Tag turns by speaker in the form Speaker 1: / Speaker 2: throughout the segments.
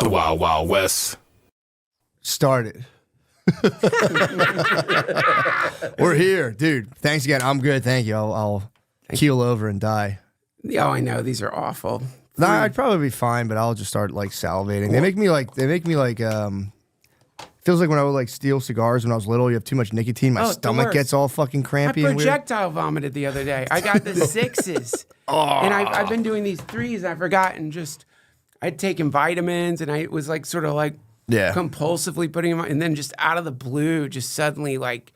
Speaker 1: The Wild Wild West.
Speaker 2: Started. We're here, dude. Thanks again. I'm good. Thank you. I'll keel over and die.
Speaker 3: Oh, I know. These are awful.
Speaker 2: Nah, I'd probably be fine, but I'll just start like salivating. They make me like feels like when I would like steal cigars when I was little, you have too much nicotine. My stomach gets all fucking crampy
Speaker 3: I
Speaker 2: and weird.
Speaker 3: projectile vomited the other day. I got the 6s. And I've been doing these 3s and I forgot and just, I'd taken vitamins and I was like sort of like compulsively putting them on, and then just out of the blue, just suddenly like,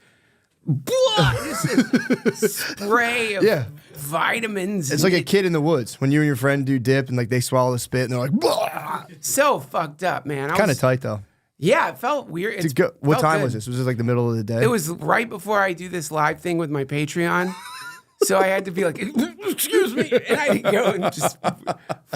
Speaker 3: just a spray of vitamins.
Speaker 2: It's like a kid in the woods when you and your friend do dip and like they swallow the spit and they're like, blah.
Speaker 3: So fucked up, man.
Speaker 2: Kind of tight though.
Speaker 3: Yeah, it felt weird.
Speaker 2: What time was this? Was this like the middle of the day?
Speaker 3: It was right before I do this live thing with my Patreon. So I had to be like, excuse me. And I go and just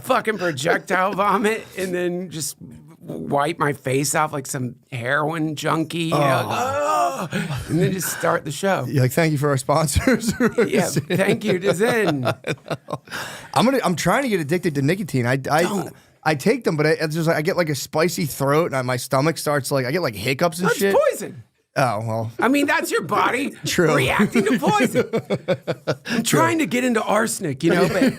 Speaker 3: fucking projectile vomit and then just wipe my face off like some heroin junkie. You know, and then just start the show.
Speaker 2: You're like, thank you for our sponsors.
Speaker 3: Yeah, thank you to Zen.
Speaker 2: I'm trying to get addicted to nicotine. I take them, but it's just like I get like a spicy throat and my stomach starts like I get like hiccups and shit.
Speaker 3: That's poison.
Speaker 2: Oh, well.
Speaker 3: I mean, that's your body reacting to poison. I'm trying to get into arsenic, you know, but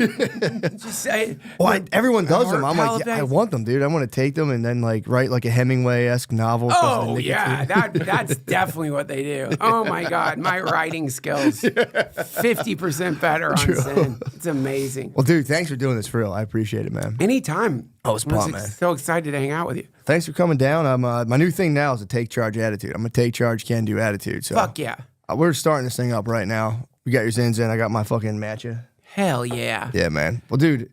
Speaker 3: just say.
Speaker 2: Well, everyone does them. I'm like, I want them, dude. I want to take them and then like write like a Hemingway-esque novel.
Speaker 3: Oh, yeah. That's definitely what they do. Oh, my God. My writing skills, 50% better on Zen. It's amazing.
Speaker 2: Well, dude, thanks for doing this for real. I appreciate it, man.
Speaker 3: Anytime.
Speaker 2: I was pumped, man.
Speaker 3: So excited to hang out with you.
Speaker 2: Thanks for coming down. My new thing now is a take charge attitude. I'm a take charge, can do attitude. So
Speaker 3: fuck yeah.
Speaker 2: We're starting this thing up right now. We got your Zen Zen. I got my fucking matcha.
Speaker 3: Hell yeah.
Speaker 2: Yeah, man. Well, dude.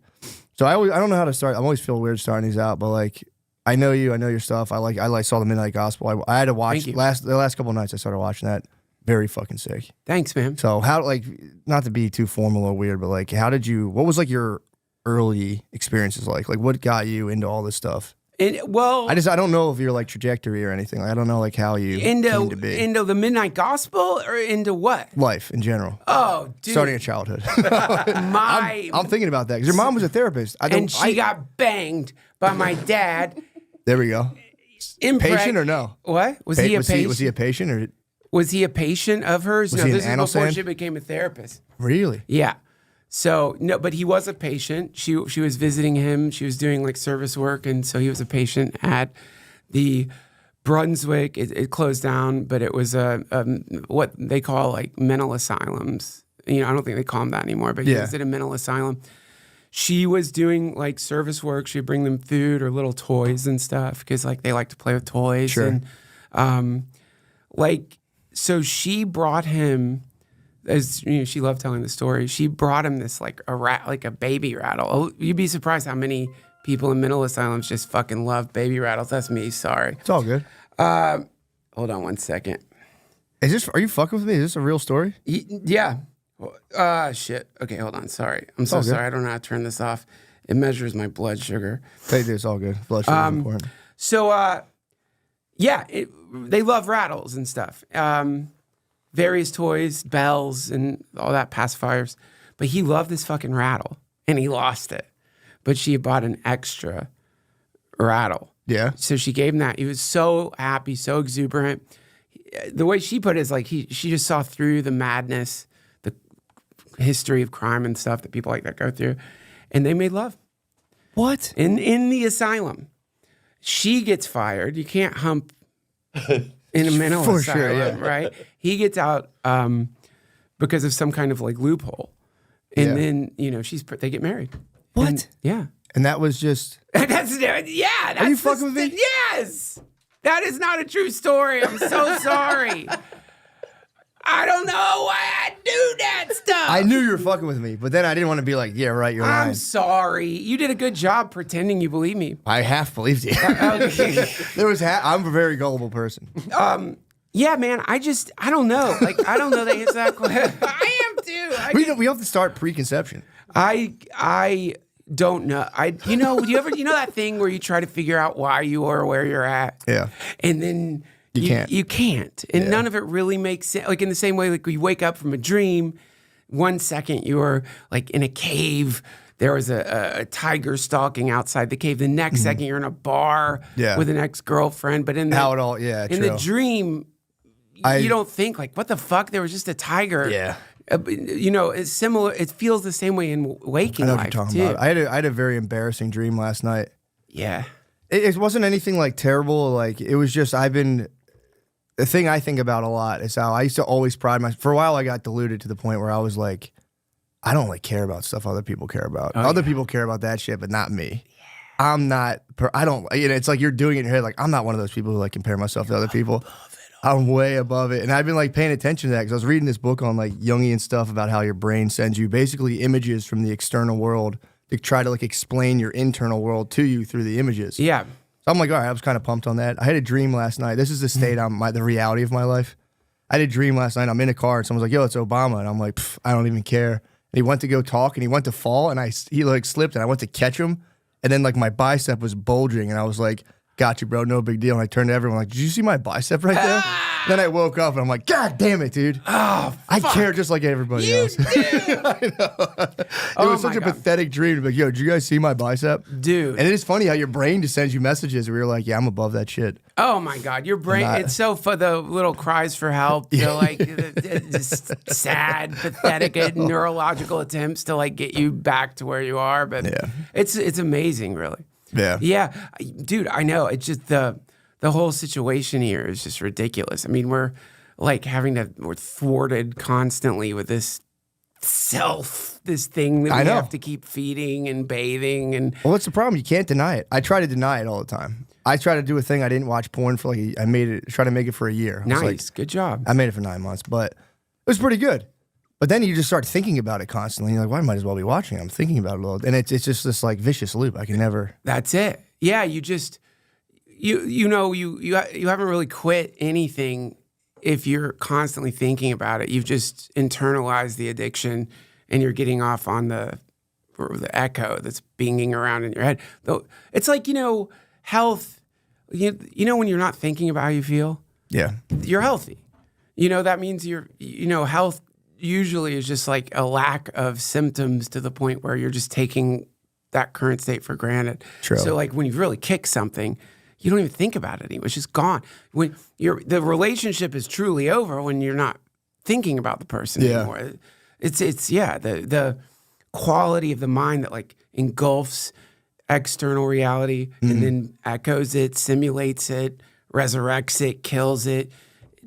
Speaker 2: So I don't know how to start. I always feel weird starting these out, but like I know you. I know your stuff. I saw the Midnight Gospel. I had to watch the last couple of nights. I started watching that. Very fucking sick.
Speaker 3: Thanks, man.
Speaker 2: So how like not to be too formal or weird, but like what was like your early experiences like? Like what got you into all this stuff? I don't know if you're like trajectory or anything. Like, I don't know like how you came to be.
Speaker 3: Into the Midnight Gospel or into what?
Speaker 2: Life in general.
Speaker 3: Oh, dude.
Speaker 2: Starting at childhood. I'm thinking about that because your mom was a therapist.
Speaker 3: And she got banged by my dad.
Speaker 2: There we go. Patient or no?
Speaker 3: What? Was he a patient?
Speaker 2: Was he a patient or?
Speaker 3: Was he a patient of hers?
Speaker 2: Was
Speaker 3: no,
Speaker 2: he
Speaker 3: this
Speaker 2: an
Speaker 3: is before
Speaker 2: sand?
Speaker 3: she became a therapist.
Speaker 2: Really?
Speaker 3: Yeah. So, no, but he was a patient. She was visiting him. She was doing like service work. And so he was a patient at the Brunswick. It closed down, but it was what they call like mental asylums. You know, I don't think they call them that anymore, but he was at a mental asylum. She was doing like service work. She'd bring them food or little toys and stuff because like they like to play with toys.
Speaker 2: Sure.
Speaker 3: And so she brought him, as you know, she loved telling the story. She brought him this like a baby rattle. You'd be surprised how many people in mental asylums just fucking love baby rattles. That's me. Sorry.
Speaker 2: It's all good.
Speaker 3: Hold on one second.
Speaker 2: Are you fucking with me? Is this a real story?
Speaker 3: Yeah. Shit. Okay, hold on. Sorry. I'm so sorry. I don't know how to turn this off. It measures my blood sugar.
Speaker 2: It's all good. Blood sugar is important.
Speaker 3: So, they love rattles and stuff. Various toys, bells, and all that pacifiers. But he loved this fucking rattle, and he lost it. But she bought an extra rattle.
Speaker 2: Yeah.
Speaker 3: So she gave him that. He was so happy, so exuberant. The way she put it is like she just saw through the madness, the history of crime and stuff that people like that go through, and they made love.
Speaker 2: What?
Speaker 3: In the asylum. She gets fired. You can't hump in a mental asylum,
Speaker 2: sure,
Speaker 3: right? He gets out because of some kind of like loophole, and then they get married.
Speaker 2: What?
Speaker 3: And
Speaker 2: that was just.
Speaker 3: That's
Speaker 2: Are you fucking with me?
Speaker 3: Yes, that is not a true story. I'm so sorry. I don't know why I do that stuff.
Speaker 2: I knew you were fucking with me, but then I didn't want to be like, yeah, right, you're lying.
Speaker 3: I'm sorry. You did a good job pretending you believe me.
Speaker 2: I half believed you.
Speaker 3: Okay.
Speaker 2: I'm a very gullible person.
Speaker 3: Yeah, man. I don't know. Like, I don't know the answer to that question. I am too.
Speaker 2: We have to start preconception.
Speaker 3: I don't know. Do you know that thing where you try to figure out why you are where you're at?
Speaker 2: Yeah.
Speaker 3: And then
Speaker 2: you
Speaker 3: can't. And none of it really makes sense. Like in the same way, like you wake up from a dream, 1 second you're like in a cave there was a tiger stalking outside the cave. The next second, you're in a bar with an ex-girlfriend. But in the dream, you don't think like, what the fuck? There was just a tiger.
Speaker 2: Yeah.
Speaker 3: It's similar. It feels the same way in waking life. I know what you're talking about.
Speaker 2: I had a very embarrassing dream last night.
Speaker 3: Yeah.
Speaker 2: It wasn't anything like terrible. Like it was just the thing I think about a lot is how I used to always pride myself. For a while, I got deluded to the point where I was like, I don't like care about stuff other people care about. Other people care about that shit, but not me. Yeah. I'm not. I don't. It's like you're doing it in your head. Like I'm not one of those people who like compare myself to other people. I'm way above it, and I've been like paying attention to that because I was reading this book on like Jungian stuff about how your brain sends you basically images from the external world to try to like explain your internal world to you through the images.
Speaker 3: Yeah.
Speaker 2: So I'm like, all right, I was kind of pumped on that. I had a dream last night. This is the state the reality of my life. I had a dream last night. I'm in a car and someone's like, yo, it's Obama. And I'm like, I don't even care. And he went to go talk and he went to fall and he like slipped and I went to catch him. And then like my bicep was bulging and I was like, got you, bro. No big deal. And I turned to everyone like, did you see my bicep right there? Then I woke up and I'm like, God damn it, dude.
Speaker 3: Oh,
Speaker 2: I care just like everybody else. I know. It was such a pathetic dream to be like, yo, did you guys see my bicep?
Speaker 3: Dude.
Speaker 2: And it is funny how your brain just sends you messages where you're like, yeah, I'm above that shit.
Speaker 3: Oh my God, your brain, it's so for the little cries for help, like just sad, pathetic neurological attempts to like get you back to where you are. But it's amazing, really.
Speaker 2: Yeah.
Speaker 3: Yeah. Dude, I know. It's just the whole situation here is just ridiculous. I mean, we're thwarted constantly with this thing that we have to keep feeding and bathing. And
Speaker 2: well, what's the problem? You can't deny it. I try to deny it all the time. I try to do a thing. I didn't watch porn for try to make it for a year.
Speaker 3: Nice. Good job.
Speaker 2: I made it for 9 months, but it was pretty good. But then you just start thinking about it constantly. You're like, well, I might as well be watching. I'm thinking about it a little. And it's just this like vicious loop. I can never.
Speaker 3: That's it. Yeah. You just, you haven't really quit anything if you're constantly thinking about it. You've just internalized the addiction and you're getting off on the echo that's binging around in your head. Though it's like, health, when you're not thinking about how you feel, you're healthy. That means health usually is just like a lack of symptoms to the point where you're just taking that current state for granted.
Speaker 2: True.
Speaker 3: So like when you really kick something, you don't even think about it anymore. It's just gone. When the relationship is truly over when you're not thinking about the person anymore. It's the quality of the mind that like engulfs external reality and then echoes it, simulates it, resurrects it, kills it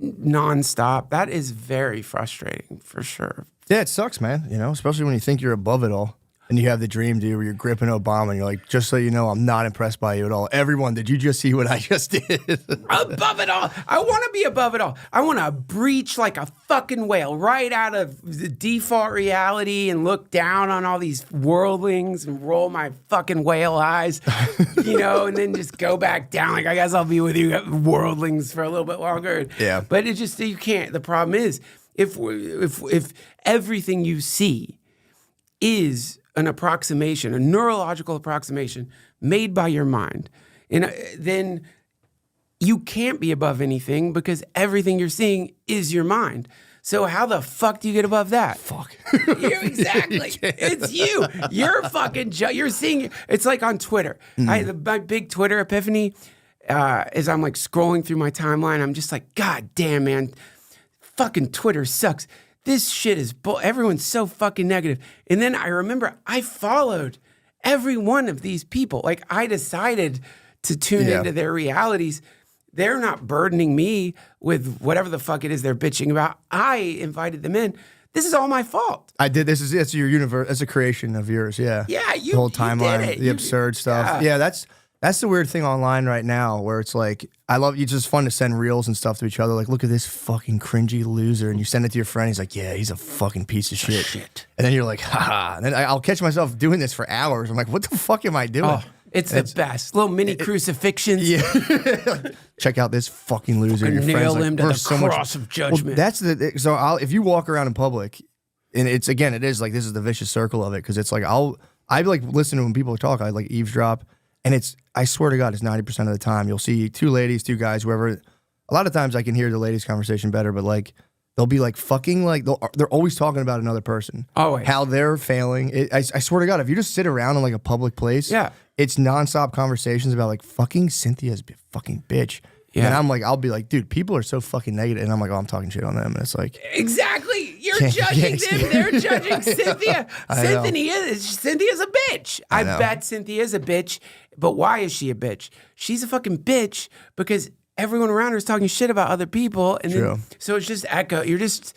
Speaker 3: nonstop. That is very frustrating for sure.
Speaker 2: Yeah, it sucks, man. Especially when you think you're above it all. And you have the dream, dude, where you're gripping Obama and you're like, just so you know, I'm not impressed by you at all. Everyone, did you just see what I just did?
Speaker 3: Above it all. I want to be above it all. I want to breach like a fucking whale right out of the default reality and look down on all these worldlings and roll my fucking whale eyes, and then just go back down. Like, I guess I'll be with you worldlings for a little bit longer.
Speaker 2: Yeah.
Speaker 3: But it just, you can't. The problem is, if everything you see is an approximation, a neurological approximation made by your mind, and then you can't be above anything because everything you're seeing is your mind. So how the fuck do you get above that?
Speaker 2: Fuck.
Speaker 3: Exactly. It's you. You're fucking, you're seeing, it's like on Twitter. My big Twitter epiphany is I'm like scrolling through my timeline. I'm just like, God damn, man, fucking Twitter sucks. This shit is everyone's so fucking negative. And then I remember I followed every one of these people. Like I decided to tune into their realities. They're not burdening me with whatever the fuck it is they're bitching about. I invited them in. This is all my fault.
Speaker 2: I did this. It's your universe. It's a creation of yours. Yeah.
Speaker 3: Yeah.
Speaker 2: The whole timeline, the absurd stuff. Yeah. That's the weird thing online right now where it's like, it's just fun to send reels and stuff to each other. Like, look at this fucking cringy loser. And you send it to your friend. He's like, yeah, he's a fucking piece of shit. And then you're like, haha. And then I'll catch myself doing this for hours. I'm like, what the fuck am I doing?
Speaker 3: Oh, it's the best. Little mini crucifixions.
Speaker 2: Yeah. Check out this fucking loser.
Speaker 3: Your nail him to the cross of judgment.
Speaker 2: Well, if you walk around in public, and it is like, this is the vicious circle of it. Cause it's like, I like listen to when people talk, I like eavesdrop. And I swear to God, it's 90% of the time. You'll see two ladies, two guys, whoever. A lot of times I can hear the ladies' conversation better, but like they'll be like fucking like they're always talking about another person.
Speaker 3: Always.
Speaker 2: How they're failing. I swear to God, if you just sit around in like a public place, it's nonstop conversations about like fucking Cynthia's fucking bitch. Yeah. And I'm like, I'll be like, dude, people are so fucking negative. And I'm like, oh, I'm talking shit on them. And it's like.
Speaker 3: Exactly. You're judging them. They're judging Cynthia. Cynthia's a bitch. I bet Cynthia's a bitch. But why is she a bitch? She's a fucking bitch because everyone around her is talking shit about other people. And
Speaker 2: True.
Speaker 3: Then, so it's just echo. It's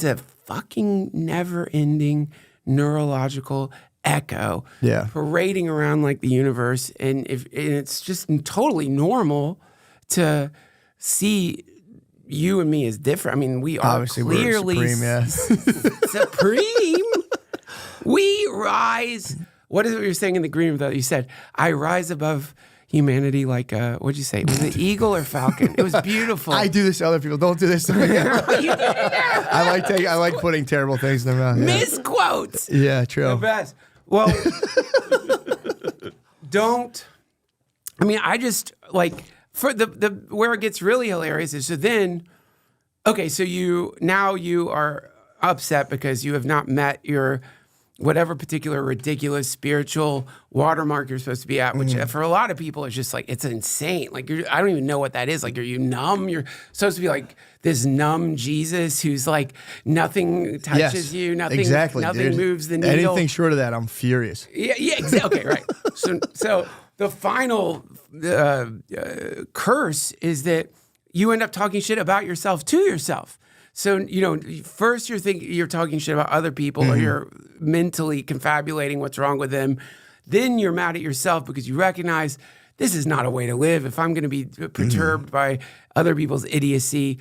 Speaker 3: a fucking never ending neurological echo parading around like the universe. And it's just totally normal to see you and me as different. I mean, we are
Speaker 2: obviously
Speaker 3: clearly
Speaker 2: we're supreme,
Speaker 3: supreme. We rise. What is it you're saying in the green that you said? I rise above humanity like what'd you say? Was it eagle or falcon? It was beautiful.
Speaker 2: I do this to other people. Don't do this to me.
Speaker 3: You did it there.
Speaker 2: I like putting terrible things in their mouth.
Speaker 3: Misquotes.
Speaker 2: Yeah, true.
Speaker 3: The best. Well, don't. I mean, I just like. For the where it gets really hilarious is so then, okay, so you are upset because you have not met your whatever particular ridiculous spiritual watermark you're supposed to be at, which for a lot of people is just like it's insane. Like I don't even know what that is. Like, are you numb? You're supposed to be like this numb Jesus who's like nothing touches you, nothing moves the needle.
Speaker 2: Anything short of that, I'm furious.
Speaker 3: Yeah, exactly. Okay, right. So the final curse is that you end up talking shit about yourself to yourself. So, first you're talking shit about other people or you're mentally confabulating what's wrong with them. Then you're mad at yourself because you recognize this is not a way to live. If I'm going to be perturbed by other people's idiocy,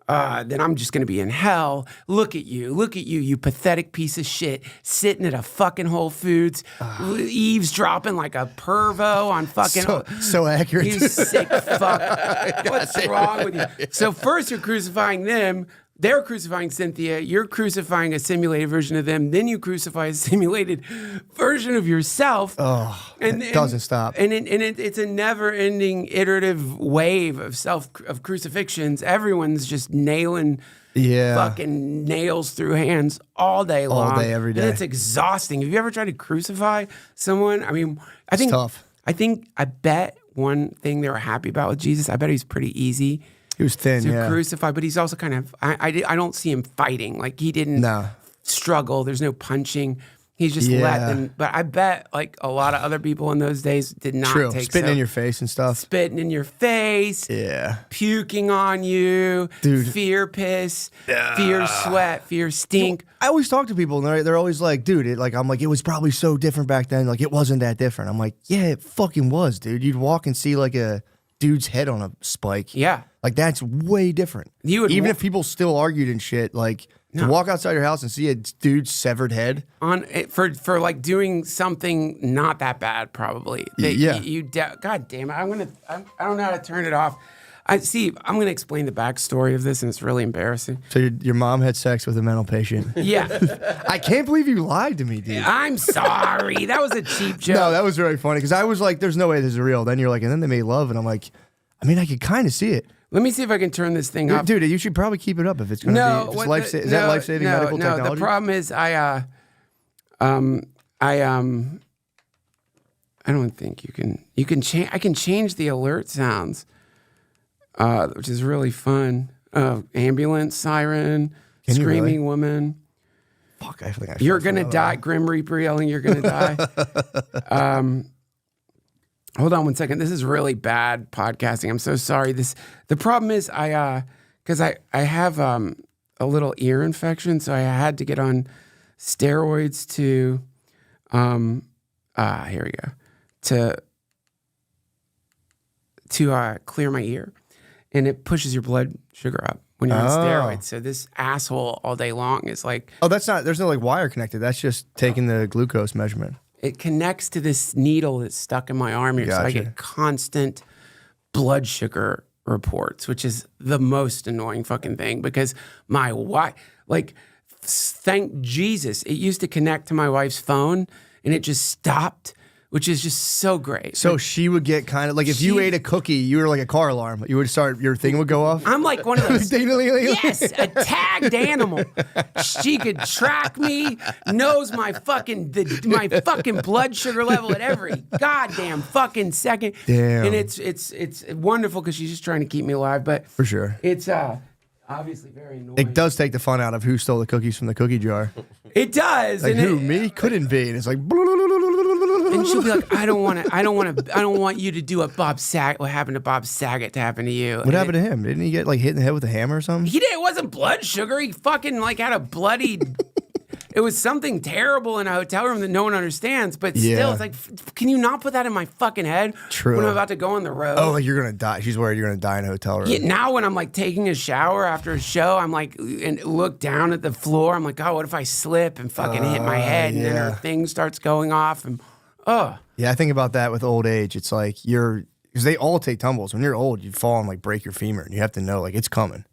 Speaker 3: then I'm just going to be in hell. Look at you, you pathetic piece of shit, sitting at a fucking Whole Foods, eavesdropping like a pervo on fucking.
Speaker 2: So accurate.
Speaker 3: You sick fuck. What's wrong with you? So first you're crucifying them. They're crucifying Cynthia. You're crucifying a simulated version of them. Then you crucify a simulated version of yourself.
Speaker 2: Oh, it doesn't stop.
Speaker 3: And it's a never-ending iterative wave of crucifixions. Everyone's just nailing fucking nails through hands all day long.
Speaker 2: All day, every day.
Speaker 3: And it's exhausting. Have you ever tried to crucify someone? I mean, it's
Speaker 2: tough.
Speaker 3: I bet one thing they were happy about with Jesus, I bet he was pretty easy.
Speaker 2: He was thin,
Speaker 3: to crucify, but he's also kind of, I don't see him fighting. Like, he didn't struggle. There's no punching. He's just let them. But I bet, like, a lot of other people in those days did not take
Speaker 2: spitting in your face and stuff.
Speaker 3: Spitting in your face.
Speaker 2: Yeah.
Speaker 3: Puking on you.
Speaker 2: Dude.
Speaker 3: Fear piss. Fear sweat. Fear stink.
Speaker 2: I always talk to people, and they're always like, dude, I'm like, it was probably so different back then. Like, it wasn't that different. I'm like, yeah, it fucking was, dude. You'd walk and see, like, a dude's head on a spike.
Speaker 3: Yeah.
Speaker 2: Like, that's way different. Even if people still argued and shit, like, to walk outside your house and see a dude's severed head.
Speaker 3: For like doing something not that bad, probably. God damn it. I don't know how to turn it off. I'm going to explain the backstory of this, and it's really embarrassing.
Speaker 2: So your mom had sex with a mental patient.
Speaker 3: Yeah.
Speaker 2: I can't believe you lied to me, dude.
Speaker 3: I'm sorry. That was a cheap joke.
Speaker 2: No, that was really funny, because I was like, there's no way this is real. Then you're like, and then they made love, and I'm like, I mean, I could kind of see it.
Speaker 3: Let me see if I can turn this thing up.
Speaker 2: Dude, you should probably keep it up if it's going to be. Is that life-saving medical technology?
Speaker 3: No, the problem is I don't think you can change. I can change the alert sounds, which is really fun. Ambulance, siren, screaming woman.
Speaker 2: Fuck, I think
Speaker 3: you're gonna die. Grim Reaper yelling, "You're gonna die." Hold on one second. This is really bad podcasting. I'm so sorry. The problem is because I have a little ear infection, so I had to get on steroids to here we go to clear my ear, and it pushes your blood sugar up when you're on steroids. So this asshole all day long is like,
Speaker 2: there's no like wire connected. That's just taking the glucose measurement.
Speaker 3: It connects to this needle that's stuck in my arm here. Gotcha. So I get constant blood sugar reports, which is the most annoying fucking thing, because my wife, like, thank Jesus, it used to connect to my wife's phone and it just stopped which is just so great.
Speaker 2: So she would get kind of like if you ate a cookie, you were like a car alarm. You would start, your thing would go off.
Speaker 3: I'm like one of those. Yes, a tagged animal. She could track me, knows my fucking blood sugar level at every goddamn fucking second.
Speaker 2: Damn.
Speaker 3: And it's wonderful because she's just trying to keep me alive. But
Speaker 2: for sure,
Speaker 3: it's obviously very annoying.
Speaker 2: It does take the fun out of who stole the cookies from the cookie jar.
Speaker 3: It does.
Speaker 2: Like who? Me? Couldn't be. And it's like.
Speaker 3: And she'll be like, I don't want you to do what happened to Bob Saget to happen to you.
Speaker 2: What happened to him? Didn't he get like hit in the head with a hammer or something?
Speaker 3: He did. It wasn't blood sugar. He fucking like had a bloody. It was something terrible in a hotel room that no one understands. But still, it's like, can you not put that in my fucking head?
Speaker 2: True.
Speaker 3: When I'm about to go on the road.
Speaker 2: Oh, like you're gonna die. She's worried you're gonna die in a hotel room.
Speaker 3: Yeah, now when I'm like taking a shower after a show, I'm like, and look down at the floor. I'm like, oh, what if I slip and fucking hit my head, and then her thing starts going off, and
Speaker 2: Yeah, I think about that with old age. It's like because they all take tumbles. When you're old, you fall and like break your femur, and you have to know like it's coming.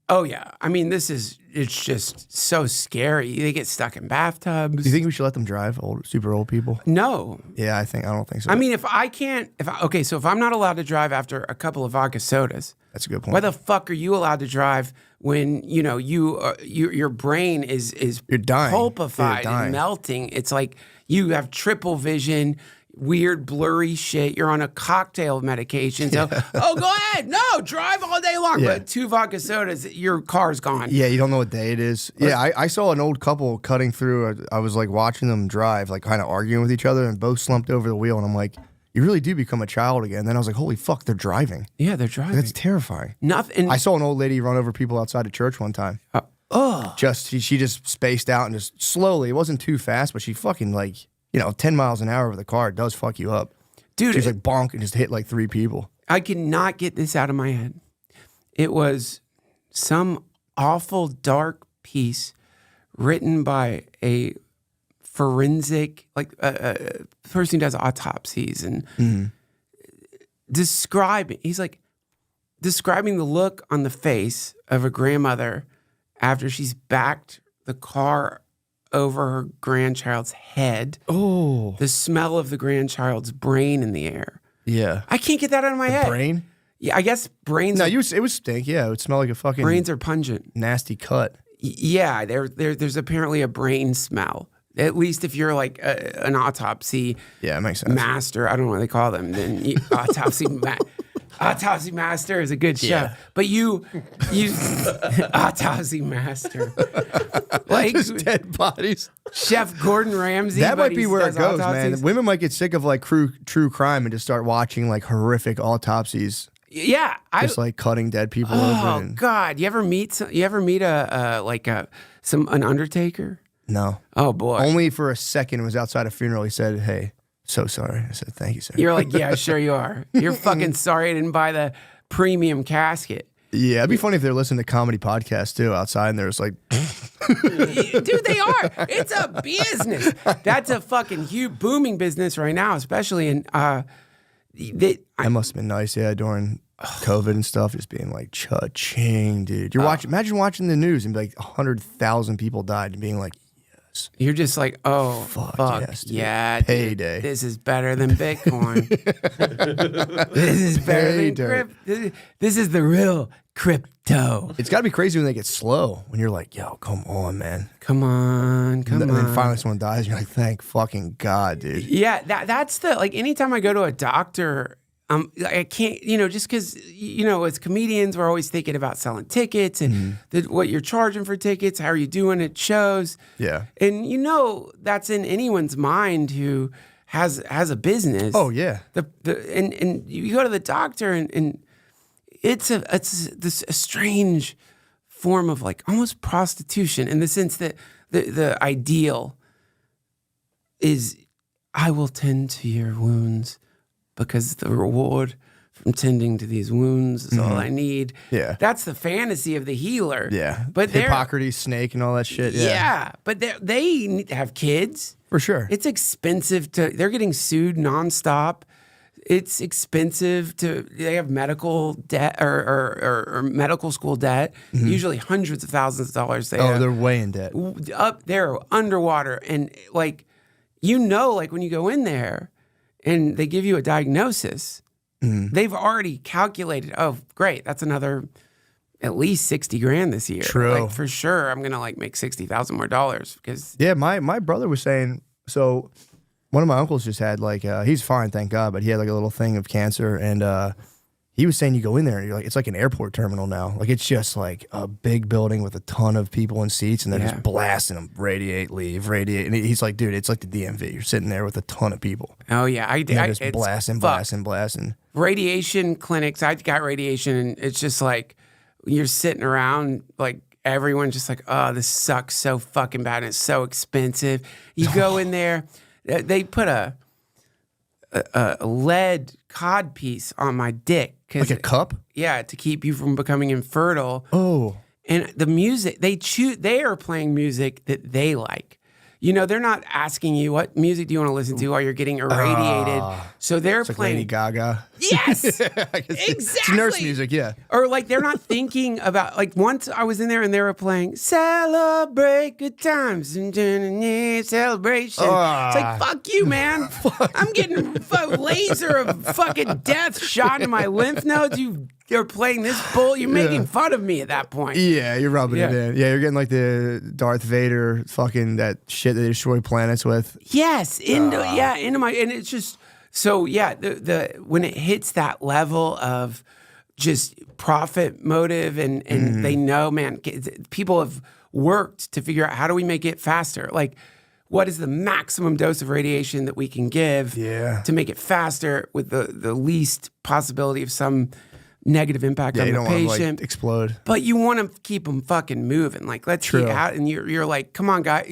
Speaker 3: Oh yeah. I mean, it's just so scary. They get stuck in bathtubs.
Speaker 2: Do you think we should let them drive, super old people?
Speaker 3: No.
Speaker 2: Yeah, I don't think so.
Speaker 3: I mean, if I'm not allowed to drive after a couple of vodka sodas,
Speaker 2: that's a good point.
Speaker 3: Why the fuck are you allowed to drive when your brain is
Speaker 2: you're dying,
Speaker 3: pulpified and melting? It's like you have triple vision. Weird, blurry shit. You're on a cocktail of medication. So, go ahead. No, drive all day long. Yeah. But 2 vodka sodas, your car's gone. Yeah,
Speaker 2: you don't know what day it is. Yeah, I saw an old couple cutting through. I was like watching them drive, like kind of arguing with each other, and both slumped over the wheel. And I'm like, you really do become a child again. Then I was like, holy fuck, they're driving.
Speaker 3: Yeah, they're driving.
Speaker 2: That's terrifying.
Speaker 3: Nothing.
Speaker 2: I saw an old lady run over people outside of church one time. She just spaced out and just slowly. It wasn't too fast, but she fucking 10 miles an hour with a car does fuck you up. Dude. She was like bonk and just hit like 3 people.
Speaker 3: I cannot get this out of my head. It was some awful dark piece written by a forensic, like a person who does autopsies and describing the look on the face of a grandmother after she's backed the car over her grandchild's head.
Speaker 2: Oh.
Speaker 3: The smell of the grandchild's brain in the air.
Speaker 2: Yeah.
Speaker 3: I can't get that out of my head.
Speaker 2: Brain?
Speaker 3: Yeah, I guess brains.
Speaker 2: No, it would stink. Yeah, it would smell like a fucking.
Speaker 3: Brains are pungent.
Speaker 2: Nasty cut.
Speaker 3: Yeah, there's apparently a brain smell. At least if you're like an autopsy.
Speaker 2: Yeah, it makes sense.
Speaker 3: Master. I don't know what they call them. Then Autopsy Master is a good show. Yeah. But you Autopsy Master. Like
Speaker 2: just dead bodies.
Speaker 3: Chef Gordon Ramsay.
Speaker 2: That might be where it goes, man. Women might get sick of like true crime and just start watching like horrific autopsies.
Speaker 3: Yeah,
Speaker 2: just like cutting dead people open.
Speaker 3: Oh God, you ever meet an undertaker?
Speaker 2: No.
Speaker 3: Oh boy.
Speaker 2: Only for a second. It was outside a funeral. He said, "Hey, so sorry." I said, "Thank you, sir."
Speaker 3: You're like, "Yeah, sure you are. You're fucking sorry I didn't buy the premium casket."
Speaker 2: Yeah, it'd be funny if they're listening to comedy podcasts too outside and there's like,
Speaker 3: dude, they are. It's a business. That's a fucking huge booming business right now, especially in.
Speaker 2: That must have been nice, yeah, during COVID and stuff, just being like cha-ching, dude. Imagine watching the news and be like 100,000 people died and being like, yes.
Speaker 3: You're just like, oh, fuck
Speaker 2: yes, dude.
Speaker 3: Yeah,
Speaker 2: payday.
Speaker 3: Dude, this is better than Bitcoin. This is better than crypto. This is the real crypto.
Speaker 2: It's got to be crazy when they get slow. When you're like, yo, come on, man.
Speaker 3: Come on.
Speaker 2: And then finally someone dies, and you're like, thank fucking God, dude.
Speaker 3: Yeah, that's the, like, anytime I go to a doctor, I can't, just because, as comedians, we're always thinking about selling tickets and what you're charging for tickets, how are you doing at shows.
Speaker 2: Yeah.
Speaker 3: And, that's in anyone's mind who has a business.
Speaker 2: Oh, yeah.
Speaker 3: And you go to the doctor and it's a strange form of like almost prostitution in the sense that the ideal is I will tend to your wounds because the reward from tending to these wounds is all I need.
Speaker 2: Yeah.
Speaker 3: That's the fantasy of the healer.
Speaker 2: Yeah.
Speaker 3: But
Speaker 2: Hippocrates, snake, and all that shit.
Speaker 3: Yeah. But they need to have kids.
Speaker 2: For sure.
Speaker 3: It's expensive they're getting sued nonstop. It's expensive they have medical debt or medical school debt, usually hundreds of thousands of dollars.
Speaker 2: They're way in debt.
Speaker 3: Up there, underwater. And like, like when you go in there and they give you a diagnosis, they've already calculated, oh, great, that's another at least 60 grand this year.
Speaker 2: True.
Speaker 3: Like for sure, I'm going to like make $60,000 more because.
Speaker 2: Yeah, my brother was saying, so one of my uncles just had like, he's fine, thank God, but he had like a little thing of cancer, and he was saying you go in there and you're like, it's like an airport terminal now. Like it's just like a big building with a ton of people in seats, and they're just blasting them, radiate, leave, radiate. And he's like, dude, it's like the DMV. You're sitting there with a ton of people.
Speaker 3: Oh yeah,
Speaker 2: just blasting.
Speaker 3: Radiation clinics. I got radiation, and it's just like you're sitting around like everyone's just like, oh, this sucks so fucking bad, and it's so expensive. You go in there, they put a lead cod piece on my dick.
Speaker 2: Like a cup?
Speaker 3: Yeah, to keep you from becoming infertile.
Speaker 2: Oh.
Speaker 3: And the music, they are playing music that they like. You know, they're not asking you what music do you want to listen to while you're getting irradiated. So they're
Speaker 2: it's
Speaker 3: playing.
Speaker 2: Like Lady Gaga.
Speaker 3: Yes, exactly.
Speaker 2: It's nurse music, yeah.
Speaker 3: Or like they're not thinking about, like once I was in there and they were playing Celebrate Good Times and Celebration. It's like, fuck you, man. I'm getting a laser of fucking death shot in my lymph nodes. You're playing this bull. You're making fun of me at that point.
Speaker 2: Yeah, you're rubbing it in. Yeah, you're getting like the Darth Vader fucking that shit that they destroy planets with.
Speaker 3: Yes, into my, and it's just so the when it hits that level of just profit motive and they know, man, people have worked to figure out how do we make it faster. Like, what is the maximum dose of radiation that we can give to make it faster with the least possibility of some negative impact on the patient.
Speaker 2: Want to, like, explode.
Speaker 3: But you want to keep them fucking moving. Like, let's get out. And you're like, come on, guys.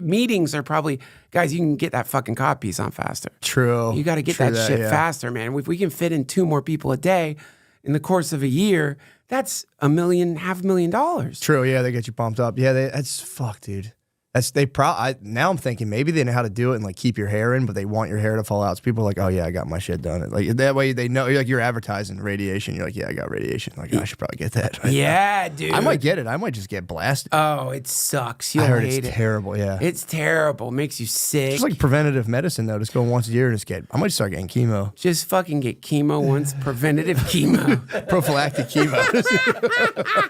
Speaker 3: Meetings are probably, guys, you can get that fucking cod piece on faster.
Speaker 2: True.
Speaker 3: You got to get that shit faster, man. If we can fit in 2 more people a day in the course of a year, that's $500,000.
Speaker 2: True. Yeah, they get you pumped up. Yeah, that's fuck, dude. Now I'm thinking maybe they know how to do it and like keep your hair in, but they want your hair to fall out. So people are like, oh yeah, I got my shit done. Like that way they know, like you're advertising radiation. You're like, yeah, I got radiation. Like, I should probably get that. Right
Speaker 3: yeah,
Speaker 2: now.
Speaker 3: dude.
Speaker 2: I might get it. I might just get blasted.
Speaker 3: Oh, it sucks. You'll
Speaker 2: I heard
Speaker 3: hate
Speaker 2: it's terrible. Yeah,
Speaker 3: it's terrible. Makes you sick.
Speaker 2: It's like preventative medicine though. Just go once a year and I might start getting chemo.
Speaker 3: Just fucking get chemo once. Preventative chemo.
Speaker 2: Prophylactic chemo.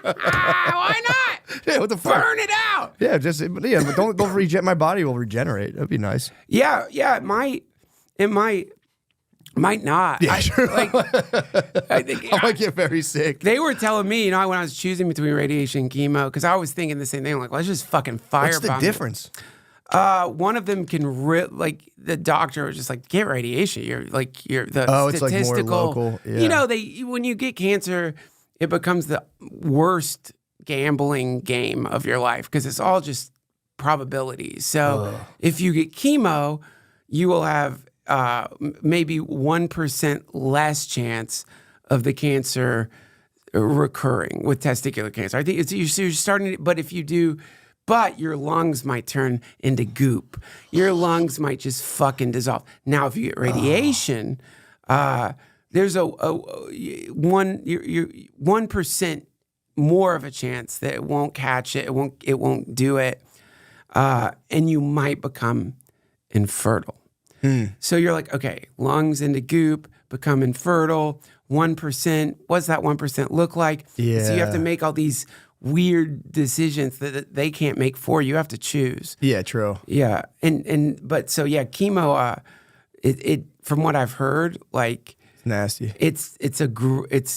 Speaker 3: Why not?
Speaker 2: Yeah, what the fuck?
Speaker 3: Burn it out.
Speaker 2: Yeah, but don't reject. My body will regenerate. That'd be nice.
Speaker 3: Yeah, it might not.
Speaker 2: Yeah, sure.
Speaker 3: I think
Speaker 2: I might get very sick.
Speaker 3: They were telling me, when I was choosing between radiation and chemo, because I was thinking the same thing. Like, let's just fucking firebomb.
Speaker 2: What's the difference?
Speaker 3: One of them can like the doctor was just like, get radiation. You're the
Speaker 2: it's
Speaker 3: statistical.
Speaker 2: like more local. Yeah.
Speaker 3: You know, when you get cancer, it becomes the worst gambling game of your life because it's all just probabilities. So if you get chemo, you will have maybe 1% less chance of the cancer recurring with testicular cancer. I think you're starting to, but if you do, but your lungs might turn into goop. Your lungs might just fucking dissolve. Now, if you get radiation, there's a 1% more of a chance that it won't catch it. It won't do it. And you might become infertile. So you're like, okay, lungs into goop, become infertile, 1%. What's that 1% look like?
Speaker 2: Yeah.
Speaker 3: So you have to make all these weird decisions that they can't make for you. You have to choose.
Speaker 2: Yeah, true.
Speaker 3: Yeah. But chemo, it from what I've heard, like,
Speaker 2: nasty.
Speaker 3: It's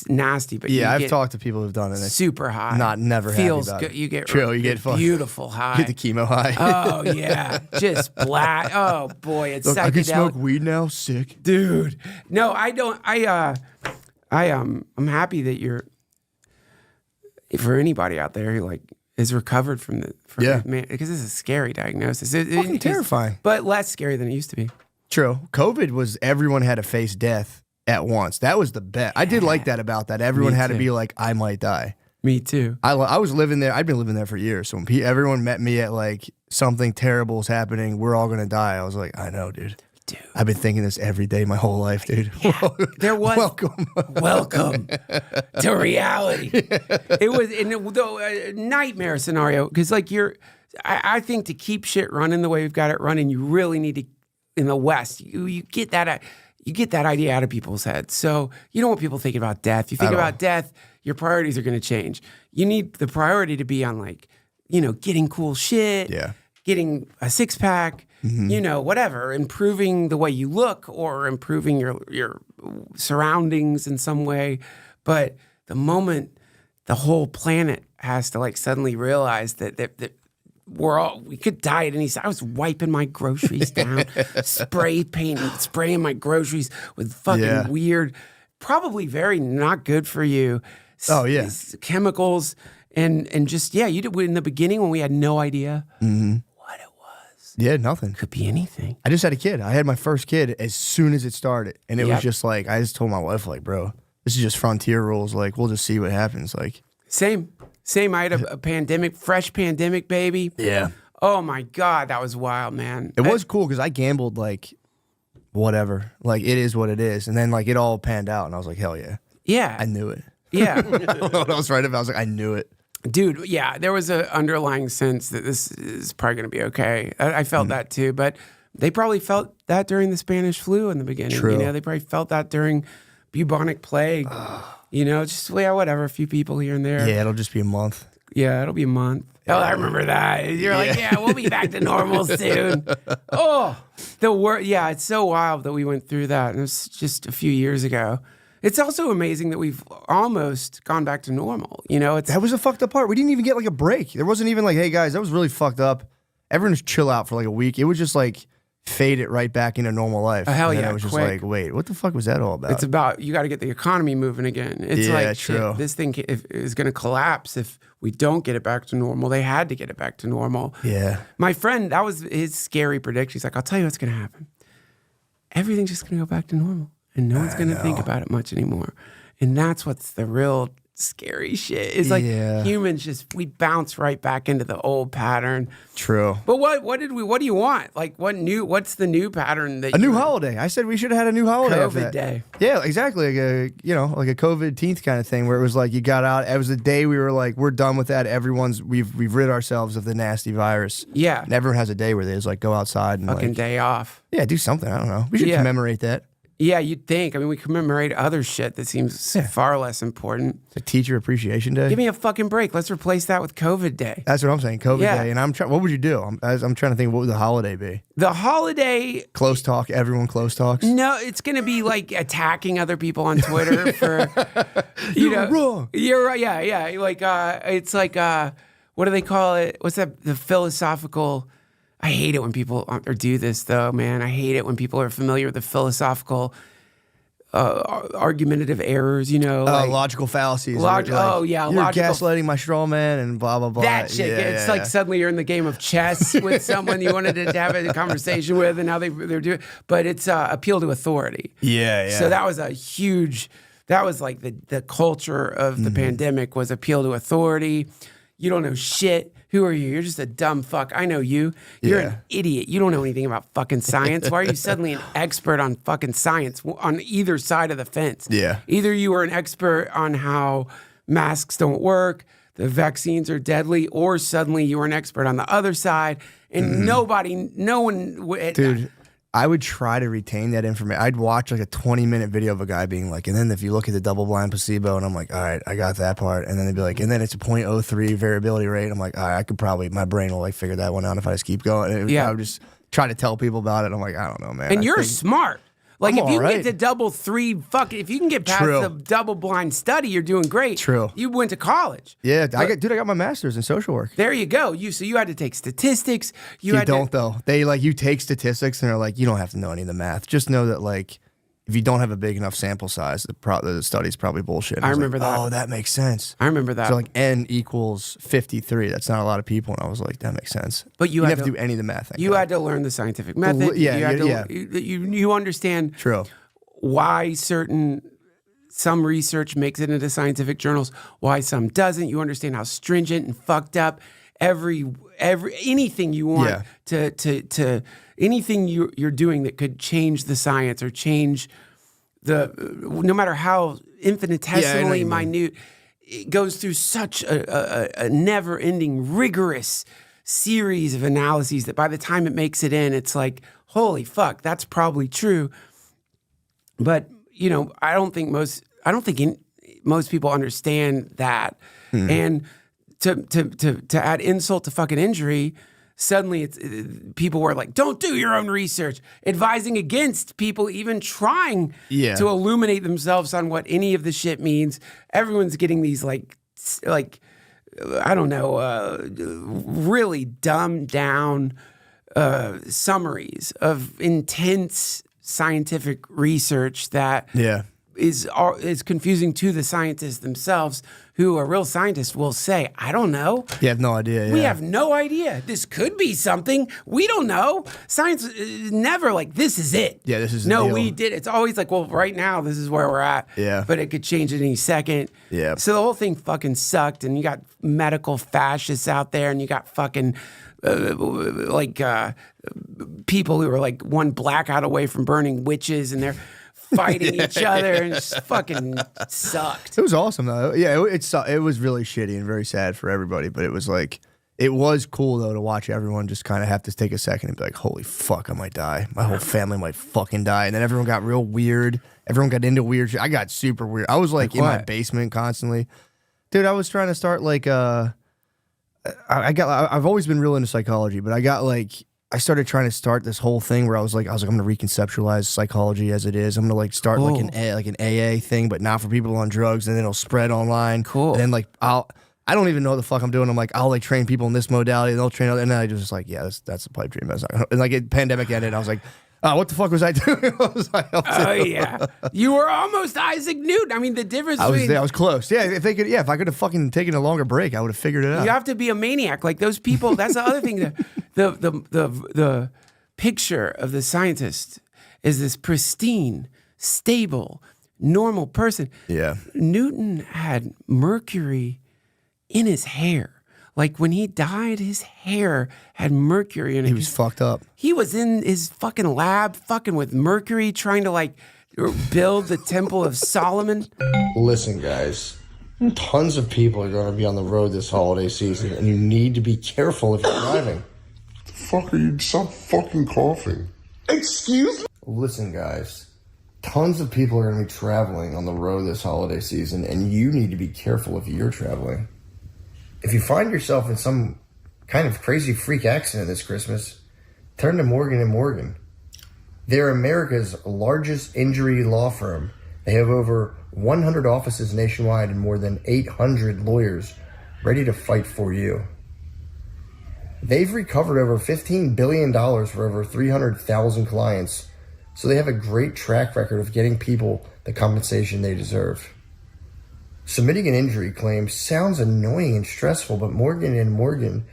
Speaker 3: nasty, but
Speaker 2: yeah, I've talked to people who've done it. It's
Speaker 3: super high.
Speaker 2: Never
Speaker 3: feels
Speaker 2: happy about
Speaker 3: good.
Speaker 2: it.
Speaker 3: You get
Speaker 2: you get
Speaker 3: beautiful high.
Speaker 2: Get the chemo high.
Speaker 3: Oh yeah, just black. Oh boy, it's psychedelic.
Speaker 2: I can smoke weed now. Sick,
Speaker 3: dude. No, I don't. I'm happy that you're. For anybody out there, like, is recovered from man, because it's a scary diagnosis. It's
Speaker 2: terrifying,
Speaker 3: but less scary than it used to be.
Speaker 2: True. COVID was everyone had to face death at once. That was the best. I did like that about that. Everyone had to be like, I might die.
Speaker 3: Me too.
Speaker 2: I was living there. I've been living there for years. So when everyone met me at like something terrible is happening, we're all gonna die. I was like, I know, dude. I've been thinking this every day my whole life, dude.
Speaker 3: Yeah, there was welcome to reality. It was a nightmare scenario because like I think to keep shit running the way we've got it running, you really need to in the West, you get that idea out of people's heads. So you don't want people thinking about death. You think about death, your priorities are going to change. You need the priority to be on like, getting cool shit, getting a six pack, whatever, improving the way you look or improving your surroundings in some way. But the moment the whole planet has to like suddenly realize that we could die at any time. I was wiping my groceries down, spraying my groceries with fucking weird, probably very not good for you. Chemicals and just you did in the beginning when we had no idea what it was.
Speaker 2: Yeah, nothing.
Speaker 3: Could be anything.
Speaker 2: I just had a kid. I had my first kid as soon as it started, and it was just like I just told my wife like, bro, this is just frontier rules. Like we'll just see what happens. Like
Speaker 3: same. I had a fresh pandemic baby.
Speaker 2: Yeah.
Speaker 3: Oh my God, that was wild, man.
Speaker 2: It was cool because I gambled like whatever. Like it is what it is. And then like it all panned out and I was like, hell yeah.
Speaker 3: Yeah.
Speaker 2: I knew it.
Speaker 3: Yeah.
Speaker 2: I don't know what I was right about. I was like, I knew it.
Speaker 3: Dude, yeah, there was an underlying sense that this is probably going to be okay. I felt that too, but they probably felt that during the Spanish flu in the beginning.
Speaker 2: True.
Speaker 3: They probably felt that during bubonic plague. Just whatever, a few people here and there.
Speaker 2: Yeah, it'll just be a month.
Speaker 3: Yeah, it'll be a month. Oh, I remember that. You're like, we'll be back to normal soon. Oh, it's so wild that we went through that. And it was just a few years ago. It's also amazing that we've almost gone back to normal.
Speaker 2: That was the fucked up part. We didn't even get like a break. There wasn't even like, hey guys, that was really fucked up. Everyone just chill out for like a week. It was just like fade it right back into normal life.
Speaker 3: Hell
Speaker 2: and
Speaker 3: yeah,
Speaker 2: it was just
Speaker 3: quick.
Speaker 2: like, wait, what the fuck was that all about?
Speaker 3: It's about, you got to get the economy moving again. It's like,
Speaker 2: true.
Speaker 3: Shit, this thing is going to collapse if we don't get it back to normal. They had to get it back to normal.
Speaker 2: Yeah.
Speaker 3: My friend, that was his scary prediction. He's like, I'll tell you what's going to happen. Everything's just going to go back to normal. And no one's going to think about it much anymore. And that's what's the real scary shit. It's like humans we bounce right back into the old pattern.
Speaker 2: True.
Speaker 3: But what do you want? Like what's the new pattern that
Speaker 2: a new holiday? I said we should have had a new holiday.
Speaker 3: COVID day.
Speaker 2: Yeah, exactly. Like a COVID-19th kind of thing where it was like you got out. It was the day we were like, we're done with that. We've rid ourselves of the nasty virus.
Speaker 3: Yeah.
Speaker 2: And everyone has a day where they just like go outside and
Speaker 3: fucking day off.
Speaker 2: Yeah, do something. I don't know. We should commemorate that.
Speaker 3: Yeah, you'd think. I mean, we commemorate other shit that seems far less important.
Speaker 2: It's a teacher appreciation day.
Speaker 3: Give me a fucking break. Let's replace that with COVID day.
Speaker 2: That's what I'm saying, COVID day. And I'm trying. What would you do? I'm trying to think. What would the holiday be?
Speaker 3: The holiday.
Speaker 2: Close talk. Everyone close talks.
Speaker 3: No, it's gonna be like attacking other people on Twitter for.
Speaker 2: You're wrong.
Speaker 3: You're right. Yeah. Like it's like what do they call it? What's that? The philosophical. I hate it when people do this, though, man. I hate it when people are familiar with the philosophical argumentative errors,
Speaker 2: logical fallacies.
Speaker 3: You're
Speaker 2: gaslighting my straw man and blah, blah, blah.
Speaker 3: That shit. It's like suddenly you're in the game of chess with someone you wanted to have a conversation with, and now they're doing. But it's appeal to authority.
Speaker 2: Yeah.
Speaker 3: So that was that was like the culture of the pandemic was appeal to authority. You don't know shit. Who are you? You're just a dumb fuck. I know you. You're an idiot. You don't know anything about fucking science. Why are you suddenly an expert on fucking science on either side of the fence?
Speaker 2: Yeah.
Speaker 3: Either you are an expert on how masks don't work, the vaccines are deadly, or suddenly you are an expert on the other side, and no one...
Speaker 2: Dude, I would try to retain that information. I'd watch like a 20-minute video of a guy being like, and then if you look at the double-blind placebo, and I'm like, all right, I got that part. And then they'd be like, and then it's a 0.03 variability rate. I'm like, all right, I could probably, my brain will like figure that one out if I just keep going. I would just try to tell people about it. I'm like, I don't know, man.
Speaker 3: And you're smart. Like if you can get to if you can get past the double-blind study, you're doing great.
Speaker 2: True.
Speaker 3: You went to college.
Speaker 2: Yeah, I got my master's in social work.
Speaker 3: There you go. So you had to take statistics.
Speaker 2: You don't though. They you take statistics and they're like, you don't have to know any of the math. Just know that like if you don't have a big enough sample size, the study's probably bullshit.
Speaker 3: I remember that.
Speaker 2: Oh, that makes sense.
Speaker 3: I remember that.
Speaker 2: So like N equals 53. That's not a lot of people. And I was like, that makes sense.
Speaker 3: But you
Speaker 2: have to do any of the math.
Speaker 3: You had to learn the scientific method. You understand why some research makes it into scientific journals, why some doesn't. You understand how stringent and fucked up anything you want to anything you're doing that could change the science or change no matter how infinitesimally minute, it goes through such a never-ending, rigorous series of analyses that by the time it makes it in, it's like, holy fuck, that's probably true. But, you know, I don't think most people understand that. And to add insult to fucking injury, suddenly people were like, don't do your own research, advising against people even trying to illuminate themselves on what any of the shit means. Everyone's getting these like I don't know, really dumbed down summaries of intense scientific research that is confusing to the scientists themselves, who a real scientist will say, I don't know.
Speaker 2: You have no idea.
Speaker 3: We have no idea. This could be something. We don't know. Science is never like, this is it.
Speaker 2: Yeah, this is the
Speaker 3: No,
Speaker 2: deal.
Speaker 3: we did. It's always like, well, right now, this is where we're at.
Speaker 2: Yeah.
Speaker 3: But it could change at any second.
Speaker 2: Yeah.
Speaker 3: So the whole thing fucking sucked. And you got medical fascists out there, and you got fucking people who are like one blackout away from burning witches, and they're fighting each other, and it just fucking sucked.
Speaker 2: It was awesome though. Yeah, it was really shitty and very sad for everybody. But it was like, it was cool though to watch everyone just kind of have to take a second and be like, holy fuck, I might die. My whole family might fucking die. And then everyone got real weird. Everyone got into weird shit. I got super weird. I was like in my basement constantly. Dude, I was trying to start like I've always been real into psychology, but I started trying to start this whole thing where I was like, I'm going to reconceptualize psychology as it is. I'm going to like start like an AA thing, but not for people on drugs, and then it'll spread online.
Speaker 3: Cool.
Speaker 2: And then like I don't even know what the fuck I'm doing. I'm like, I'll like train people in this modality, and they'll train other, and then I just like, yeah, that's a pipe dream. That's not gonna, and like pandemic ended, I was like, what the fuck was I doing? What was I up to?
Speaker 3: Oh yeah, you were almost Isaac Newton. I mean, the difference.
Speaker 2: I was close. Yeah, if I could have fucking taken a longer break, I would have figured it out.
Speaker 3: You have to be a maniac like those people. That's the other thing. The picture of the scientist is this pristine, stable, normal person.
Speaker 2: Yeah.
Speaker 3: Newton had mercury in his hair. Like when he died, his hair had mercury in it.
Speaker 2: He was fucked up.
Speaker 3: He was in his fucking lab fucking with mercury, trying to like build the Temple of Solomon.
Speaker 1: Listen, guys, tons of people are going to be on the road this holiday season, and you need to be careful if you're driving.
Speaker 4: Fuck are you? Stop fucking coughing. Excuse me?
Speaker 1: Listen, guys, tons of people are going to be traveling on the road this holiday season, and you need to be careful if you're traveling. If you find yourself in some kind of crazy freak accident this Christmas, turn to Morgan & Morgan. They're America's largest injury law firm. They have over 100 offices nationwide and more than 800 lawyers ready to fight for you. They've recovered over $15 billion for over 300,000 clients, so they have a great track record of getting people the compensation they deserve. Submitting an injury claim sounds annoying and stressful, but Morgan & Morgan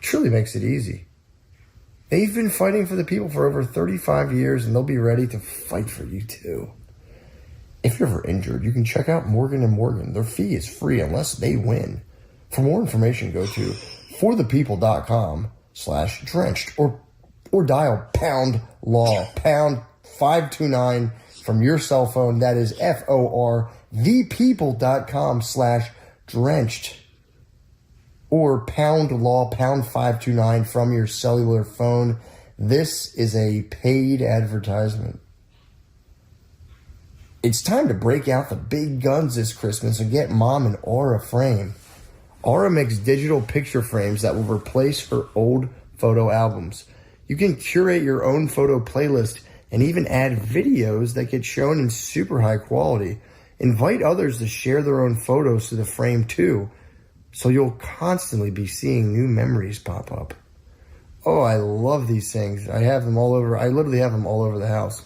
Speaker 1: truly makes it easy. They've been fighting for the people for over 35 years, and they'll be ready to fight for you too. If you're ever injured, you can check out Morgan & Morgan. Their fee is free unless they win. For more information, go to forthepeople.com/drenched or dial pound law, pound 529 from your cell phone. That is forthepeople.com/drenched or pound law, pound 529 from your cellular phone. This is a paid advertisement. It's time to break out the big guns this Christmas and get Mom an Aura frame. Aura makes digital picture frames that will replace her old photo albums. You can curate your own photo playlist and even add videos that get shown in super high quality. Invite others to share their own photos to the frame too, so you'll constantly be seeing new memories pop up. Oh, I love these things. I literally have them all over the house.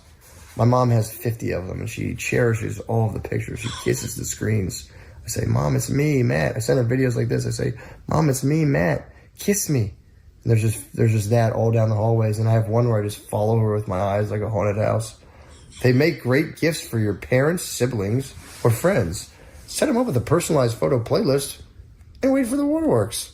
Speaker 1: My mom has 50 of them, and she cherishes all of the pictures. She kisses the screens. I say, Mom, it's me, Matt. I send her videos like this. I say, Mom, it's me, Matt. Kiss me. And there's just that all down the hallways. And I have one where I just follow her with my eyes like a haunted house. They make great gifts for your parents, siblings, or friends. Set them up with a personalized photo playlist and wait for the waterworks.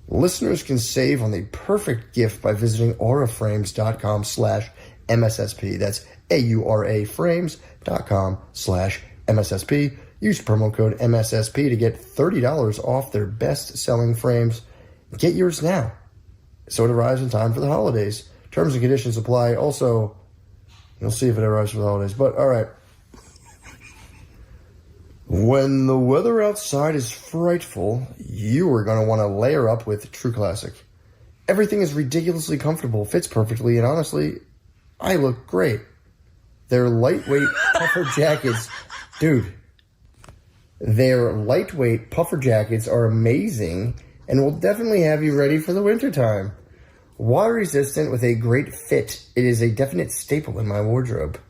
Speaker 1: Listeners can save on the perfect gift by visiting auraframes.com/MSSP. That's AURA frames.com/MSSP. Use promo code MSSP to get $30 off their best-selling frames. Get yours now, so it arrives in time for the holidays. Terms and conditions apply. Also, you'll see if it arrives for the holidays. But, all right. When the weather outside is frightful, you are going to want to layer up with True Classic. Everything is ridiculously comfortable, fits perfectly, and honestly, I look great. Their lightweight puffer jackets, dude, their lightweight puffer jackets are amazing and will definitely have you ready for the wintertime. Water resistant with a great fit, it is a definite staple in my wardrobe.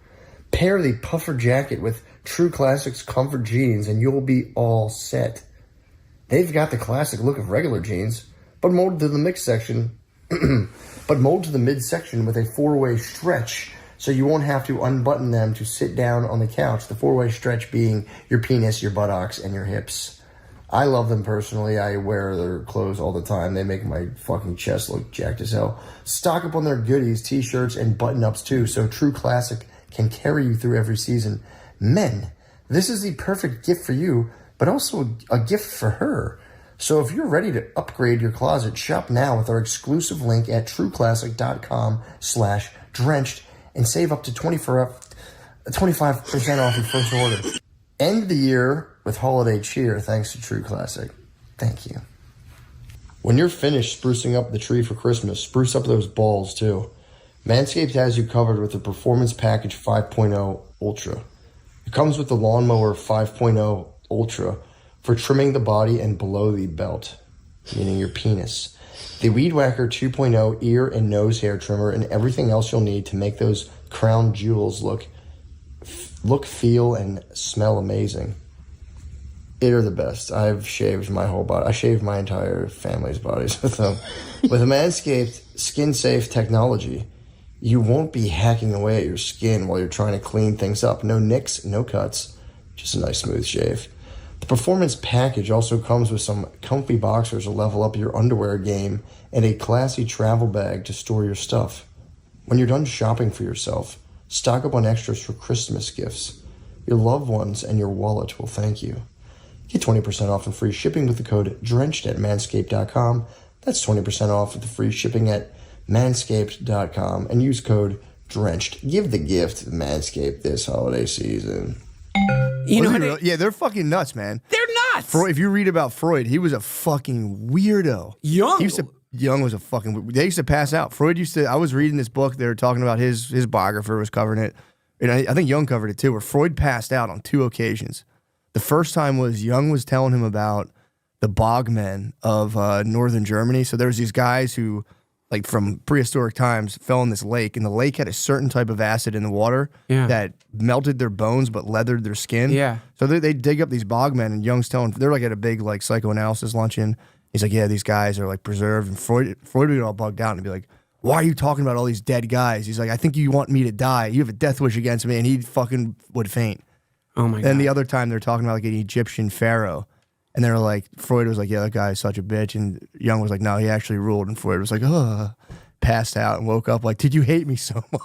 Speaker 1: Pair the puffer jacket with True Classic's comfort jeans and you'll be all set. They've got the classic look of regular jeans, but molded to the midsection with a four-way stretch, so you won't have to unbutton them to sit down on the couch. The four-way stretch being your penis, your buttocks, and your hips. I love them personally. I wear their clothes all the time. They make my fucking chest look jacked as hell. Stock up on their goodies, t-shirts, and button-ups too, so True Classic can carry you through every season. Men, this is the perfect gift for you, but also a gift for her. So if you're ready to upgrade your closet, shop now with our exclusive link at trueclassic.com/drenched and save up to 25% off your first order. End the year with holiday cheer thanks to True Classic. Thank you. When you're finished sprucing up the tree for Christmas, spruce up those balls too. Manscaped has you covered with the Performance Package 5.0 Ultra. It comes with the Lawnmower 5.0 Ultra for trimming the body and below the belt, meaning your penis. The Weed Whacker 2.0 ear and nose hair trimmer and everything else you'll need to make those crown jewels look, feel, and smell amazing. It are the best. I've shaved my whole body. I shaved my entire family's bodies with them. With a Manscaped skin-safe technology, you won't be hacking away at your skin while you're trying to clean things up. No nicks, no cuts, just a nice smooth shave. The Performance Package also comes with some comfy boxers to level up your underwear game and a classy travel bag to store your stuff. When you're done shopping for yourself, stock up on extras for Christmas gifts. Your loved ones and your wallet will thank you. Get 20% off and free shipping with the code DRENCHED at manscaped.com. That's 20% off with the free shipping at manscaped.com and use code DRENCHED. Give the gift to Manscaped this holiday season.
Speaker 3: You know,
Speaker 2: yeah, they're fucking nuts, man.
Speaker 3: They're nuts.
Speaker 2: Freud, if you read about Freud, he was a fucking weirdo. Young was a fucking. They used to pass out. Freud used to. I was reading this book. They were talking about his biographer was covering it, and I think Young covered it too. Where Freud passed out on 2 occasions. The first time was Young was telling him about the bogmen of northern Germany. So there was these guys who, like from prehistoric times, fell in this lake, and the lake had a certain type of acid in the water that melted their bones but leathered their skin.
Speaker 3: Yeah.
Speaker 2: So they dig up these bogmen, and Young's telling, they're like at a big like psychoanalysis luncheon. He's like, yeah, these guys are like preserved. And Freud would get all bugged out and be like, why are you talking about all these dead guys? He's like, I think you want me to die. You have a death wish against me. And he fucking would faint.
Speaker 3: Oh my God.
Speaker 2: Then the other time they're talking about like an Egyptian pharaoh. And they were like, Freud was like, yeah, that guy is such a bitch. And Young was like, no, he actually ruled. And Freud was like, passed out and woke up like, did you hate me so much?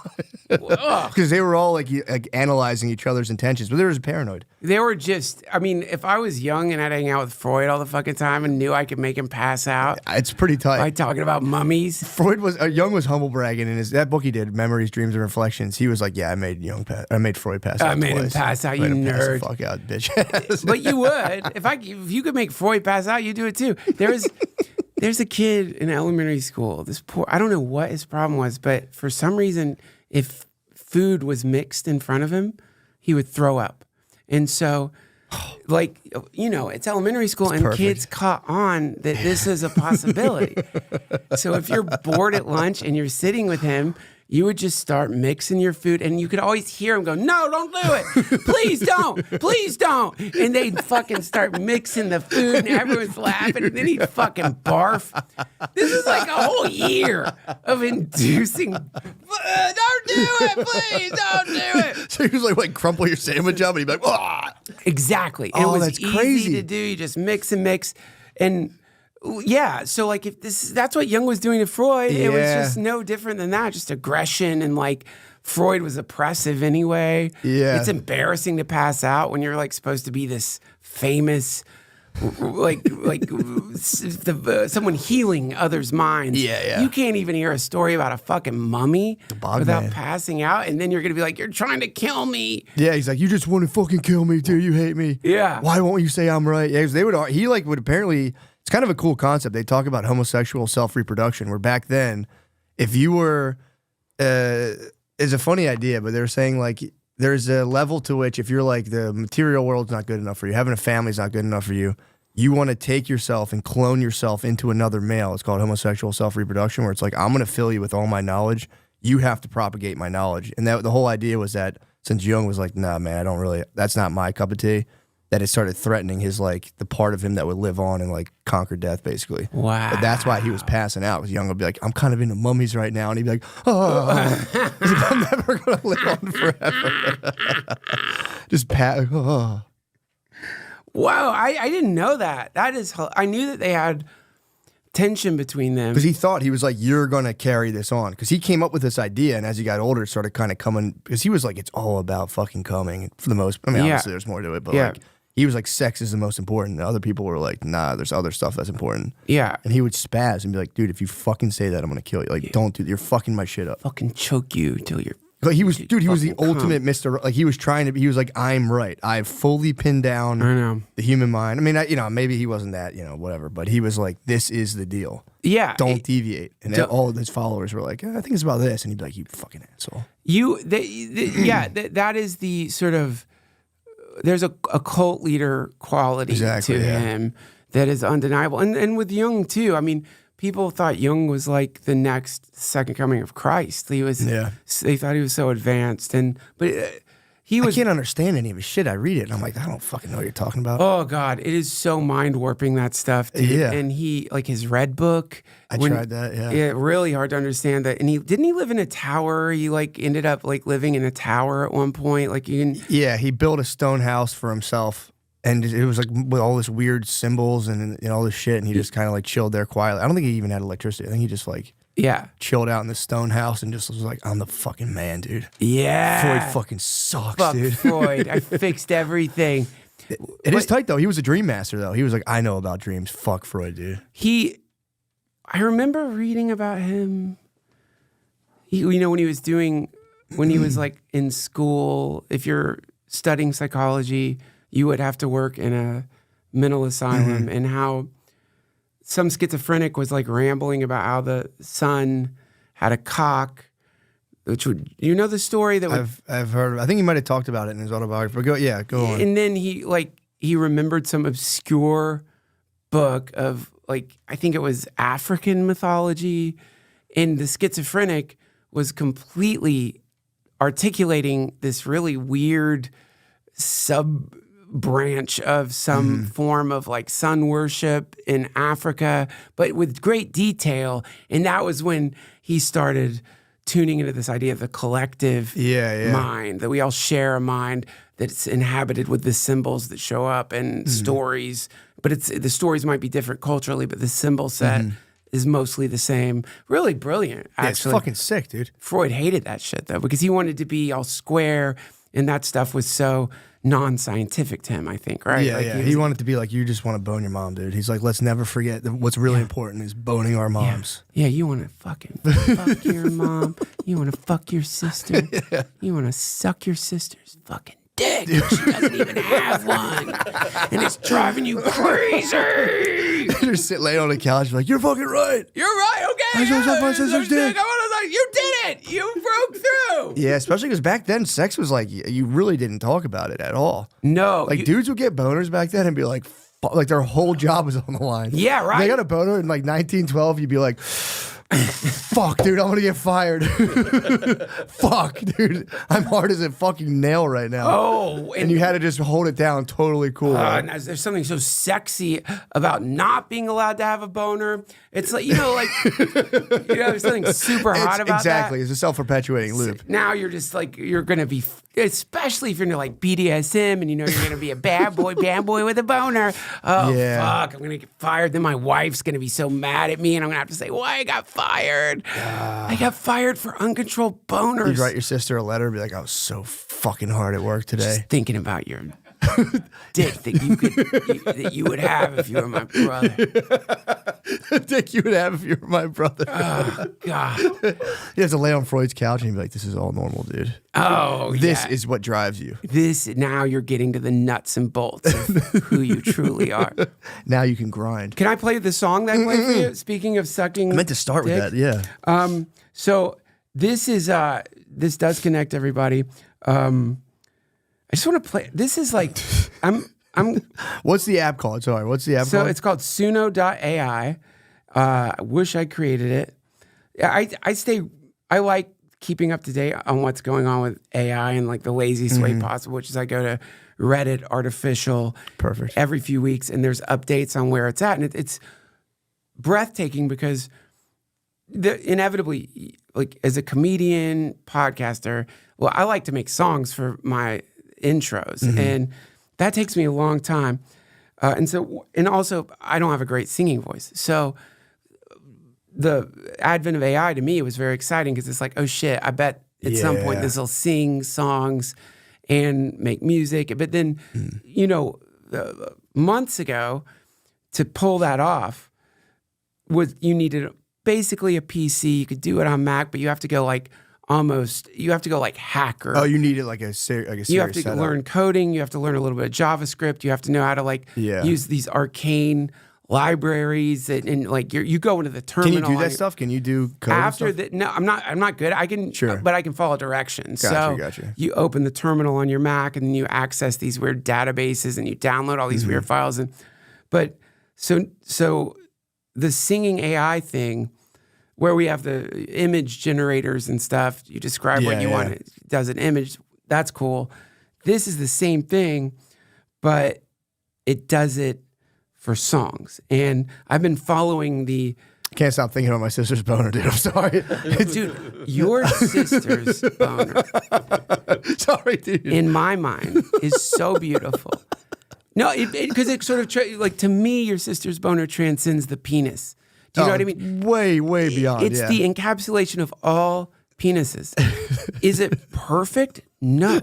Speaker 2: Because they were all like analyzing each other's intentions, but they were just paranoid.
Speaker 3: They were just, I mean, if I was young and I'd hang out with Freud all the fucking time and knew I could make him pass out.
Speaker 2: It's pretty tight.
Speaker 3: By talking about mummies.
Speaker 2: Young was humble bragging in that book he did, Memories, Dreams, and Reflections. He was like, yeah, I made Freud pass out.
Speaker 3: I made him pass out, you nerd.
Speaker 2: Fuck out, bitch.
Speaker 3: But you would. If you could make Freud pass out, you'd do it too. There's a kid in elementary school, I don't know what his problem was, but for some reason, if food was mixed in front of him, he would throw up. And so, like, it's elementary school and
Speaker 2: perfect.
Speaker 3: Kids caught on that this is a possibility. So if you're bored at lunch and you're sitting with him, you would just start mixing your food, and you could always hear him go, no, don't do it. Please don't. Please don't. And they'd fucking start mixing the food, and everyone's laughing, and then he'd fucking barf. This is like a whole year of inducing, don't do it, please, don't do it.
Speaker 2: So he was like crumple your sandwich up, and he'd be like, ah.
Speaker 3: Exactly. And it was
Speaker 2: that's
Speaker 3: easy
Speaker 2: crazy
Speaker 3: to do. You just mix and mix. And yeah, so like that's what Jung was doing to Freud.
Speaker 2: Yeah.
Speaker 3: It was just no different than that, just aggression, and like Freud was oppressive anyway.
Speaker 2: Yeah.
Speaker 3: It's embarrassing to pass out when you're like supposed to be this famous someone healing others' minds.
Speaker 2: Yeah.
Speaker 3: You can't even hear a story about a fucking mummy without
Speaker 2: man.
Speaker 3: passing out, and then you're gonna be like, "You're trying to kill me."
Speaker 2: Yeah, he's like, you just want to fucking kill me, dude. You hate me.
Speaker 3: Yeah.
Speaker 2: Why won't you say I'm right? Yeah, 'cause he would apparently. It's kind of a cool concept. They talk about homosexual self-reproduction, where back then, if you were, it's a funny idea, but they were saying like there's a level to which if you're like the material world's not good enough for you, having a family's not good enough for you, you want to take yourself and clone yourself into another male. It's called homosexual self-reproduction, where it's like, I'm going to fill you with all my knowledge. You have to propagate my knowledge. And the whole idea was that since Jung was like, nah, man, that's not my cup of tea, that it started threatening his, like, the part of him that would live on and, like, conquer death, basically.
Speaker 3: Wow.
Speaker 2: But that's why he was passing out, because Jung would be like, I'm kind of into mummies right now. And he'd be like, oh. He's like, I'm never going to live on forever. Just oh.
Speaker 3: Wow, I didn't know that. I knew that they had tension between them.
Speaker 2: Because he thought, he was like, you're going to carry this on. Because he came up with this idea, and as he got older, it started kind of coming, because he was like, it's all about fucking coming for the most, obviously there's more to it, but like, he was like, sex is the most important. And other people were like, nah, there's other stuff that's important.
Speaker 3: Yeah.
Speaker 2: And he would spaz and be like, dude, if you fucking say that, I'm going to kill you. Like, don't do that. You're fucking my shit up.
Speaker 3: Fucking choke you till you're...
Speaker 2: Like he was the ultimate Mr. Like he was like, I'm right. I've fully pinned down the human mind. I mean, maybe he wasn't that, whatever, but he was like, this is the deal.
Speaker 3: Yeah.
Speaker 2: Don't deviate. And all of his followers were like, I think it's about this. And he'd be like, you fucking asshole.
Speaker 3: That is the sort of, there's a cult leader quality to him that is undeniable. And with Jung too, I mean, people thought Jung was like the next second coming of Christ. They thought he was so advanced, but he was.
Speaker 2: I can't understand any of his shit. I read it, and I'm like, I don't fucking know what you're talking about.
Speaker 3: Oh God, it is so mind warping, that stuff. Dude.
Speaker 2: Yeah,
Speaker 3: and he like his Red Book.
Speaker 2: I tried that.
Speaker 3: Yeah, really hard to understand that. And he live in a tower. He like ended up like living in a tower at one point. Like
Speaker 2: yeah, he built a stone house for himself. And it was like with all this weird symbols and all this shit, and he just kind of like chilled there quietly. I don't think he even had electricity. I think he just like chilled out in the stone house and just was like, I'm the fucking man, dude.
Speaker 3: Yeah.
Speaker 2: Freud fucking sucks,
Speaker 3: Fuck
Speaker 2: dude.
Speaker 3: Freud. I fixed everything.
Speaker 2: It is tight though. He was a dream master though. He was like, I know about dreams. Fuck Freud, dude.
Speaker 3: I remember reading about him. When he was like in school, if you're studying psychology, you would have to work in a mental asylum, and how some schizophrenic was like rambling about how the son had a cock, which would, the story that
Speaker 2: I've heard. I think he might have talked about it in his autobiography. Go on.
Speaker 3: And then he remembered some obscure book of like, I think it was African mythology, and the schizophrenic was completely articulating this really weird branch of some form of like sun worship in Africa, but with great detail. And that was when he started tuning into this idea of the collective mind, that we all share a mind that's inhabited with the symbols that show up and stories, but the stories might be different culturally, but the symbol set is mostly the same. Really brilliant, actually.
Speaker 2: Yeah, it's fucking sick, dude.
Speaker 3: Freud hated that shit though, because he wanted to be all square, and that stuff was so non-scientific to him, I think, right?
Speaker 2: Yeah, He wanted to be like, you just want to bone your mom, dude. He's like, let's never forget that what's really important is boning our moms.
Speaker 3: Yeah, you want to fucking fuck your mom. You want to fuck your sister. You want to suck your sister's fucking dick. She doesn't even have one. And it's driving you crazy.
Speaker 2: You're sitting laying on the couch like, you're fucking right.
Speaker 3: You're right, okay.
Speaker 2: I suck my sister's dick.
Speaker 3: You did it. You broke through.
Speaker 2: Yeah, especially because back then, sex was like, you really didn't talk about it at all.
Speaker 3: No.
Speaker 2: Like, dudes would get boners back then and be like, like their whole job was on the line.
Speaker 3: Yeah, right.
Speaker 2: They got a boner in like 1912, you'd be like, fuck, dude, I'm gonna get fired. Fuck, dude, I'm hard as a fucking nail right now.
Speaker 3: Oh,
Speaker 2: and you had to just hold it down, totally cool.
Speaker 3: There's something so sexy about not being allowed to have a boner. It's like, there's something super hot about
Speaker 2: exactly.
Speaker 3: that.
Speaker 2: It's a self-perpetuating loop.
Speaker 3: Now you're just like, you're gonna be, especially if you're into like BDSM and you're gonna be a bad boy with a boner. Oh, fuck, I'm gonna get fired. Then my wife's gonna be so mad at me and I'm gonna have to say why I got fired. I got fired for uncontrolled boners.
Speaker 2: You'd write your sister a letter and be like, I was so fucking hard at work today.
Speaker 3: Just thinking about your dick that you would have if you were my brother.
Speaker 2: Dick you would have if you were my brother.
Speaker 3: Oh, God.
Speaker 2: You have to lay on Freud's couch and be like, this is all normal, dude.
Speaker 3: Oh,
Speaker 2: This is what drives you.
Speaker 3: Now you're getting to the nuts and bolts of who you truly are.
Speaker 2: Now you can grind.
Speaker 3: Can I play the song that I played for you? Speaking of sucking,
Speaker 2: I meant to start with
Speaker 3: dick.
Speaker 2: that, yeah.
Speaker 3: So this is this does connect everybody. I just want to play. This is like I'm.
Speaker 2: What's the app called? Sorry, what's the app
Speaker 3: So
Speaker 2: called?
Speaker 3: it's called Suno.ai. I wish I created it. I like keeping up to date on what's going on with AI in like the laziest way possible, which is I go to Reddit Artificial
Speaker 2: Perfect
Speaker 3: every few weeks, and there's updates on where it's at, and it's breathtaking because inevitably, like as a comedian, podcaster, well, I like to make songs for my intros, and that takes me a long time. And also, I don't have a great singing voice. So the advent of AI to me was very exciting because it's like, oh shit, I bet at some point this will sing songs and make music. But then, months ago, to pull that off, you needed basically a PC. You could do it on Mac, but you have to go like hacker.
Speaker 2: Oh, you needed like a serious
Speaker 3: You have to
Speaker 2: setup.
Speaker 3: learn coding. You have to learn a little bit of JavaScript. You have to know how to use these arcane libraries and like you go into the terminal.
Speaker 2: Can you do that stuff? Can you do code
Speaker 3: After
Speaker 2: and stuff?
Speaker 3: that? No, I'm not good. I can, but I can follow directions.
Speaker 2: Gotcha.
Speaker 3: You open the terminal on your Mac and then you access these weird databases and you download all these weird files. So the singing AI thing, where we have the image generators and stuff, you describe what you want, it does an image, that's cool. This is the same thing, but it does it for songs. And I've been following
Speaker 2: Can't stop thinking about my sister's boner, dude. I'm sorry.
Speaker 3: Dude, your sister's boner,
Speaker 2: Sorry, dude.
Speaker 3: in my mind, is so beautiful. No, because it sort of, like to me, your sister's boner transcends the penis. Do you know what I mean?
Speaker 2: Way beyond.
Speaker 3: It's the encapsulation of all penises. Is it perfect? No.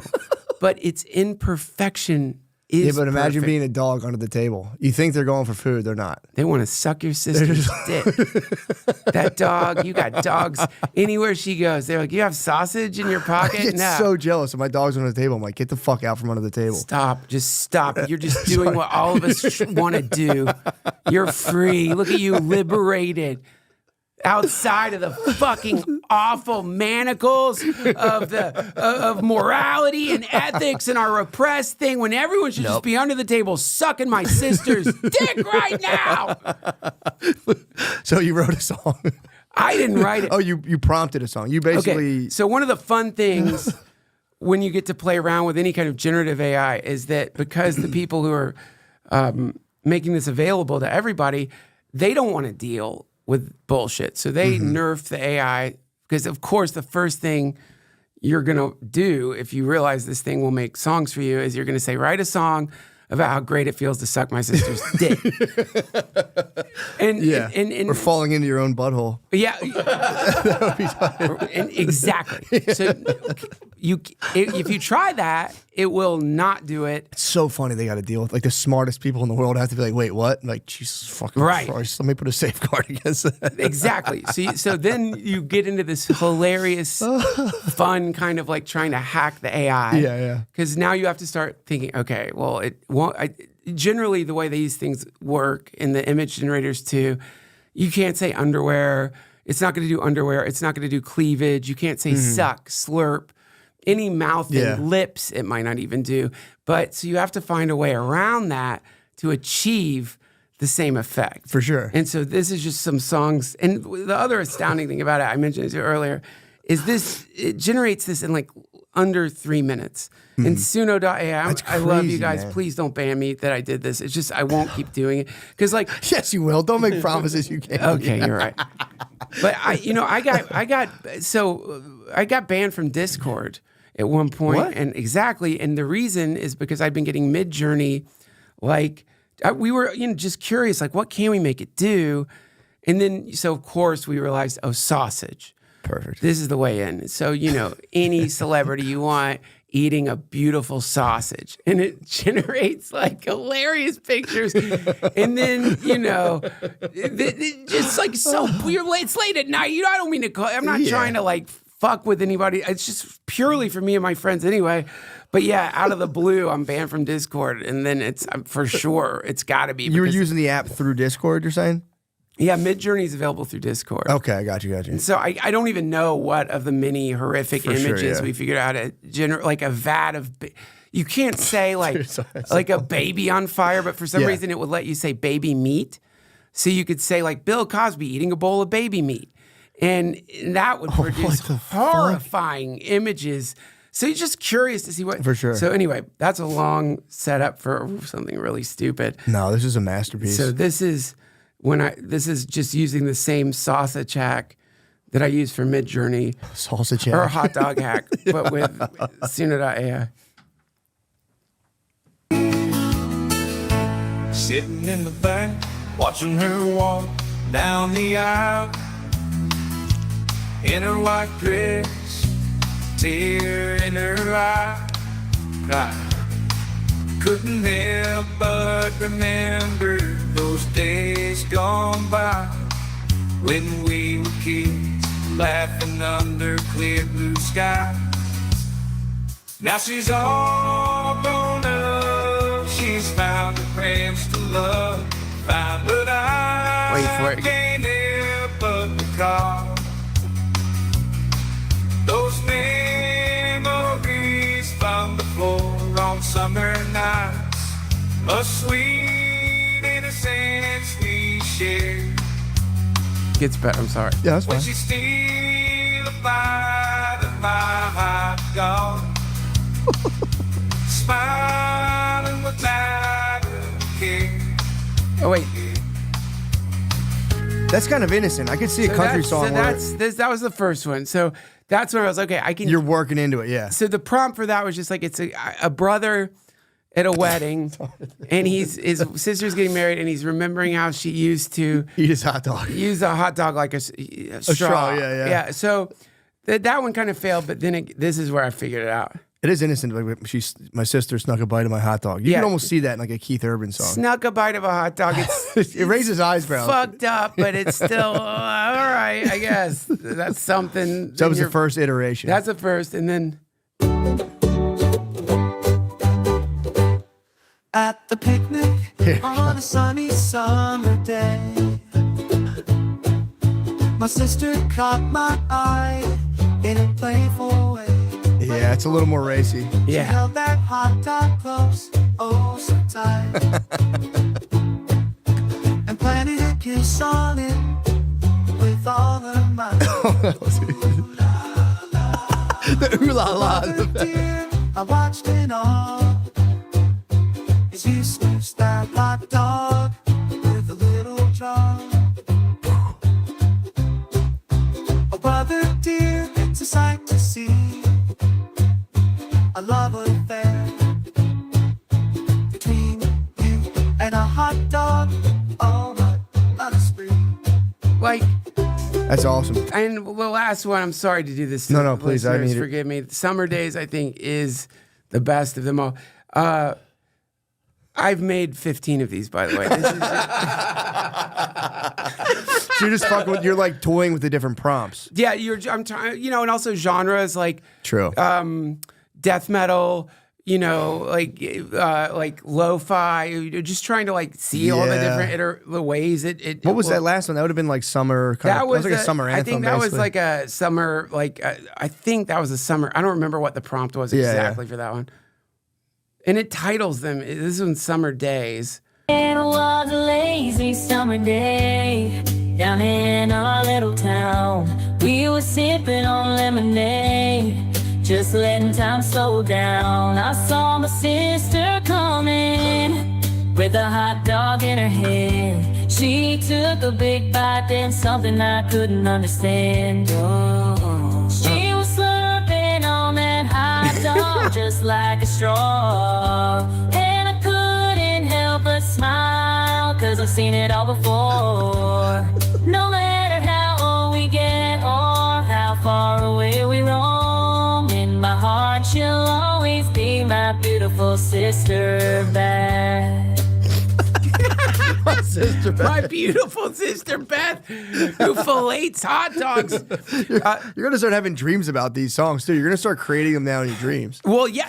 Speaker 3: But its imperfection is
Speaker 2: but imagine
Speaker 3: perfect.
Speaker 2: being a dog under the table. You think they're going for food, they're not.
Speaker 3: They want to suck your sister's dick. That dog, you got dogs anywhere she goes. They're like, you have sausage in your pocket?
Speaker 2: I get
Speaker 3: No.
Speaker 2: so jealous of my dog's under the table. I'm like, get the fuck out from under the table.
Speaker 3: Stop. Just stop. You're just doing what all of us want to do. You're free. Look at you, liberated. Outside of the fucking awful manacles of morality and ethics and our repressed thing, when everyone should just be under the table sucking my sister's dick right now.
Speaker 2: So you wrote a song.
Speaker 3: I didn't write it.
Speaker 2: Oh, you prompted a song. You basically.
Speaker 3: Okay, so one of the fun things when you get to play around with any kind of generative AI is that because the people who are making this available to everybody, they don't want to deal with bullshit. So they nerf the AI because, of course, the first thing you're going to do if you realize this thing will make songs for you is you're going to say, write a song about how great it feels to suck my sister's dick. And
Speaker 2: or falling into your own butthole.
Speaker 3: Yeah. Exactly. So if you try that, it will not do it.
Speaker 2: It's so funny they got to deal with like the smartest people in the world have to be like, wait, what? Like, Jesus fucking Christ, let me put a safeguard against that.
Speaker 3: Exactly. So then you get into this hilarious, fun kind of like trying to hack the AI.
Speaker 2: Yeah.
Speaker 3: Because now you have to start thinking, okay, well, it won't. Generally, the way these things work in the image generators too, you can't say underwear. It's not going to do underwear. It's not going to do cleavage. You can't say suck, slurp. Any mouth and lips, it might not even do. But so you have to find a way around that to achieve the same effect.
Speaker 2: For sure.
Speaker 3: And so this is just some songs. And the other astounding thing about it, I mentioned it to you earlier, is it generates this in like under 3 minutes. And Suno.ai, I love you guys.
Speaker 2: Man.
Speaker 3: Please don't ban me that I did this. It's just I won't keep doing it. Because like...
Speaker 2: Yes, you will. Don't make promises you can't.
Speaker 3: Okay, you're right. But I got banned from Discord at one point.
Speaker 2: What?
Speaker 3: And exactly. And the reason is because I'd been getting Mid-Journey, we were just curious, like, what can we make it do? And then, so of course we realized, sausage.
Speaker 2: Perfect.
Speaker 3: This is the way in. So, any celebrity you want, eating a beautiful sausage, and it generates like hilarious pictures. And then, you know, just like so weird. It's late at night. You know, I don't mean to call. I'm not trying to like fuck with anybody. It's just purely for me and my friends anyway. But yeah, out of the blue, I'm banned from Discord, and then it's for sure it's got to be.
Speaker 2: You were using the app through Discord, you're saying?
Speaker 3: Yeah, Midjourney is available through Discord.
Speaker 2: Okay, I got you.
Speaker 3: And so I don't even know what of the many horrific images we figured out how to generate, like a vat of. You can't say like a baby on fire, but for some reason it would let you say baby meat. So you could say like Bill Cosby eating a bowl of baby meat, and that would produce horrifying images. So you're just curious to see what.
Speaker 2: For sure.
Speaker 3: So anyway, that's a long setup for something really stupid.
Speaker 2: No, this is a masterpiece.
Speaker 3: So this is just using the same sausage hack that I use for Midjourney.
Speaker 2: Sausage hack.
Speaker 3: Or a hot dog hack, but with Suna.ai.
Speaker 5: Sitting in the back, watching her walk down the aisle. In her white dress, tear in her eye. I couldn't help but remember those days gone by when we were kids, laughing under clear blue sky. Now she's all grown up, she's found her friends to love, found that I can't help but recall those memories from the floor on summer nights, a sweet innocence we shared.
Speaker 3: Gets better, I'm sorry.
Speaker 2: Yeah, that's fine.
Speaker 5: When she steal a bite of my hot dog, smiling without a care.
Speaker 3: Oh wait,
Speaker 2: That's kind of innocent. I could see a country song.
Speaker 3: That was the first one. So that's when I was okay. I can.
Speaker 2: You're working into it, yeah.
Speaker 3: So the prompt for that was just like it's a brother at a wedding, and his sister's getting married, and he's remembering how she used to
Speaker 2: eat his hot dog.
Speaker 3: Use a hot dog like a straw. Yeah. So that one kind of failed, but then this is where I figured it out.
Speaker 2: It is innocent. Like my sister snuck a bite of my hot dog. You can almost see that in like a Keith Urban song.
Speaker 3: Snuck a bite of a hot dog.
Speaker 2: It raises eyebrows.
Speaker 3: Fucked up, but it's still all right. I guess that's something.
Speaker 2: That was the first iteration.
Speaker 3: That's the first, and then.
Speaker 5: At the picnic on a sunny summer day, my sister caught my eye in a playful way.
Speaker 2: Yeah, it's a little more racy.
Speaker 5: She held that hot dog close, oh so tight, and planted a kiss on it with all her might.
Speaker 2: The ooh la la.
Speaker 5: Dear, I watched it all as you smooched that hot dog with a little jar. Oh, brother dear, it's a sight to see. A love affair between you and a hot dog. Oh, not a spree.
Speaker 3: Like,
Speaker 2: that's awesome.
Speaker 3: And the last one, I'm sorry to do this.
Speaker 2: No, please, I need it.
Speaker 3: Forgive me. Summer Days, I think, is the best of them all. I've made 15 of these, by the way. This is
Speaker 2: So you're just fucking with, you're like toying with the different prompts.
Speaker 3: Yeah, I'm trying, and also genres like
Speaker 2: True.
Speaker 3: Death metal, like lo-fi. You're just trying to like see all the different the ways it.
Speaker 2: What was that last one? That would have been like summer. That was like a summer anthem.
Speaker 3: I think that was like a summer. I think that was a summer. I don't remember what the prompt was exactly for that one. And it titles them. This one's Summer Days.
Speaker 6: It was a lazy summer day down in our little town. We were sipping on lemonade, just letting time slow down. I saw my sister coming with a hot dog in her hand. She took a big bite, then something I couldn't understand. She was slurping on that hot dog just like a straw. And I couldn't help but smile, 'cause I've seen it all before. No matter how old we get or how far away we roam, in my heart she'll always beautiful sister Beth.
Speaker 3: My beautiful sister Beth, who fillets hot dogs.
Speaker 2: You're gonna start having dreams about these songs too. You're gonna start creating them now in your dreams.
Speaker 3: Well, yeah,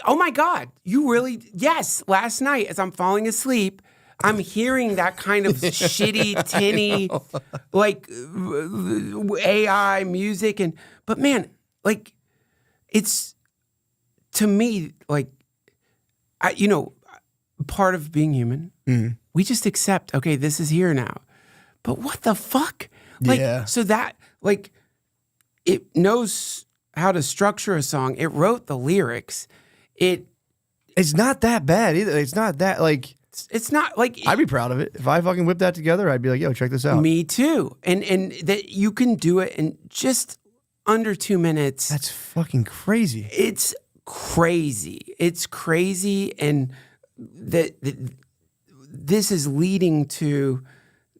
Speaker 3: oh my God. You really, yes. Last night, as I'm falling asleep, I'm hearing that kind of shitty, tinny, like AI music. But man, like, it's, to me, like, part of being human, we just accept, okay, this is here now. But what the fuck? Like,
Speaker 2: Yeah.
Speaker 3: so that, like, it knows how to structure a song. It wrote the lyrics.
Speaker 2: It's not that bad either. It's not that, like,
Speaker 3: It's not like
Speaker 2: I'd be proud of it. If I fucking whipped that together, I'd be like, yo, check this out.
Speaker 3: Me too. And that you can do it in just under 2 minutes.
Speaker 2: That's fucking crazy.
Speaker 3: It's crazy. It's crazy. And that this is leading to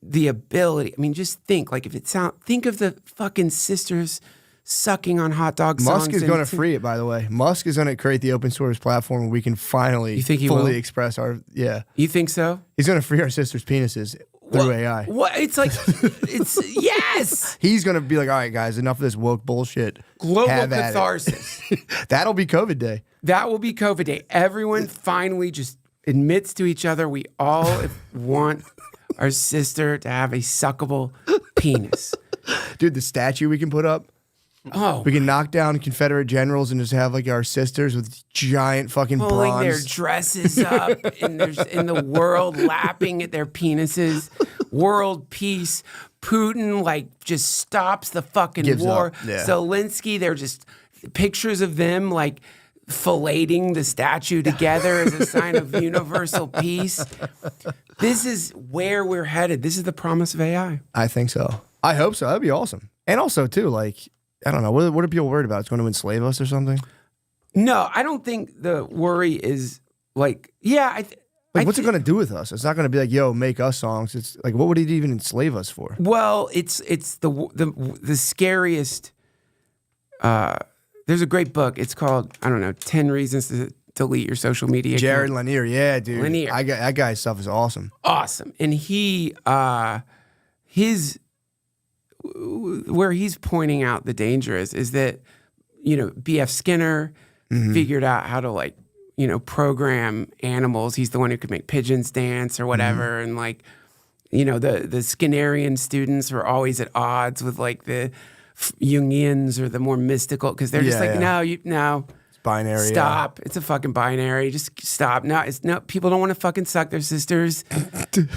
Speaker 3: the ability. I mean, just think, like, think of the fucking sisters sucking on hot dog songs.
Speaker 2: Musk is going to free it, by the way. Musk is going to create the open source platform where we can finally
Speaker 3: You think he
Speaker 2: fully
Speaker 3: will?
Speaker 2: express our, yeah.
Speaker 3: You think so?
Speaker 2: He's going to free our sisters' penises through AI.
Speaker 3: What? It's like, it's, yes.
Speaker 2: He's going to be like, all right, guys, enough of this woke bullshit.
Speaker 3: Global
Speaker 2: Have at it."
Speaker 3: catharsis.
Speaker 2: That'll be COVID day.
Speaker 3: That will be COVID day. Everyone finally just admits to each other we all want our sister to have a suckable penis.
Speaker 2: Dude, the statue we can put up.
Speaker 3: Oh,
Speaker 2: We can knock down Confederate generals and just have like our sisters with giant fucking
Speaker 3: pulling their
Speaker 2: bronze.
Speaker 3: dresses up in the world, lapping at their penises. World peace. Putin like just stops the fucking
Speaker 2: Gives
Speaker 3: war.
Speaker 2: up, yeah.
Speaker 3: Zelensky, they're just pictures of them like filleting the statue together as a sign of universal peace. This is where we're headed. This is the promise of AI.
Speaker 2: I think so. I hope so. That'd be awesome. And also too, like, I don't know, what are people worried about? It's going to enslave us or something?
Speaker 3: No, I don't think the worry is like, yeah,
Speaker 2: What's it going to do with us? It's not going to be like, yo, make us songs. It's like, what would it even enslave us for?
Speaker 3: Well, it's the scariest. There's a great book. It's called, I don't know, 10 Reasons to Delete Your Social Media.
Speaker 2: Jared
Speaker 3: Account.
Speaker 2: Lanier, yeah, dude.
Speaker 3: Lanier.
Speaker 2: That guy's stuff is awesome.
Speaker 3: Awesome. And where he's pointing out the danger is that, B.F. Skinner figured out how to, like, program animals. He's the one who could make pigeons dance or whatever. And like, the Skinnerian students were always at odds with like the Jungians or the more mystical, because they're just no,
Speaker 2: It's binary.
Speaker 3: stop. It's a fucking binary. Just stop. No, people don't want to fucking suck their sister's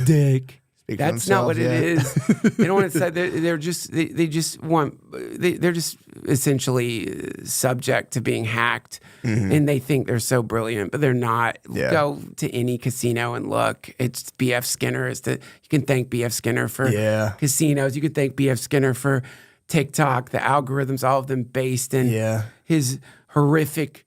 Speaker 3: dick.
Speaker 2: Speak for
Speaker 3: That's not what
Speaker 2: themselves,
Speaker 3: it is. They don't want to say. They're just. They just want. They're just essentially subject to being hacked, and they think they're so brilliant, but they're not.
Speaker 2: Yeah.
Speaker 3: Go to any casino and look. It's B.F. Skinner. You can thank B.F. Skinner for casinos. You can thank B.F. Skinner for TikTok. The algorithms, all of them based in his horrific,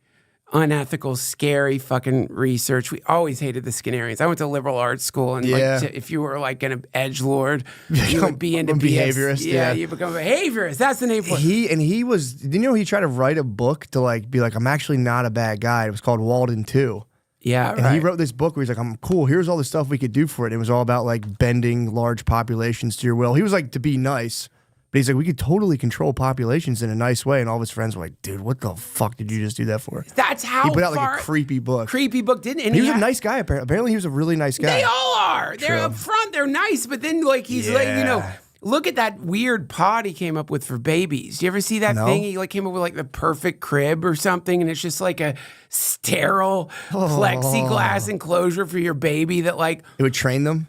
Speaker 3: unethical, scary fucking research. We always hated the Skinnerians. I went to liberal arts school, and if you were like an edgelord, you would be into
Speaker 2: behaviorist.
Speaker 3: You become a behaviorist. That's the name for it.
Speaker 2: He was. Did you know he tried to write a book to like be like, I'm actually not a bad guy. It was called Walden 2.
Speaker 3: Yeah,
Speaker 2: And he wrote this book where he's like, I'm cool. Here's all the stuff we could do for it. It was all about like bending large populations to your will. He was like, to be nice. But he's like, we could totally control populations in a nice way. And all of his friends were like, dude, what the fuck did you just do that for?
Speaker 3: That's how
Speaker 2: he put out like a creepy book.
Speaker 3: didn't. And
Speaker 2: he was a nice guy, apparently. Apparently, he was a really nice guy.
Speaker 3: They all are. They're up front. They're nice. But then, like, he's like, look at that weird pod he came up with for babies. Do you ever see that thing? He like came up with like the perfect crib or something, and it's just like a sterile plexiglass enclosure for your baby that like
Speaker 2: it would train them,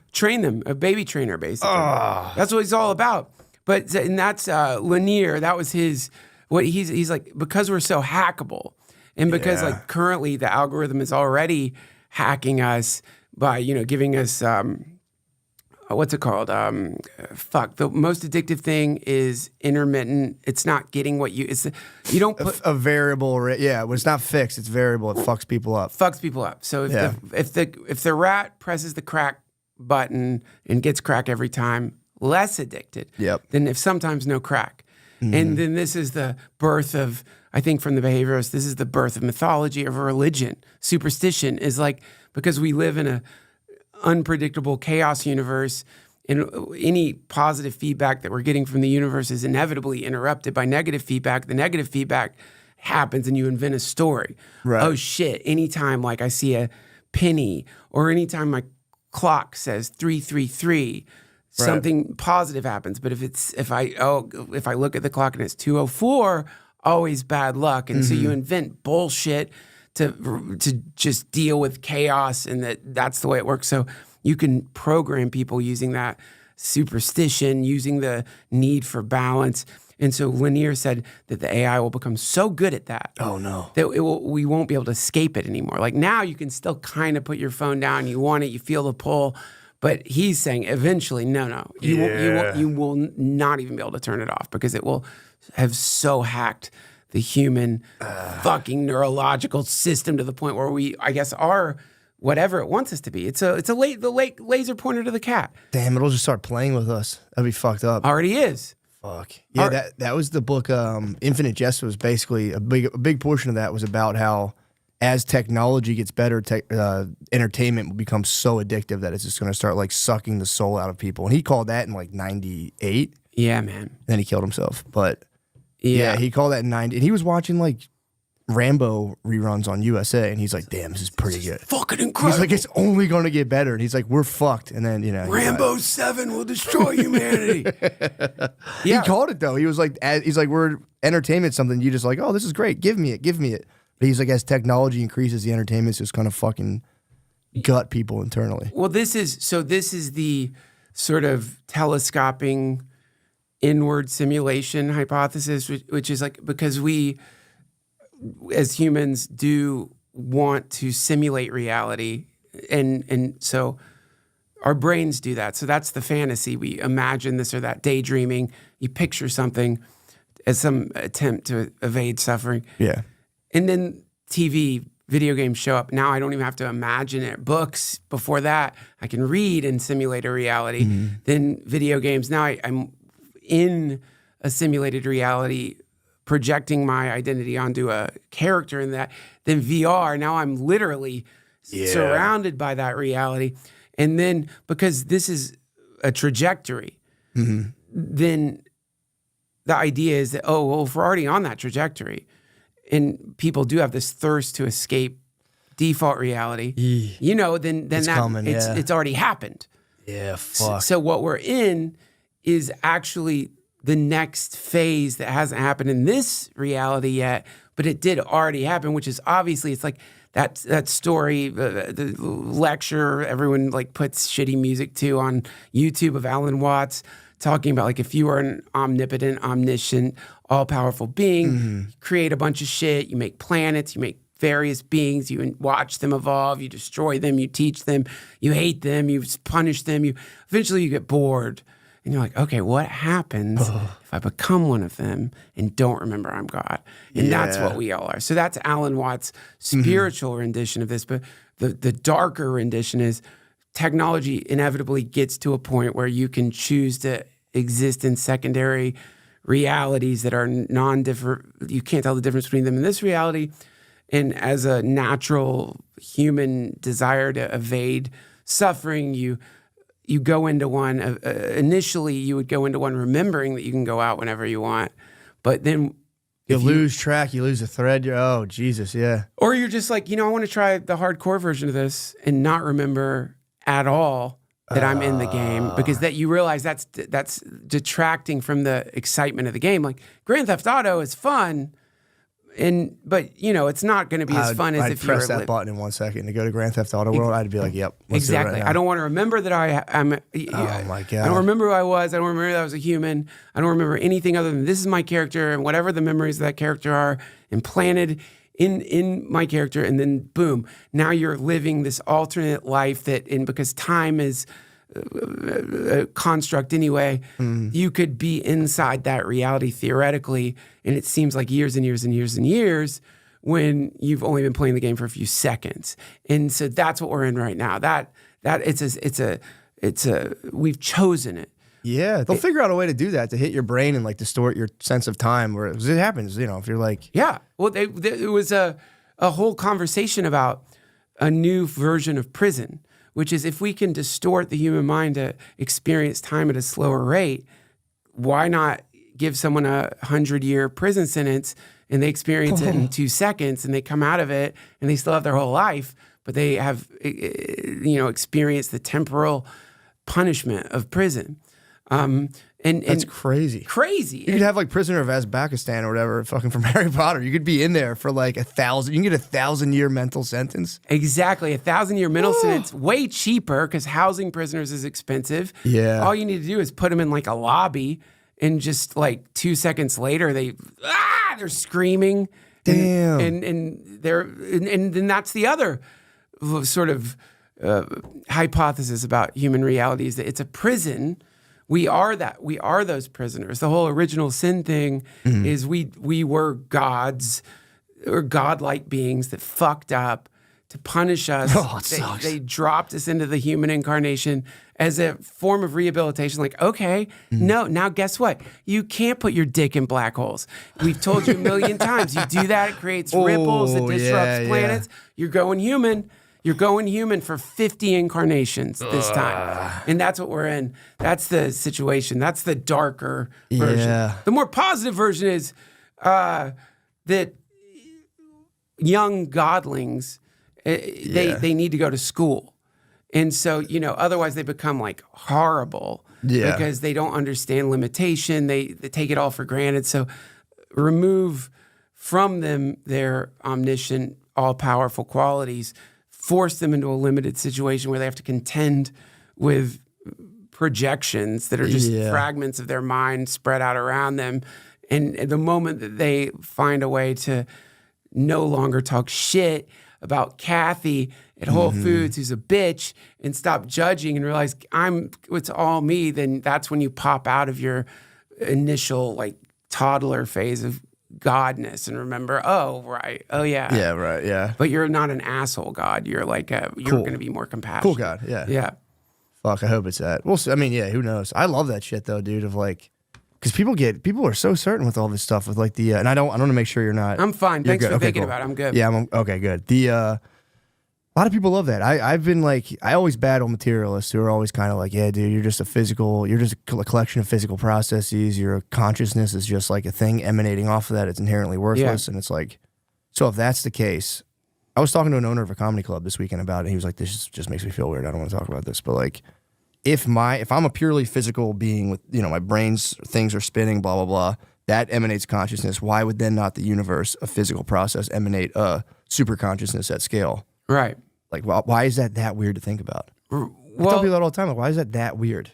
Speaker 3: a baby trainer basically. That's what he's all about. But and that's Lanier. That was his. What he's like, because we're so hackable, and because like currently the algorithm is already hacking us by giving us what's it called? The most addictive thing is intermittent. It's not getting what you. You don't put
Speaker 2: a variable. When it's not fixed, it's variable. It fucks people up.
Speaker 3: So if the rat presses the crack button and gets crack every time, less addicted.
Speaker 2: Yep.
Speaker 3: Than if sometimes no crack. And then this is the birth of I think from the behaviorists, this is the birth of mythology, of a religion. Superstition is like, because we live in a unpredictable chaos universe, and any positive feedback that we're getting from the universe is inevitably interrupted by negative feedback. The negative feedback happens and you invent a story.
Speaker 2: Right.
Speaker 3: Oh shit, anytime like I see a penny, or anytime my clock says 333, something positive happens. But if I look at the clock and it's 2:04, always bad luck. And so you invent bullshit to just deal with chaos, and that's the way it works. So you can program people using that superstition, using the need for balance. And so Lanier said that the AI will become so good at that.
Speaker 2: Oh no.
Speaker 3: That we won't be able to escape it anymore. Like now you can still kind of put your phone down, you want it, you feel the pull, but he's saying eventually, no. You will not even be able to turn it off, because it will have so hacked the human fucking neurological system to the point where we, I guess, are whatever it wants us to be. It's the laser pointer to the cat.
Speaker 2: Damn, it'll just start playing with us. That'd be fucked up.
Speaker 3: Already is.
Speaker 2: Fuck. Yeah, that was the book. Infinite Jest was basically a big portion of that was about how as technology gets better, entertainment will become so addictive that it's just going to start like sucking the soul out of people. And he called that in like 98.
Speaker 3: Yeah, man.
Speaker 2: Then he killed himself. But yeah, he called that in 90. And he was watching like Rambo reruns on USA, and he's like, damn, this is pretty good.
Speaker 3: Fucking incredible.
Speaker 2: He's like, it's only going to get better. And he's like, we're fucked. And then,
Speaker 3: Rambo 7 will destroy humanity.
Speaker 2: He called it though. He was like, we're entertainment something. You just like, oh, this is great. Give me it. But he's like, as technology increases, the entertainment's just kind of fucking gut people internally.
Speaker 3: Well, this is the sort of telescoping inward simulation hypothesis, which is like, because we, as humans, do want to simulate reality, and so our brains do that. So that's the fantasy. We imagine this or that, daydreaming. You picture something as some attempt to evade suffering.
Speaker 2: Yeah.
Speaker 3: And then TV, video games show up. Now I don't even have to imagine it. Books, before that, I can read and simulate a reality. Mm-hmm. Then video games, now I'm in a simulated reality, projecting my identity onto a character in that. Then VR, now I'm literally surrounded by that reality. And then, because this is a trajectory, then the idea is that, if we're already on that trajectory, and people do have this thirst to escape default reality, then it's already happened.
Speaker 2: Yeah, fuck.
Speaker 3: So what we're in is actually the next phase that hasn't happened in this reality yet, but it did already happen, which is obviously, it's like that story, the lecture everyone like puts shitty music to on YouTube of Alan Watts talking about, like, if you are an omnipotent, omniscient, all-powerful being, you create a bunch of shit, you make planets, you make various beings, you watch them evolve, you destroy them, you teach them, you hate them, you punish them, eventually you get bored. And you're like, okay, what happens if I become one of them and don't remember I'm God? And that's what we all are. So that's Alan Watts' spiritual rendition of this. But the darker rendition is technology inevitably gets to a point where you can choose to exist in secondary realities that are non-different. You can't tell the difference between them in this reality. And as a natural human desire to evade suffering, you go into one, initially you would go into one remembering that you can go out whenever you want, but then
Speaker 2: you lose track, you lose a thread, oh, Jesus, yeah.
Speaker 3: Or you're just like, I want to try the hardcore version of this and not remember at all that I'm in the game, because that you realize that's detracting from the excitement of the game. Like Grand Theft Auto is fun, but it's not going to be as fun as if you
Speaker 2: press that button in 1 second to go to Grand Theft Auto World. I'd be like, yep, let's
Speaker 3: exactly.
Speaker 2: do it right now.
Speaker 3: I don't want to remember that I'm.
Speaker 2: Oh my God!
Speaker 3: I don't remember who I was. I don't remember that I was a human. I don't remember anything other than this is my character, and whatever the memories of that character are implanted in my character, and then boom, now you're living this alternate life because time is a construct anyway, you could be inside that reality theoretically, and it seems like years and years and years and years when you've only been playing the game for a few seconds. And so that's what we're in right now. That we've chosen it.
Speaker 2: Yeah, they'll figure out a way to do that, to hit your brain and like distort your sense of time. Where it happens, if you're like,
Speaker 3: yeah. Well, it was a whole conversation about a new version of prison, which is if we can distort the human mind to experience time at a slower rate, why not give someone a 100-year prison sentence and they experience it in 2 seconds and they come out of it and they still have their whole life, but they have, experienced the temporal punishment of prison.
Speaker 2: that's crazy.
Speaker 3: Crazy.
Speaker 2: You could have like Prisoner of Azkaban or whatever, fucking from Harry Potter. You could be in there for like 1,000. You can get 1,000-year mental sentence.
Speaker 3: Exactly, 1,000-year mental sentence, way cheaper because housing prisoners is expensive.
Speaker 2: Yeah.
Speaker 3: All you need to do is put them in like a lobby, and just like 2 seconds later, they're screaming.
Speaker 2: Damn.
Speaker 3: And then that's the other sort of hypothesis about human reality, is that it's a prison. We are that. We are those prisoners. The whole original sin thing is we were gods or godlike beings that fucked up to punish us.
Speaker 2: Oh, it sucks.
Speaker 3: They dropped us into the human incarnation as a form of rehabilitation. Like, okay, no, now guess what? You can't put your dick in black holes. We've told you a million times. You do that, it creates ripples, it disrupts planets. You're going human. You're going human for 50 incarnations this time. And that's what we're in. That's the situation. That's the darker version.
Speaker 2: Yeah.
Speaker 3: The more positive version is that young godlings, they need to go to school. And so, otherwise they become like horrible because they don't understand limitation. They take it all for granted. So remove from them their omniscient, all-powerful qualities, force them into a limited situation where they have to contend with projections that are just fragments of their mind spread out around them. And the moment that they find a way to no longer talk shit about Kathy at Whole Foods, who's a bitch, and stop judging and realize it's all me, then that's when you pop out of your initial like toddler phase of godness and remember, oh, right. Oh, yeah.
Speaker 2: Yeah, right. Yeah.
Speaker 3: But you're not an asshole God. You're like, you're going to be more compassionate.
Speaker 2: Cool God. Yeah.
Speaker 3: Yeah.
Speaker 2: Fuck, I hope it's that. Well, I mean, yeah, who knows? I love that shit though, dude, of like, because people are so certain with all this stuff with like the, and I want to make sure you're not.
Speaker 3: I'm fine. Thanks
Speaker 2: good.
Speaker 3: for
Speaker 2: Okay,
Speaker 3: thinking
Speaker 2: cool.
Speaker 3: about it. I'm good.
Speaker 2: Yeah, okay, good. A lot of people love that. I've been like, I always battle materialists who are always kind of like, yeah, dude, you're just a collection of physical processes. Your consciousness is just like a thing emanating off of that. It's inherently worthless. And it's like, so if that's the case, I was talking to an owner of a comedy club this weekend about it. And he was like, this just makes me feel weird. I don't want to talk about this. But like, if I'm a purely physical being with, my brain's things are spinning, blah, blah, blah, that emanates consciousness. Why would then not the universe, a physical process, emanate a super consciousness at scale?
Speaker 3: Right.
Speaker 2: Like, why is that weird to think about? I tell
Speaker 3: Well,
Speaker 2: people that all the time. Like, why is that weird?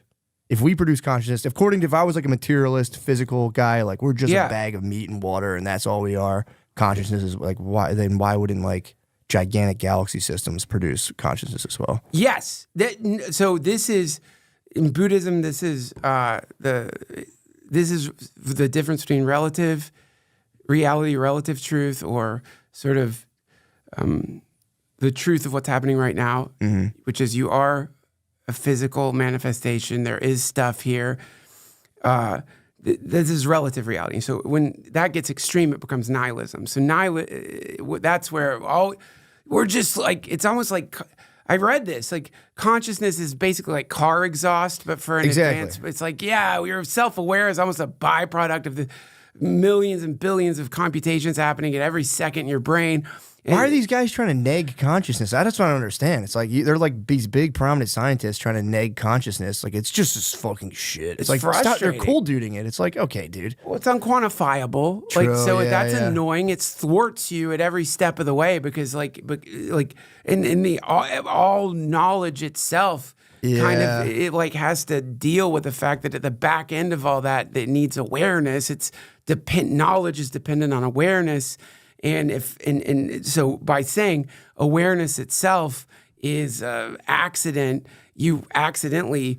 Speaker 2: If we produce consciousness, according to if I was like a materialist, physical guy, like we're just a bag of meat and water, and that's all we are. Consciousness is like why wouldn't like gigantic galaxy systems produce consciousness as well?
Speaker 3: yes. So this is in Buddhism. This is the difference between relative reality, relative truth, or sort of the truth of what's happening right now, which is you are a physical manifestation. There is stuff here. This is relative reality. So when that gets extreme, it becomes nihilism. So that's where we're just like, it's almost like, I read this, like consciousness is basically like car exhaust, but for an advanced, it's like, we're self-aware is almost a byproduct of the millions and billions of computations happening at every second in your brain.
Speaker 2: Why are these guys trying to neg consciousness? I just don't understand. It's like they're like these big prominent scientists trying to neg consciousness. Like it's just this fucking shit. It's like
Speaker 3: frustrating.
Speaker 2: They're cool duding it. It's like, okay, dude.
Speaker 3: Well, it's unquantifiable.
Speaker 2: True,
Speaker 3: That's annoying. It thwarts you at every step of the way because in the all knowledge itself kind of it like has to deal with the fact that at the back end of all that needs awareness. It's knowledge is dependent on awareness. And so by saying awareness itself is accident, you accidentally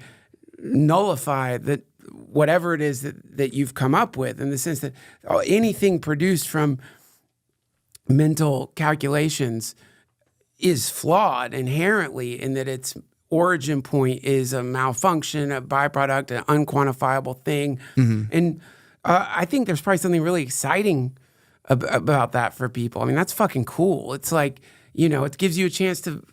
Speaker 3: nullify that whatever it is that you've come up with, in the sense that anything produced from mental calculations is flawed inherently in that it's origin point is a malfunction, a byproduct, an unquantifiable thing. And I think there's probably something really exciting about that for people. I mean, that's fucking cool. It's like, it gives you a chance to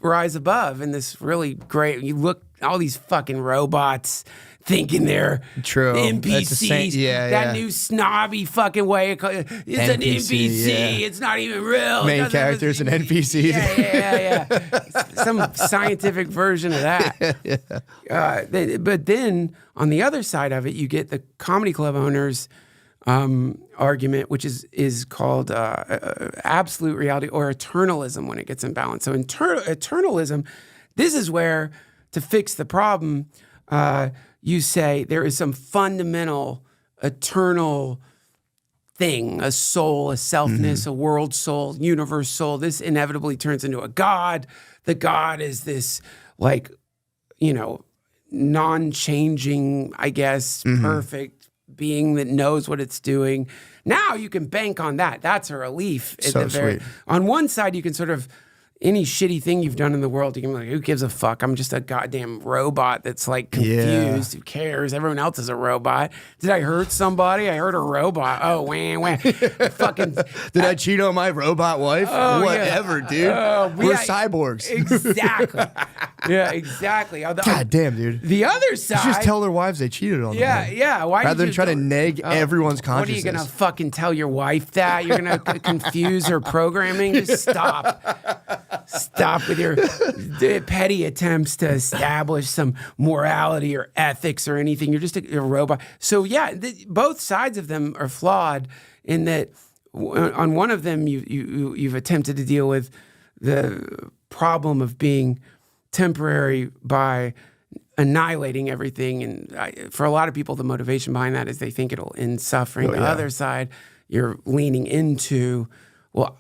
Speaker 3: rise above in this really great, you look, all these fucking robots thinking they're
Speaker 2: True.
Speaker 3: NPCs. That new snobby fucking way. It's an NPC.
Speaker 2: Yeah.
Speaker 3: It's not even real.
Speaker 2: Main character's an NPC.
Speaker 3: Yeah. Some scientific version of that. But then on the other side of it, you get the comedy club owners argument, which is called absolute reality or eternalism when it gets imbalanced. So eternalism, this is where, to fix the problem, you say there is some fundamental eternal thing, a soul, a selfness, a world soul, universe soul. This inevitably turns into a God. The God is this, like, non-changing, I guess, perfect being that knows what it's doing. Now you can bank on that. That's a relief.
Speaker 2: So sweet.
Speaker 3: On one side, you can sort of, any shitty thing you've done in the world, you can be like, who gives a fuck? I'm just a goddamn robot that's like confused. Who cares? Everyone else is a robot. Did I hurt somebody? I hurt a robot. Oh, wah. Fucking.
Speaker 2: Did I cheat on my robot wife?
Speaker 3: Oh,
Speaker 2: whatever, dude. We're cyborgs.
Speaker 3: Exactly. Yeah, exactly.
Speaker 2: God damn, dude.
Speaker 3: The other side.
Speaker 2: You just tell their wives they cheated on them.
Speaker 3: Yeah. Why
Speaker 2: rather than try to neg everyone's consciousness.
Speaker 3: What are you going to fucking tell your wife that? You're going to confuse her programming? Just stop. Stop with your petty attempts to establish some morality or ethics or anything. You're just a robot. So yeah, both sides of them are flawed in that on one of them you've attempted to deal with the problem of being temporary by annihilating everything. And for a lot of people, the motivation behind that is they think it'll end suffering. The other side, you're leaning into, well,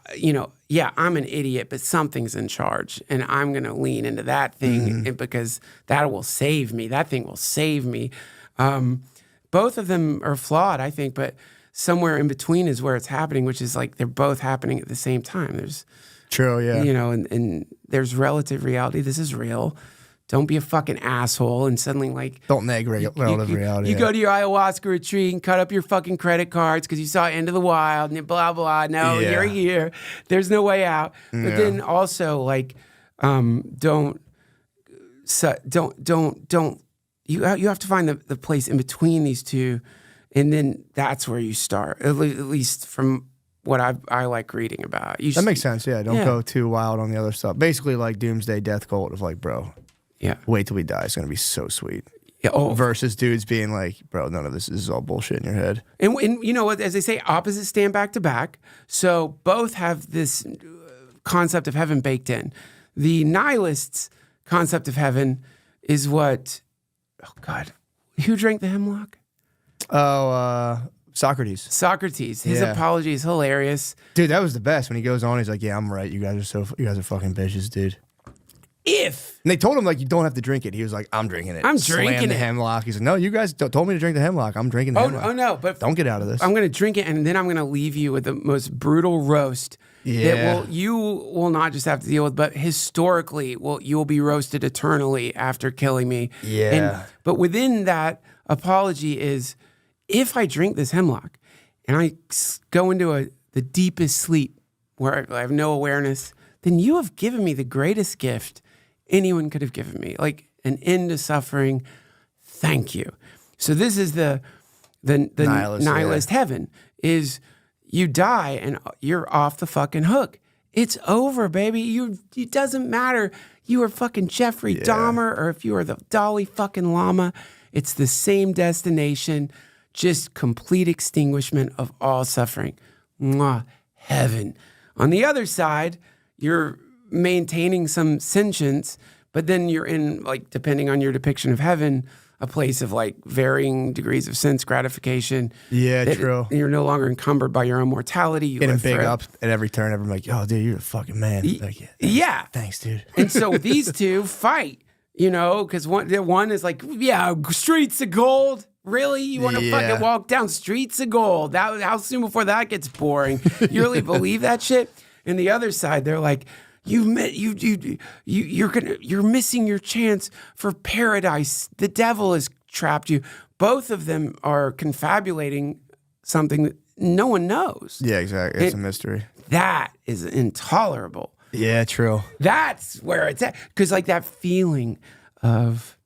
Speaker 3: I'm an idiot, but something's in charge, and I'm going to lean into that thing because that will save me. That thing will save me. Both of them are flawed, I think, but somewhere in between is where it's happening, which is like they're both happening at the same time. There's
Speaker 2: true, yeah.
Speaker 3: And there's relative reality. This is real. Don't be a fucking asshole and suddenly like...
Speaker 2: Don't neg relative reality.
Speaker 3: You go to your ayahuasca retreat and cut up your fucking credit cards because you saw Into the Wild and blah, blah. No, you're here. There's no way out. But then also like, you have to find the place in between these two, and then that's where you start, at least from what I like reading about.
Speaker 2: That makes sense, yeah. Don't go too wild on the other stuff. Basically like doomsday death cult of like, bro...
Speaker 3: Yeah.
Speaker 2: Wait till we die. It's going to be so sweet.
Speaker 3: Yeah. Oh.
Speaker 2: Versus dudes being like, bro, none of this is all bullshit in your head.
Speaker 3: And you know what, as they say, opposites stand back to back. So both have this concept of heaven baked in. The nihilists' concept of heaven is what, oh God, who drank the hemlock?
Speaker 2: Socrates.
Speaker 3: Socrates. His apology is hilarious.
Speaker 2: Dude, that was the best. When he goes on, he's like, yeah, I'm right. You guys are fucking bitches, dude.
Speaker 3: And
Speaker 2: they told him like you don't have to drink it. He was like, I'm drinking it.
Speaker 3: I'm
Speaker 2: Slammed
Speaker 3: drinking
Speaker 2: the hemlock. He's like, no, you guys told me to drink the hemlock. I'm drinking the hemlock.
Speaker 3: Oh no, but
Speaker 2: don't get out of this.
Speaker 3: I'm going to drink it, and then I'm going to leave you with the most brutal roast that you will not just have to deal with, but historically, you will be roasted eternally after killing me.
Speaker 2: Yeah.
Speaker 3: But within that apology is, if I drink this hemlock and I go into the deepest sleep where I have no awareness, then you have given me the greatest gift anyone could have given me, like an end to suffering. Thank you. So this is the nihilist heaven, is you die and you're off the fucking hook. It's over, baby. It doesn't matter. You are fucking Jeffrey Dahmer, or if you are the Dalai fucking Lama, it's the same destination, just complete extinguishment of all suffering. Mwah, heaven. On the other side, you're maintaining some sentience, but then you're in, like, depending on your depiction of heaven, a place of like varying degrees of sense gratification.
Speaker 2: Yeah, true.
Speaker 3: You're no longer encumbered by your own mortality. You
Speaker 2: getting big up at every turn. Everyone's like, oh, dude, you're a fucking man. Like, thanks, dude.
Speaker 3: And so these two fight, because one is like, streets of gold. Really? You want to fucking walk down streets of gold? How soon before that gets boring? You really believe that shit? And the other side, they're like, you're missing your chance for paradise. The devil has trapped you. Both of them are confabulating something that no one knows.
Speaker 2: Yeah, exactly. It's a mystery.
Speaker 3: That is intolerable.
Speaker 2: Yeah, true.
Speaker 3: That's where it's at. Because like that feeling of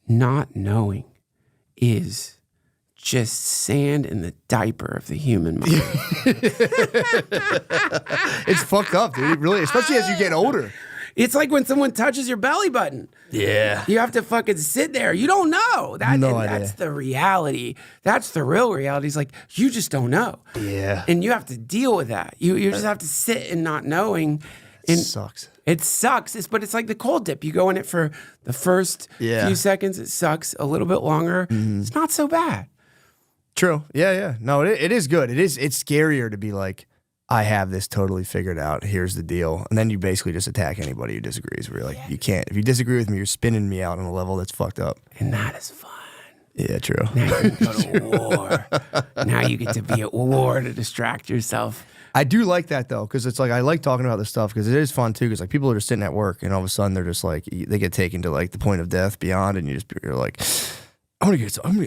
Speaker 3: not knowing is just sand in the diaper of the human mind.
Speaker 2: It's fucked up, dude. Really, especially as you get older.
Speaker 3: It's like when someone touches your belly button.
Speaker 2: Yeah.
Speaker 3: You have to fucking sit there. You don't know.
Speaker 2: No idea.
Speaker 3: That's the reality. That's the real reality. It's like, you just don't know.
Speaker 2: Yeah.
Speaker 3: And you have to deal with that. You just have to sit in not knowing.
Speaker 2: It sucks.
Speaker 3: It sucks. But it's like the cold dip. You go in it for the first few seconds. It sucks. A little bit longer. It's not so bad.
Speaker 2: True. Yeah. No, it is good. It's scarier to be like, I have this totally figured out. Here's the deal. And then you basically just attack anybody who disagrees. Where you're like, you can't. If you disagree with me, you're spinning me out on a level that's fucked up.
Speaker 3: And that is fun.
Speaker 2: Yeah, true.
Speaker 3: Now you can go to war. Now you get to be at war to distract yourself.
Speaker 2: I do like that though, because it's like I like talking about this stuff because it is fun too. Because like people are just sitting at work and all of a sudden they're just like they get taken to like the point of death beyond, and you're like, I'm gonna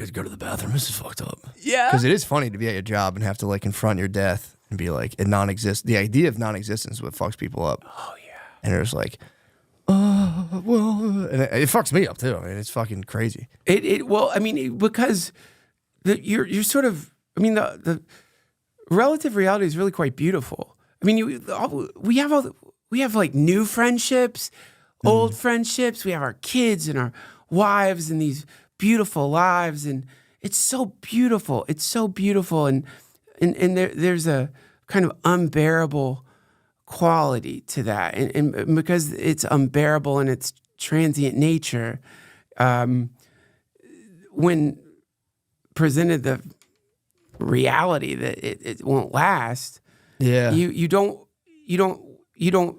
Speaker 2: go to the bathroom. This is fucked up. Yeah. Because it is funny to be at your job and have to like confront your death and be like the idea of non-existence is what fucks people up.
Speaker 3: Oh yeah.
Speaker 2: And they're just like, oh well, and it fucks me up too. I mean, it's fucking crazy.
Speaker 3: Because you're sort of, the relative reality is really quite beautiful. I mean, we have like new friendships, old friendships. We have our kids and our wives and these beautiful lives, and it's so beautiful. It's so beautiful, and there's a kind of unbearable quality to that, and because it's unbearable in its transient nature, when presented the reality that it won't last, you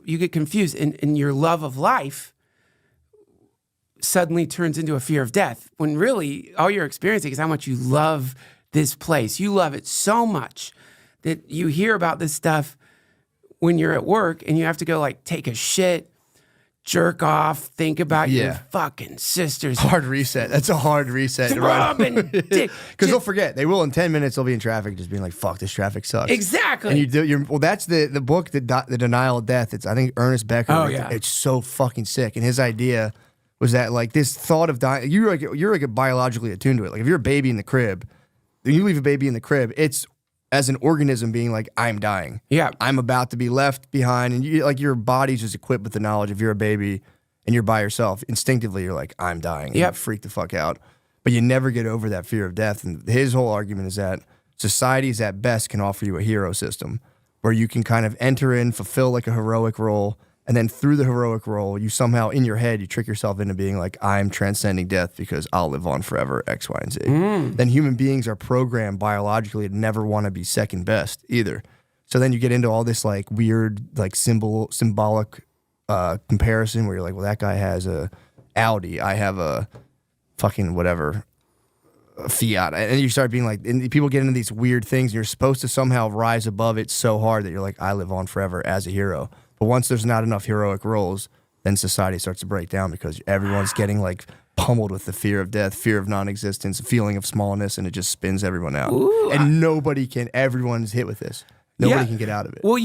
Speaker 3: get confused, and your love of life suddenly turns into a fear of death, when really all you're experiencing is how much you love this place. You love it so much that you hear about this stuff when you're at work and you have to go like take a shit, jerk off, think about your fucking sisters.
Speaker 2: Hard reset. That's a hard reset.
Speaker 3: Throbbing dick.
Speaker 2: Because they'll forget. They will in 10 minutes. They'll be in traffic just being like, fuck, this traffic sucks.
Speaker 3: Exactly.
Speaker 2: And that's the book, the Denial of Death. It's, I think, Ernest Becker.
Speaker 3: Oh, yeah.
Speaker 2: It's so fucking sick. And his idea was that like this thought of dying, you're like biologically attuned to it. Like if you're a baby in the crib, then you leave a baby in the crib, it's as an organism being like, I'm dying.
Speaker 3: Yeah.
Speaker 2: I'm about to be left behind. And your body's just equipped with the knowledge. If you're a baby and you're by yourself, instinctively you're like, I'm dying.
Speaker 3: Yeah.
Speaker 2: You freak the fuck out. But you never get over that fear of death. And his whole argument is that societies at best can offer you a hero system where you can kind of enter in, fulfill like a heroic role. And then through the heroic role, you somehow in your head, you trick yourself into being like, I'm transcending death because I'll live on forever, X, Y, and Z. Then human beings are programmed biologically to never want to be second best either. So then you get into all this like weird, like symbolic comparison where you're like, well, that guy has a Audi. I have a fucking whatever, a Fiat. And you start being like, and people get into these weird things and you're supposed to somehow rise above it so hard that you're like, I live on forever as a hero. But once there's not enough heroic roles, then society starts to break down because everyone's getting like pummeled with the fear of death, fear of non-existence, a feeling of smallness, and it just spins everyone out.
Speaker 3: Ooh,
Speaker 2: and everyone's hit with this. Nobody can get out of it.
Speaker 3: Well,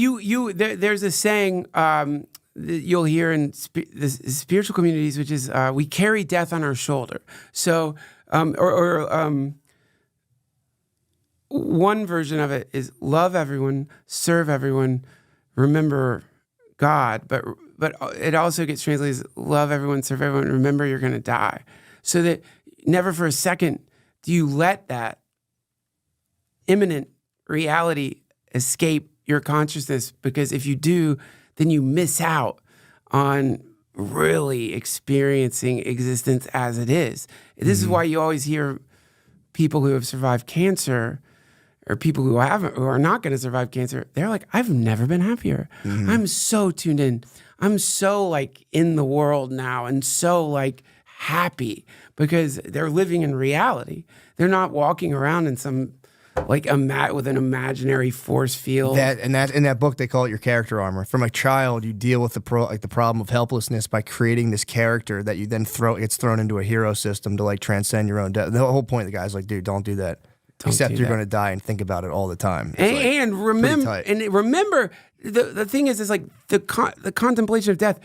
Speaker 3: there's a saying that you'll hear in the spiritual communities, which is we carry death on our shoulder. So, one version of it is love everyone, serve everyone, remember God, but it also gets translated as love everyone, serve everyone, remember you're going to die. So that never for a second do you let that imminent reality escape your consciousness, because if you do, then you miss out on really experiencing existence as it is. This is why you always hear people who have survived cancer or people who are not going to survive cancer, they're like, I've never been happier. I'm so tuned in. I'm so like in the world now and so like happy because they're living in reality. They're not walking around in some like with an imaginary force field.
Speaker 2: In that book they call it your character armor. From a child, you deal with the problem of helplessness by creating this character that you then gets thrown into a hero system to like transcend your own death. The whole point of the guy's like, dude, don't do that. Except you're going to die and think about it all the time.
Speaker 3: And remember, the thing is like the contemplation of death.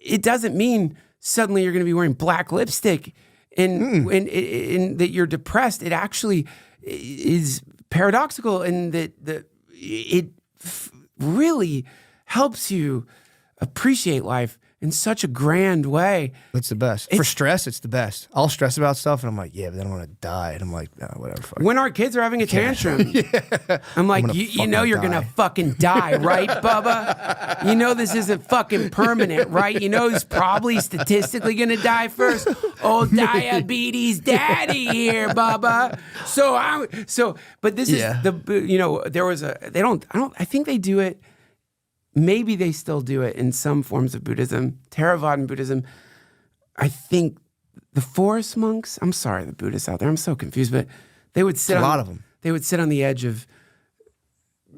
Speaker 3: It doesn't mean suddenly you're going to be wearing black lipstick and that you're depressed. It actually is paradoxical in that it really helps you appreciate life in such a grand way.
Speaker 2: That's the best. For stress, it's the best. I'll stress about stuff and I'm like, yeah, but then I want to die. And I'm like, no, whatever. Fuck.
Speaker 3: When our kids are having a tantrum, I'm like, you know you're going to fucking die, right, Bubba? You know this isn't fucking permanent, right? You know who's probably statistically going to die first? Old diabetes daddy here, Bubba. But this is there was I think they do it. Maybe they still do it in some forms of Buddhism, Theravadan Buddhism. I think the forest monks, I'm sorry, the Buddhists out there, I'm so confused, but they would sit They would sit on the edge of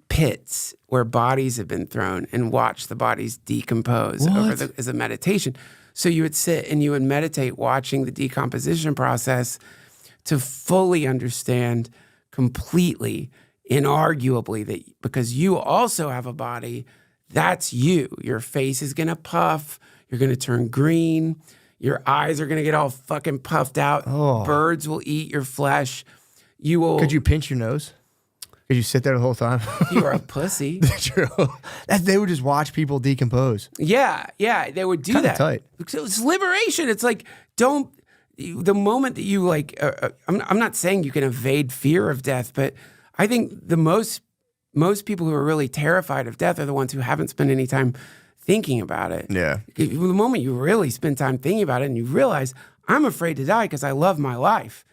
Speaker 3: pits where bodies have been thrown and watch the bodies decompose as a meditation. So you would sit and you would meditate watching the decomposition process to fully understand completely, inarguably, that because you also have a body. That's you. Your face is going to puff. You're going to turn green. Your eyes are going to get all fucking puffed out. Oh. Birds will eat your flesh. You will.
Speaker 2: Could you pinch your nose? Could you sit there the whole time?
Speaker 3: You're a pussy.
Speaker 2: True. They would just watch people decompose.
Speaker 3: Yeah, they would do that.
Speaker 2: Tight.
Speaker 3: It's liberation. It's like, the moment that you like, I'm not saying you can evade fear of death, but I think the most people who are really terrified of death are the ones who haven't spent any time thinking about it.
Speaker 2: Yeah.
Speaker 3: The moment you really spend time thinking about it and you realize, I'm afraid to die because I love my life.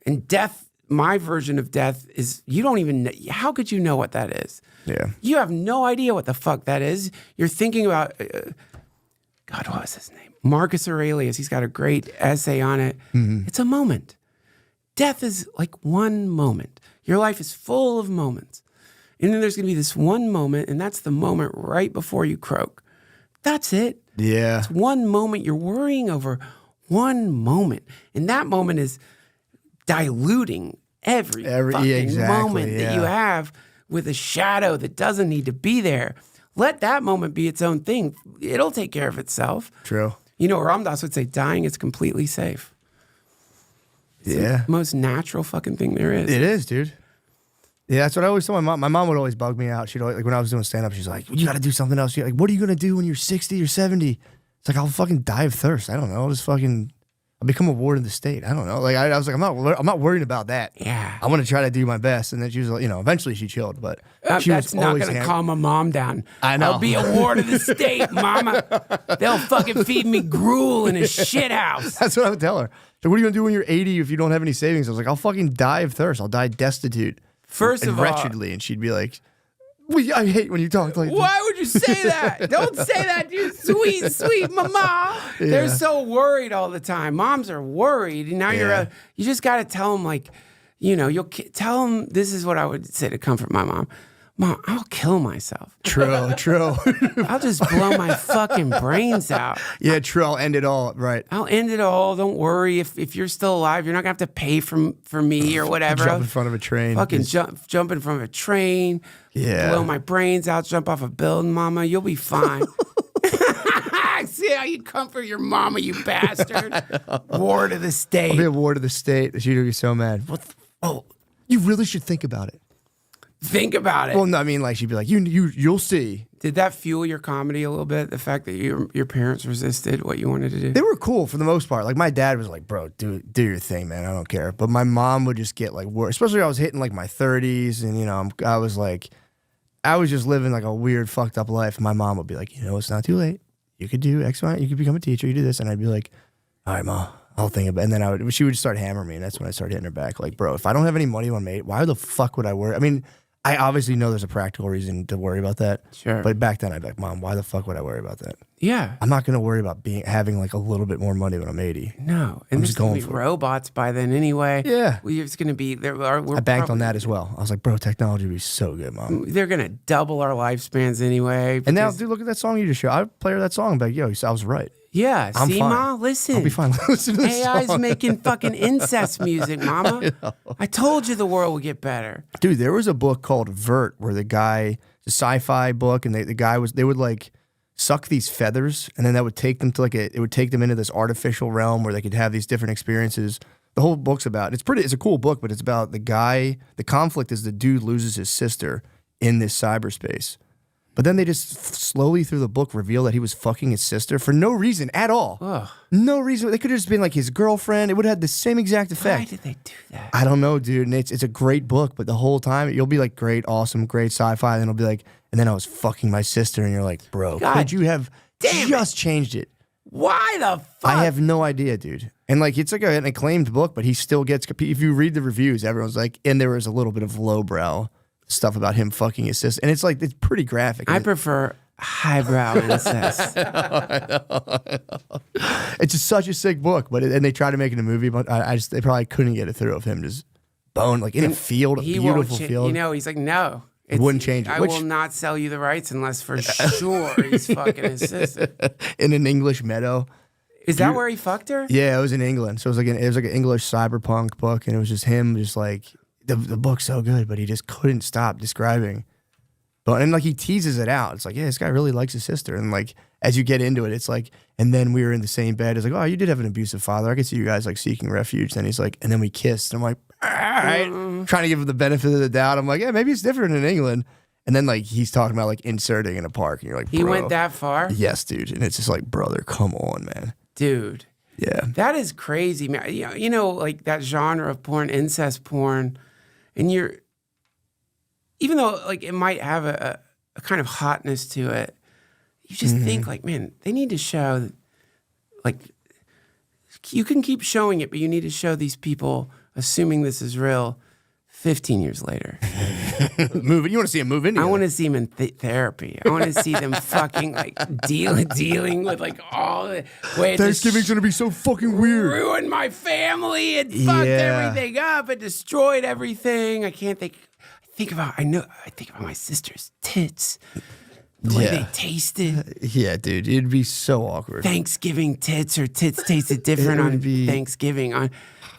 Speaker 3: And death, my version of death is, you don't even know, how could you know what that is?
Speaker 2: Yeah.
Speaker 3: You have no idea what the fuck that is. You're thinking about, God, what was his name? Marcus Aurelius. He's got a great essay on it. Mm-hmm. It's a moment. Death is like one moment. Your life is full of moments. And then there's going to be this one moment, and that's the moment right before you croak. That's it.
Speaker 2: Yeah.
Speaker 3: It's one moment. You're worrying over one moment. And that moment is diluting every fucking moment that you have with a shadow that doesn't need to be there. Let that moment be its own thing. It'll take care of itself.
Speaker 2: True.
Speaker 3: You know, Ram Dass would say, dying is completely safe. It's the most natural fucking thing there is.
Speaker 2: It is, dude. Yeah, that's what I always told my mom. My mom would always bug me out. She'd always, like when I was doing stand-up, she's like, you got to do something else. She's like, what are you going to do when you're 60 or 70? It's like, I'll fucking die of thirst. I don't know. I'll become a ward of the state. I don't know. Like I was like, I'm not worried about that.
Speaker 3: Yeah.
Speaker 2: I want to try to do my best. And then she was like, eventually she chilled, but she
Speaker 3: that's
Speaker 2: was
Speaker 3: not
Speaker 2: always
Speaker 3: going to calm my mom down.
Speaker 2: I know.
Speaker 3: I'll be a ward of the state, mama. They'll fucking feed me gruel in a shit house.
Speaker 2: That's what I would tell her. So what are you going to do when you're 80 if you don't have any savings? I was like, I'll fucking die of thirst. I'll die destitute.
Speaker 3: First of all,
Speaker 2: wretchedly, and she'd be like, I hate when you talk like this.
Speaker 3: Why would you say that? Don't say that, you sweet, sweet mama. Yeah. They're so worried all the time. Moms are worried. And now you just got to tell them, like, you'll tell them, this is what I would say to comfort my mom. Mom, I'll kill myself.
Speaker 2: True.
Speaker 3: I'll just blow my fucking brains out.
Speaker 2: Yeah, true. I'll end it all. Right.
Speaker 3: I'll end it all. Don't worry. If you're still alive, you're not going to have to pay for me or whatever.
Speaker 2: Jump in front of a train.
Speaker 3: Fucking jump in front of a train.
Speaker 2: Yeah.
Speaker 3: Blow my brains out. Jump off a building, mama. You'll be fine. See how you comfort your mama, you bastard. Ward of the state.
Speaker 2: I'll be a ward of the state. She'd be so mad. You really should think about it.
Speaker 3: Think about it.
Speaker 2: Well, no, I mean, like she'd be like, you'll see.
Speaker 3: Did that fuel your comedy a little bit? The fact that your parents resisted what you wanted to do?
Speaker 2: They were cool for the most part. Like my dad was like, bro, do your thing, man. I don't care. But my mom would just get like worse. Especially when I was hitting like my 30s and, I was just living like a weird fucked up life. My mom would be like, it's not too late. You could do X, Y, you could become a teacher. You do this. And I'd be like, all right, Ma, I'll think about it. And then she would start hammering me. And that's when I started hitting her back. Like, bro, if I don't have any money on me, why the fuck would I worry? I mean, I obviously know there's a practical reason to worry about that.
Speaker 3: Sure.
Speaker 2: But back then I'd be like, Mom, why the fuck would I worry about that?
Speaker 3: Yeah.
Speaker 2: I'm not going to worry about having like a little bit more money when I'm 80.
Speaker 3: No.
Speaker 2: I'm
Speaker 3: And
Speaker 2: just
Speaker 3: there's going
Speaker 2: going
Speaker 3: to be
Speaker 2: for it.
Speaker 3: robots by then anyway.
Speaker 2: Yeah.
Speaker 3: It's going to be there.
Speaker 2: I banked on that as well. I was like, bro, technology would be so good, Mom.
Speaker 3: They're going to double our lifespans anyway.
Speaker 2: And now,
Speaker 3: because-
Speaker 2: dude, look at that song you just showed. I play her that song, but yo, I was right.
Speaker 3: Yeah.
Speaker 2: I'm
Speaker 3: See,
Speaker 2: fine.
Speaker 3: Ma, listen.
Speaker 2: I'll be fine. Listen to this
Speaker 3: AI's
Speaker 2: song.
Speaker 3: making fucking incest music, Mama. I told you the world would get better.
Speaker 2: Dude, there was a book called Vert where the sci-fi book, and they would like suck these feathers, and then that would take them to it would take them into this artificial realm where they could have these different experiences. The whole book's about, it's a cool book, but it's about the conflict is the dude loses his sister in this cyberspace. But then they just slowly through the book reveal that he was fucking his sister for no reason at all.
Speaker 3: Ugh.
Speaker 2: No reason. They could have just been like his girlfriend. It would have had the same exact effect.
Speaker 3: Why did they do that?
Speaker 2: I don't know, dude. And it's a great book, but the whole time you'll be like, great, awesome, great sci-fi. And then it'll be like, and then I was fucking my sister, and you're like, bro,
Speaker 3: God
Speaker 2: could you have just changed it?
Speaker 3: Why the fuck?
Speaker 2: I have no idea, dude. And like, it's like an acclaimed book, but he still gets. If you read the reviews, everyone's like, and there was a little bit of lowbrow stuff about him fucking his sister, and it's like it's pretty graphic.
Speaker 3: I prefer highbrow incest.
Speaker 2: It's just such a sick book, but and they tried to make it a movie, but they probably couldn't get it through of him just bone like in a field, a
Speaker 3: He won't
Speaker 2: beautiful field.
Speaker 3: You know, he's like, no.
Speaker 2: Wouldn't change it.
Speaker 3: I will not sell you the rights unless for sure he's fucking his sister.
Speaker 2: In an English meadow.
Speaker 3: Is that where he fucked her?
Speaker 2: Yeah, it was in England. So it was like an English cyberpunk book, and it was just him, just like the book's so good, but he just couldn't stop describing. But and like he teases it out. It's like, yeah, this guy really likes his sister, and like as you get into it, it's like, and then we were in the same bed. It's like, oh, you did have an abusive father. I could see you guys like seeking refuge. Then he's like, and then we kissed. And I'm like, all right, trying to give him the benefit of the doubt. I'm like, yeah, maybe it's different in England. And then like he's talking about like inserting in a park, and you're like, bro.
Speaker 3: He went that far?
Speaker 2: Yes, dude. And it's just like, brother, come on, man.
Speaker 3: Dude.
Speaker 2: Yeah.
Speaker 3: That is crazy, man. You know, like that genre of porn, incest porn, and even though like it might have a kind of hotness to it, you just think like, man, they need to show, like, you can keep showing it, but you need to show these people, assuming this is real, 15 years later.
Speaker 2: You want to see him move in?
Speaker 3: I want to see them in therapy. I want to see them fucking like dealing with like all the way.
Speaker 2: Thanksgiving's gonna be so fucking weird.
Speaker 3: Ruined my family. It fucked everything up. It destroyed everything. I can't think. I think about my sister's tits. The way they tasted.
Speaker 2: Yeah, dude, it'd be so awkward.
Speaker 3: Thanksgiving tits or tits tasted different on Thanksgiving. On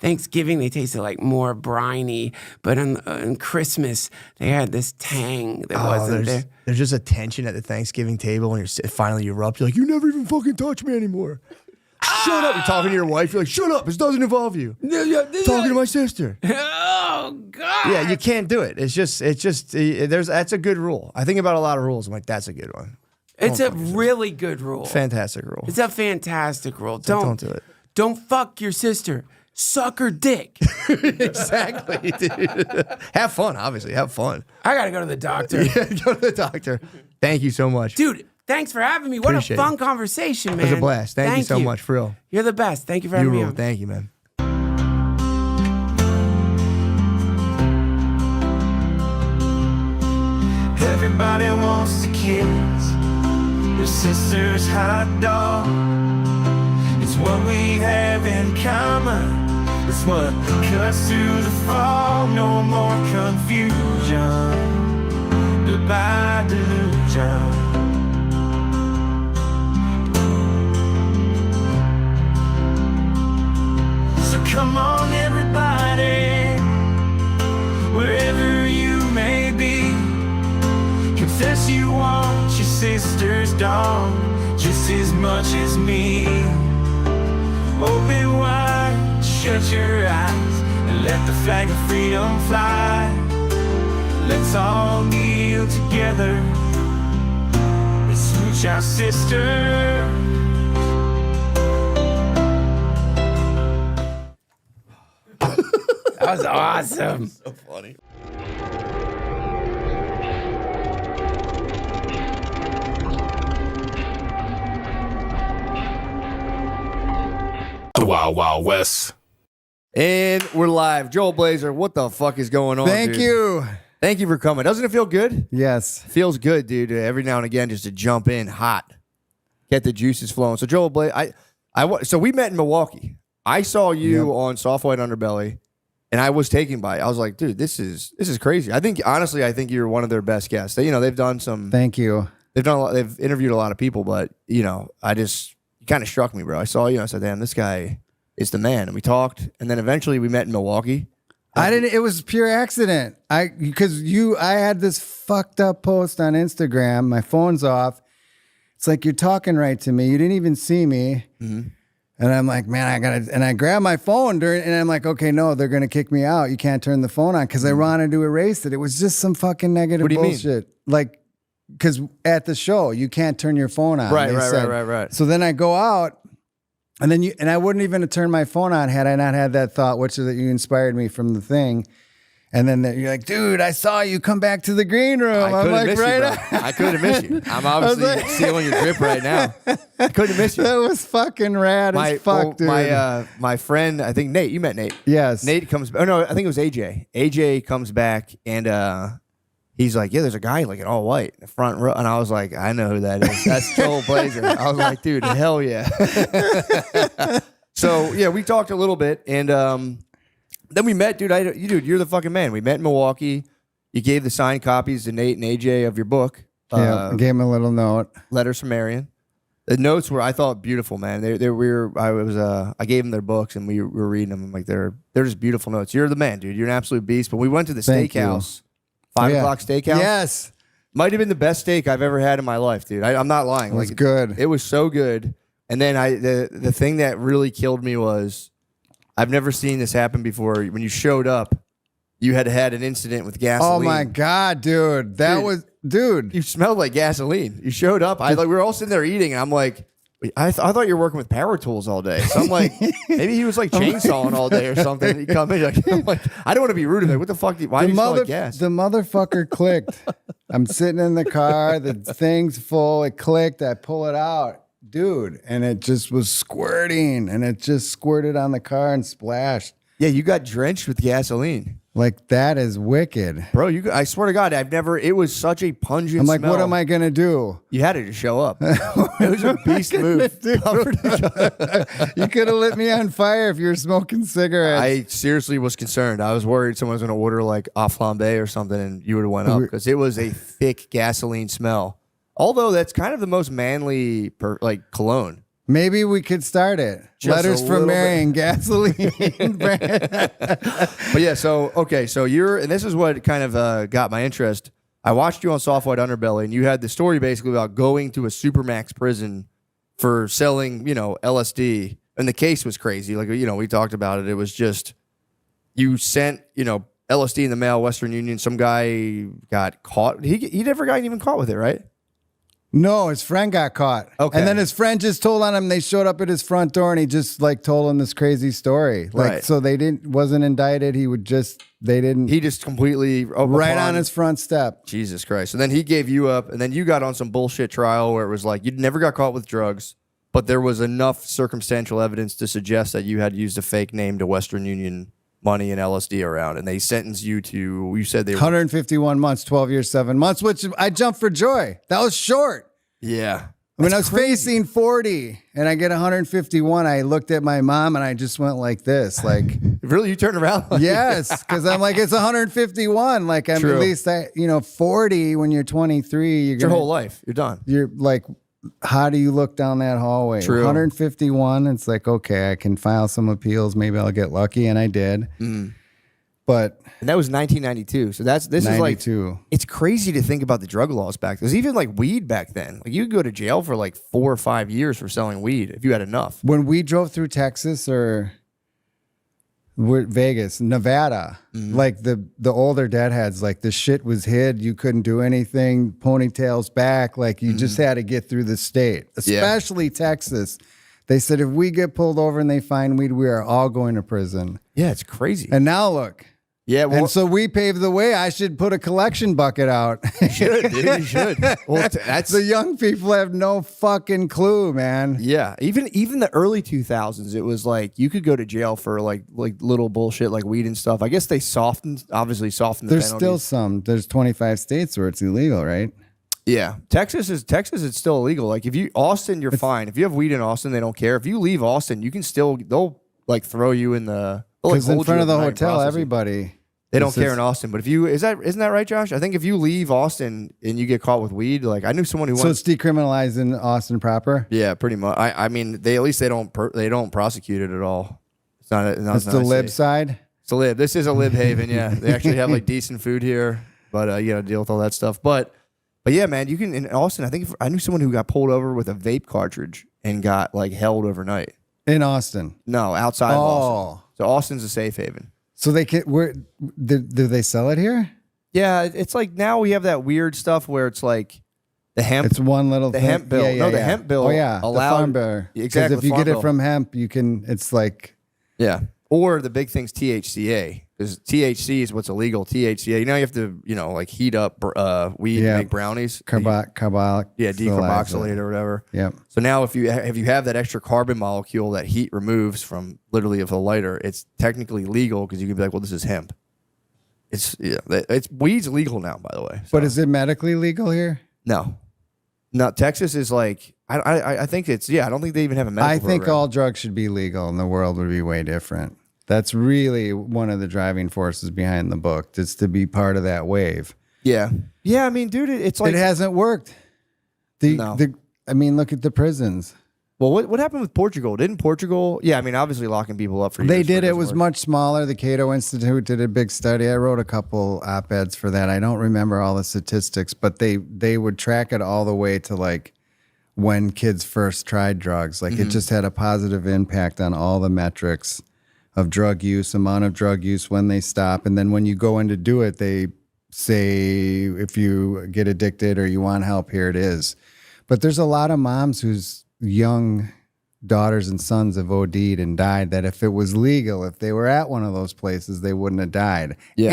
Speaker 3: Thanksgiving, they tasted like more briny, but on Christmas, they had this tang that wasn't there.
Speaker 2: There's just a tension at the Thanksgiving table, and finally you erupt. You're like, you never even fucking touch me anymore. Shut up. You're talking to your wife. You're like, shut up. This doesn't involve you. Talking to my sister.
Speaker 3: Oh, God.
Speaker 2: Yeah, you can't do it. That's a good rule. I think about a lot of rules. I'm like, that's a good one.
Speaker 3: It's a really good rule.
Speaker 2: Fantastic rule.
Speaker 3: It's a fantastic rule.
Speaker 2: Don't do it.
Speaker 3: Don't fuck your sister. Suck her dick.
Speaker 2: Exactly, dude. Have fun, obviously. Have fun.
Speaker 3: I got to go to the doctor.
Speaker 2: Yeah, go to the doctor. Thank you so much.
Speaker 3: Dude, thanks for having me. What
Speaker 2: Appreciate
Speaker 3: a fun
Speaker 2: it.
Speaker 3: conversation, man.
Speaker 2: It was a blast. Thank you so much, for real.
Speaker 3: You're the best. Thank you for
Speaker 2: You
Speaker 3: having me
Speaker 2: rule.
Speaker 3: on.
Speaker 2: Thank you, man.
Speaker 5: Everybody wants to kiss your sister's hot dog. It's what we have in common. It's what cuts through the fog. No more confusion. Goodbye delusion. So come on, everybody, wherever you may be. Confess you want your sister's dog just as much as me. Open wide, shut your eyes, and let the flag of freedom fly. Let's all kneel together and smooch our sister.
Speaker 3: That was awesome.
Speaker 2: So funny.
Speaker 7: The Wild Wild West.
Speaker 2: And we're live. Joel Blazer, what the fuck is going on?
Speaker 8: Thank
Speaker 2: dude?
Speaker 8: you.
Speaker 2: Thank you for coming. Doesn't it feel good?
Speaker 7: Yes.
Speaker 2: Feels good, dude. Every now and again, just to jump in hot, get the juices flowing. So Joel Blake, so we met in Milwaukee. I saw you on Soft White Underbelly, and I was taken by it. I was like, dude, this is crazy. I think you're one of their best guests. They've done some.
Speaker 7: Thank you.
Speaker 2: They've interviewed a lot of people, but you kind of struck me, bro. I saw you, and I said, damn, this guy is the man. And we talked, and then eventually we met in Milwaukee.
Speaker 7: It was pure accident. I had this fucked up post on Instagram. My phone's off. It's like, you're talking right to me. You didn't even see me. Mm-hmm. And I'm like, man, and I grabbed my phone and I'm like, okay, no, they're going to kick me out. You can't turn the phone on, because I wanted to erase it. It was just some fucking negative bullshit. Like, because at the show, you can't turn your phone on.
Speaker 2: Right.
Speaker 7: So then I go out, and I wouldn't even have turned my phone on had I not had that thought, which is that you inspired me from the thing. And then you're like, dude, I saw you come back to the green room. I'm like,
Speaker 2: I couldn't have missed you. I'm obviously stealing your grip right now. I couldn't have missed you.
Speaker 7: That was fucking rad as fuck, dude.
Speaker 2: My friend, I think Nate, you met Nate.
Speaker 7: Yes.
Speaker 2: Nate comes, oh no, I think it was AJ. AJ comes back and he's like, yeah, there's a guy like in all white in the front row. And I was like, I know who that is. That's Joel Blazer. I was like, dude, hell yeah. So yeah, we talked a little bit, and then we met, dude. You're the fucking man. We met in Milwaukee. You gave the signed copies to Nate and AJ of your book.
Speaker 7: I gave him a little note.
Speaker 2: Letters from Marion. The notes were, I thought, beautiful, man. I gave them their books, and we were reading them. I'm like, they're just beautiful notes. You're the man, dude. You're an absolute beast. But we went to the steakhouse, 5 o'clock steakhouse.
Speaker 7: Yes.
Speaker 2: Might have been the best steak I've ever had in my life, dude. I'm not lying.
Speaker 7: It was good.
Speaker 2: It was so good. And then the thing that really killed me was, I've never seen this happen before. When you showed up, you had an incident with gasoline.
Speaker 7: Oh my God, dude. Dude.
Speaker 2: You smelled like gasoline. You showed up. We were all sitting there eating, and I'm like, I thought you were working with power tools all day. So I'm like, maybe he was like chainsawing all day or something. He come in, I'm like, I don't want to be rude. I'm like, what the fuck? Why do you smell like gas?
Speaker 7: The motherfucker clicked. I'm sitting in the car. The thing's full. It clicked. I pull it out. Dude, and it just was squirting, and it just squirted on the car and splashed.
Speaker 2: Yeah, you got drenched with gasoline.
Speaker 7: Like, that is wicked.
Speaker 2: Bro, I swear to God, it was such a pungent
Speaker 7: I'm like,
Speaker 2: smell.
Speaker 7: what am I going to do?
Speaker 2: You had to just show up. It was a beast move.
Speaker 7: You could have lit me on fire if you were smoking cigarettes.
Speaker 2: I seriously was concerned. I was worried someone was going to order like a flambe or something, and you would have went up, because it was a thick gasoline smell. Although that's kind of the most manly cologne.
Speaker 7: Maybe we could start it.
Speaker 2: Just
Speaker 7: Letters from Marion, gasoline.
Speaker 2: But yeah, so and this is what kind of got my interest. I watched you on Soft White Underbelly, and you had the story basically about going to a Supermax prison for selling, LSD. And the case was crazy. Like, we talked about it. It was just, you sent, LSD in the mail, Western Union. Some guy got caught. He never got even caught with it, right?
Speaker 7: No, his friend got caught. Okay. And then his friend just told on him. They showed up at his front door, and he just told him this crazy story.
Speaker 2: Right.
Speaker 7: So wasn't indicted. He just
Speaker 2: completely
Speaker 7: right on his front step.
Speaker 2: Jesus Christ. And then he gave you up, and then you got on some bullshit trial where it was like, you never got caught with drugs, but there was enough circumstantial evidence to suggest that you had used a fake name to Western Union money and LSD around, and they sentenced you to, you said they were
Speaker 7: 151 months, 12 years, 7 months, which I jumped for joy. That was short.
Speaker 2: Yeah.
Speaker 7: I mean, I was facing 40 and I get 151. I looked at my mom and I just went like this, like,
Speaker 2: really? You turned around?
Speaker 7: Yes. Cause I'm like, it's 151. Like, I'm
Speaker 2: True.
Speaker 7: At least 40 when you're 23,
Speaker 2: your whole life. You're done.
Speaker 7: You're like, how do you look down that hallway?
Speaker 2: True.
Speaker 7: 151. It's like, okay, I can file some appeals. Maybe I'll get lucky. And I did.
Speaker 2: Mm.
Speaker 7: And
Speaker 2: that was 1992. So this 92. It's crazy to think about the drug laws back then. There's even like weed back then. Like, you could go to jail for like 4 or 5 years for selling weed if you had enough.
Speaker 7: When we drove through Texas or Vegas, Nevada, like the older deadheads, like the shit was hid. You couldn't do anything. Ponytails back. Like, you just had to get through the state, especially Texas. They said, if we get pulled over and they find weed, we are all going to prison.
Speaker 2: Yeah, it's crazy.
Speaker 7: And now look.
Speaker 2: Yeah, well,
Speaker 7: and so we paved the way. I should put a collection bucket out.
Speaker 2: you should, dude. You should. Well, that's
Speaker 7: The young people have no fucking clue, man.
Speaker 2: yeah. Even the early 2000s, it was like you could go to jail for like little bullshit like weed and stuff. I guess they obviously softened.
Speaker 7: There's
Speaker 2: the
Speaker 7: still
Speaker 2: penalties.
Speaker 7: there's 25 states where it's illegal, right?
Speaker 2: Yeah, Texas. It's still illegal. Like if you Austin, you're fine. If you have weed in Austin, they don't care. If you leave Austin, you can still they'll like throw you in the
Speaker 7: Because in front of the hotel, everybody.
Speaker 2: They don't care in Austin, but if you isn't that right, Josh? I think if you leave Austin and you get caught with weed, like I knew someone who
Speaker 7: So it's decriminalized in Austin proper.
Speaker 2: yeah, pretty much. I mean, they don't prosecute it at all. It's not.
Speaker 7: It's the lib side.
Speaker 2: It's the lib. This is a lib haven. Yeah, they actually have like decent food here, but you got to deal with all that stuff. But yeah, man, you can in Austin. I think I knew someone who got pulled over with a vape cartridge and got like held overnight.
Speaker 7: In Austin.
Speaker 2: No, outside of Austin. So Austin's a safe haven.
Speaker 7: So they can do they sell it here?
Speaker 2: Yeah, it's like now we have that weird stuff where it's like the hemp.
Speaker 7: It's one little
Speaker 2: the
Speaker 7: thing.
Speaker 2: hemp bill.
Speaker 7: Yeah,
Speaker 2: the hemp bill.
Speaker 7: Oh yeah,
Speaker 2: allowed,
Speaker 7: the farm bill.
Speaker 2: Exactly.
Speaker 7: Because if you get it from hemp, you can. It's like
Speaker 2: yeah. Or the big thing's THCA. Because THC is what's illegal. THCA. You know you have to like heat up weed to make brownies.
Speaker 7: carbolic.
Speaker 2: Yeah, decarboxylate or whatever.
Speaker 7: Yep.
Speaker 2: So now if you have that extra carbon molecule that heat removes from literally of a lighter, it's technically legal because you can be like, well, this is hemp. It's weed's legal now, by the way. So.
Speaker 7: But is it medically legal here?
Speaker 2: No. Texas is like I think it's I don't think they even have a medical
Speaker 7: I think
Speaker 2: program.
Speaker 7: all drugs should be legal, and the world would be way different. That's really one of the driving forces behind the book. Just to be part of that wave.
Speaker 2: Yeah. I mean, dude, it's like
Speaker 7: it hasn't worked. I mean, look at the prisons.
Speaker 2: Well, what happened with Portugal? Didn't Portugal? Yeah, I mean, obviously locking people up for years.
Speaker 7: They did. It
Speaker 2: doesn't
Speaker 7: was
Speaker 2: work.
Speaker 7: much smaller. The Cato Institute did a big study. I wrote a couple op-eds for that. I don't remember all the statistics, but they would track it all the way to like when kids first tried drugs. Like it just had a positive impact on all the metrics of drug use, amount of drug use, when they stop. And then when you go in to do it, they say, if you get addicted or you want help, here it is. But there's a lot of moms whose young daughters and sons have OD'd and died that if it was legal, if they were at one of those places, they wouldn't have died.
Speaker 2: Yeah.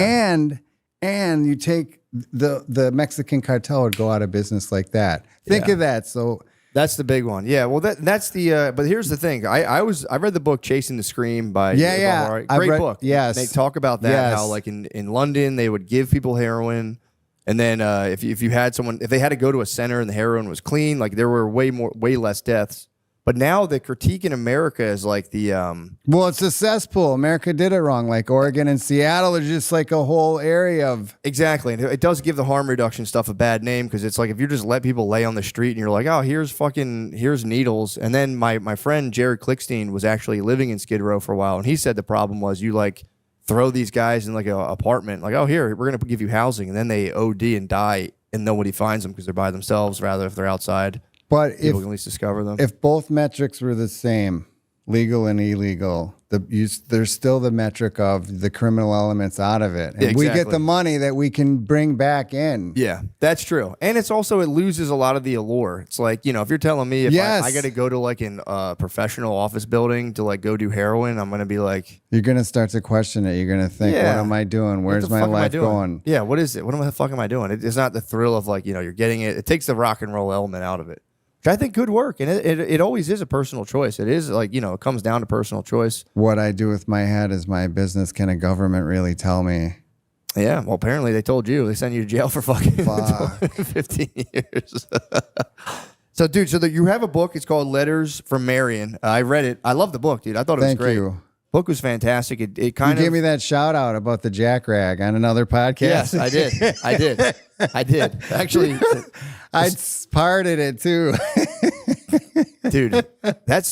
Speaker 7: And you take the Mexican cartel would go out of business like that. Think of that. So
Speaker 2: that's the big one. Yeah. Well, that's the. But here's the thing. I read the book Chasing the Scream by great book.
Speaker 7: Yes,
Speaker 2: they talk about that how like in London they would give people heroin, and then if you had someone, if they had to go to a center and the heroin was clean, like there were way less deaths. But now the critique in America is like the
Speaker 7: well, it's a cesspool. America did it wrong. Like Oregon and Seattle are just like a whole area of
Speaker 2: exactly. And it does give the harm reduction stuff a bad name because it's like if you just let people lay on the street and you're like, oh, here's needles. And then my friend Jared Klickstein was actually living in Skid Row for a while, and he said the problem was you like throw these guys in like an apartment, like, oh, here we're gonna give you housing, and then they OD and die, and nobody finds them because they're by themselves. Rather, if they're outside.
Speaker 7: But
Speaker 2: people can at least discover them.
Speaker 7: If both metrics were the same, legal and illegal, there's still the metric of the criminal elements out of it. And we get the money that we can bring back in.
Speaker 2: Yeah, that's true. And it's also, it loses a lot of the allure. It's like, if you're telling me if I got to go to like a professional office building to like go do heroin, I'm going to be like...
Speaker 7: You're going to start to question it. You're going to think, what am I doing? Where's my life going?
Speaker 2: Yeah, what is it? What the fuck am I doing? It's not the thrill of like, you're getting it. It takes the rock and roll element out of it. Which I think could work, and it always is a personal choice. It is like, it comes down to personal choice.
Speaker 7: What I do with my head is my business. Can a government really tell me?
Speaker 2: Yeah, well, apparently they told you. They sent you to jail for fucking 15 years. So, dude, you have a book. It's called Letters from Marion. I read it. I love the book, dude. I thought it was great. Thank you. Book was fantastic. It kind of
Speaker 7: gave me that shout out about the Jack Rag on another podcast.
Speaker 2: Yes, I did. Actually,
Speaker 7: I parted it too.
Speaker 2: Dude,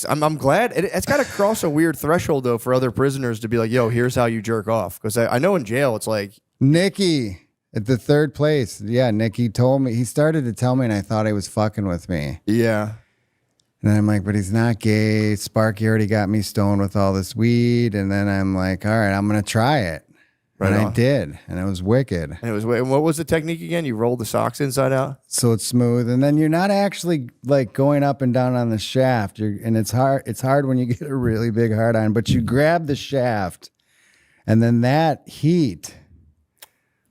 Speaker 2: I'm glad. It's got to cross a weird threshold though for other prisoners to be like, yo, here's how you jerk off. Because I know in jail it's like
Speaker 7: Nikki at the third place. Yeah, Nikki told me. He started to tell me, and I thought he was fucking with me.
Speaker 2: Yeah.
Speaker 7: And I'm like, but he's not gay. Sparky already got me stoned with all this weed. And then I'm like, all right, I'm going to try it. Right and on. I did. And it was wicked.
Speaker 2: And what was the technique again? You rolled the socks inside out?
Speaker 7: So it's smooth. And then you're not actually like going up and down on the shaft. And it's hard. It's hard when you get a really big hard on, but you grab the shaft And then that heat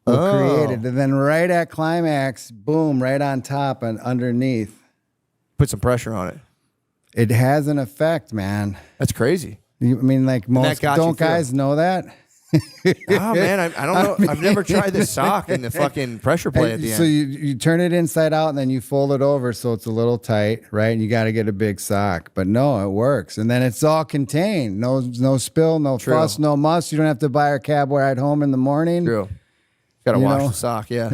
Speaker 7: will create it. And then right at climax, boom, right on top and underneath.
Speaker 2: Put some pressure on it.
Speaker 7: It has an effect, man.
Speaker 2: That's crazy.
Speaker 7: I mean, like most, don't guys know that?
Speaker 2: Oh man, I don't know. I've never tried the sock and the fucking pressure plate at the end.
Speaker 7: So you turn it inside out and then you fold it over so it's a little tight, right? And you got to get a big sock. But no, it works. And then it's all contained. No spill, no fuss, no muss. You don't have to buy a cab ride home in the morning.
Speaker 2: True. Got to wash the sock. Yeah.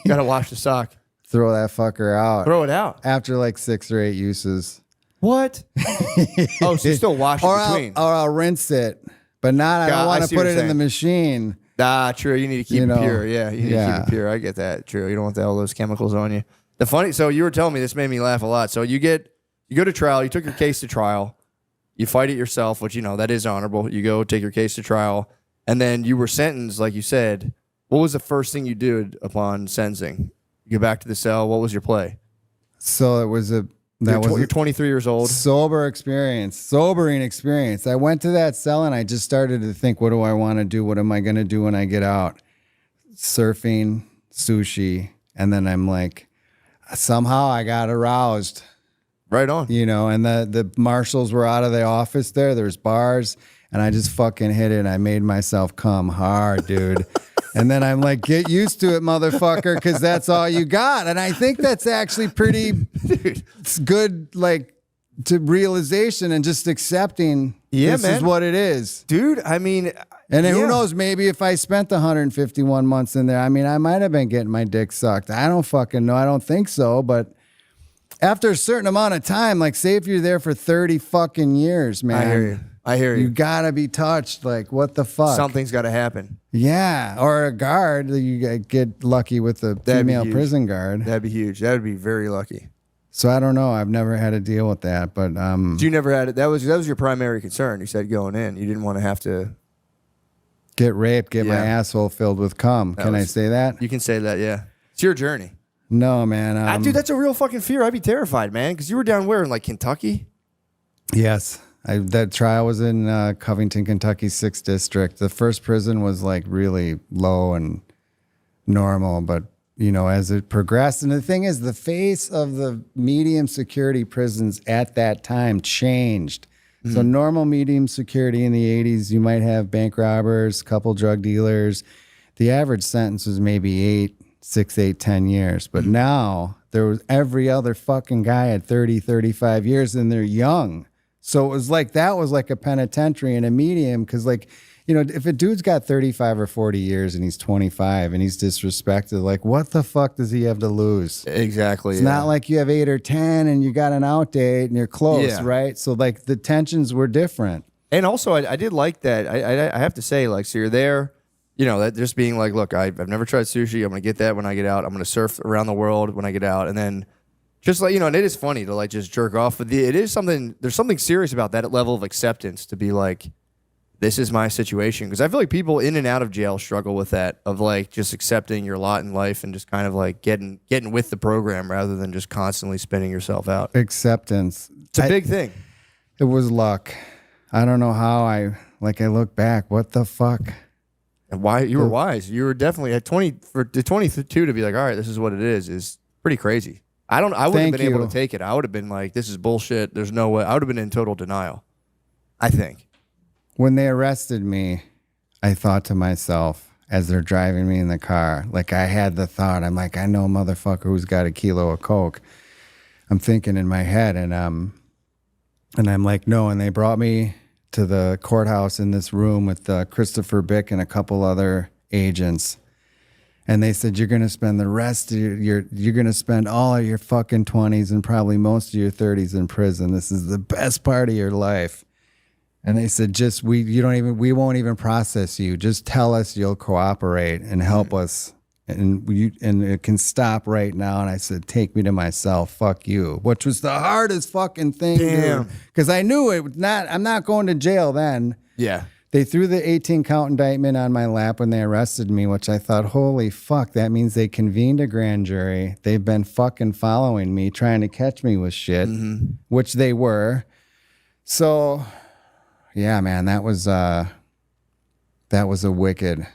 Speaker 2: Got to wash the sock.
Speaker 7: Throw that fucker out.
Speaker 2: Throw it out
Speaker 7: after like 6 or 8 uses.
Speaker 2: What? Oh, so you still wash it between?
Speaker 7: I'll rinse it. But not, I don't want to put it in the machine.
Speaker 2: True. You need to keep it pure. Yeah, you need to keep it pure. I get that. True. You don't want all those chemicals on you. So you were telling me, this made me laugh a lot. So you go to trial, you took your case to trial, you fight it yourself, which, that is honorable. You go take your case to trial, and then you were sentenced, like you said. What was the first thing you did upon sentencing? You go back to the cell. What was your play?
Speaker 7: So it was
Speaker 2: you're 23 years old.
Speaker 7: Sobering experience. I went to that cell and I just started to think, what do I want to do? What am I going to do when I get out? Surfing, sushi. And then I'm like, somehow I got aroused.
Speaker 2: Right on.
Speaker 7: And the marshals were out of the office there. There's bars. And I just fucking hit it. And I made myself come hard, dude. And then I'm like, get used to it, motherfucker, because that's all you got. And I think that's actually pretty good, like, to realization and just accepting this is what it is.
Speaker 2: Dude, I mean...
Speaker 7: And then who knows, maybe if I spent 151 months in there, I mean, I might have been getting my dick sucked. I don't fucking know. I don't think so. But after a certain amount of time, like, say if you're there for 30 fucking years, man.
Speaker 2: I hear you.
Speaker 7: You gotta be touched. Like, what the fuck?
Speaker 2: Something's got to happen.
Speaker 7: Yeah, or a guard. You get lucky with a female prison guard.
Speaker 2: That'd be huge. That would be very lucky.
Speaker 7: So I don't know. I've never had to deal with that, but
Speaker 2: you never had it. That was your primary concern. You said going in, you didn't want to have to
Speaker 7: get raped, get my asshole filled with cum. Can I say that?
Speaker 2: You can say that. Yeah, it's your journey.
Speaker 7: No, man.
Speaker 2: Dude, that's a real fucking fear. I'd be terrified, man, because you were down where in like Kentucky.
Speaker 7: Yes. That trial was in Covington, Kentucky, 6th District. The first prison was like really low and normal, but as it progressed, and the thing is, the face of the medium security prisons at that time changed. Mm-hmm. So normal medium security in the 80s, you might have bank robbers, couple drug dealers. The average sentence was maybe 10 years. But now there was every other fucking guy at 30, 35 years, and they're young. So it was like, that was like a penitentiary and a medium. Cause like, if a dude's got 35 or 40 years and he's 25 and he's disrespected, like what the fuck does he have to lose?
Speaker 2: Exactly.
Speaker 7: It's not like you have 8 or 10 and you got an out date and you're close, right? So like the tensions were different.
Speaker 2: And also I did like that. I have to say, like, so you're there, that just being like, look, I've never tried sushi. I'm going to get that when I get out. I'm going to surf around the world when I get out. And then just like, and it is funny to like just jerk off, but there's something serious about that level of acceptance to be like, this is my situation. Because I feel like people in and out of jail struggle with that, of like just accepting your lot in life and just kind of like getting with the program rather than just constantly spinning yourself out.
Speaker 7: Acceptance.
Speaker 2: It's a big thing.
Speaker 7: It was luck. I don't know how I look back. What the fuck?
Speaker 2: And why you were wise. You were definitely at 22 to be like, all right, this is what it is pretty crazy. I wouldn't have been able to take it. I would have been like, this is bullshit. There's no way. I would have been in total denial, I think.
Speaker 7: When they arrested me, I thought to myself, as they're driving me in the car, like I had the thought, I'm like, I know a motherfucker who's got a kilo of coke. I'm thinking in my head, and I'm like, no. And they brought me to the courthouse in this room with Christopher Bick and a couple other agents. And they said, you're going to spend the rest of you're going to spend all of your fucking 20s and probably most of your 30s in prison. This is the best part of your life. And they said, we won't even process you. Just tell us you'll cooperate and help us. And it can stop right now. And I said, take me to my cell. Fuck you. Which was the hardest fucking thing.
Speaker 2: Damn.
Speaker 7: Because I knew I'm not going to jail then.
Speaker 2: Yeah.
Speaker 7: They threw the 18-count indictment on my lap when they arrested me, which I thought, holy fuck, that means they convened a grand jury. They've been fucking following me, trying to catch me with shit, which they were. So, yeah, man, that was that was a wicked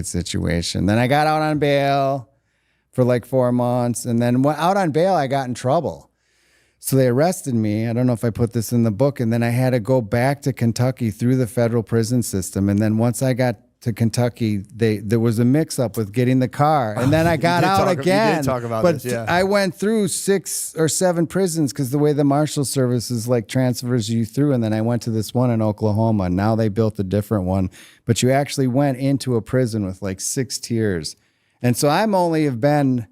Speaker 7: situation. Then I got out on bail for like 4 months. And then out on bail, I got in trouble. So they arrested me. I don't know if I put this in the book. And then I had to go back to Kentucky through the federal prison system. And then once I got to Kentucky, there was a mix-up with getting the car. And then I got out again.
Speaker 2: You did talk about
Speaker 7: but
Speaker 2: this, yeah.
Speaker 7: I went through 6 or 7 prisons because the way the Marshal Service is like transfers you through. And then I went to this one in Oklahoma. Now they built a different one. But you actually went into a prison with like 6 tiers. And so I'm only have been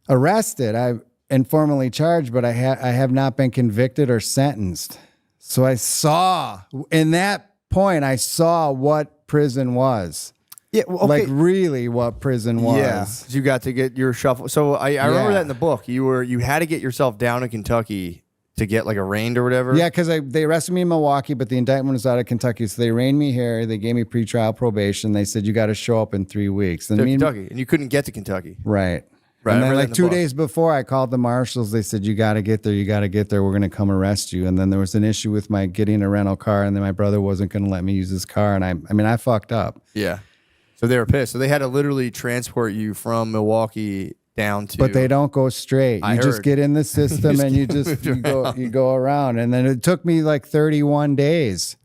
Speaker 7: arrested and formally charged, but I have not been convicted or sentenced. So I saw, in that point, I saw what prison was.
Speaker 2: Yeah, well, okay.
Speaker 7: Like really what prison was.
Speaker 2: Yeah, so you got to get your shuffle. So I remember that in the book. You had to get yourself down to Kentucky to get like arraigned or whatever.
Speaker 7: Yeah, because they arrested me in Milwaukee, but the indictment was out of Kentucky. So they arraigned me here. They gave me pretrial probation. They said, you got to show up in 3 weeks.
Speaker 2: To Kentucky. And you couldn't get to Kentucky.
Speaker 7: Right.
Speaker 2: Right,
Speaker 7: And
Speaker 2: I
Speaker 7: then
Speaker 2: read that
Speaker 7: like
Speaker 2: in the
Speaker 7: 2
Speaker 2: book.
Speaker 7: days before, I called the marshals. They said, you got to get there. You got to get there. We're going to come arrest you. And then there was an issue with my getting a rental car. And then my brother wasn't going to let me use his car. And I fucked up.
Speaker 2: Yeah. So they were pissed. So they had to literally transport you from Milwaukee down to.
Speaker 7: But they don't go straight. You just
Speaker 2: heard.
Speaker 7: get in the system and you go around. And then it took me like 31 days,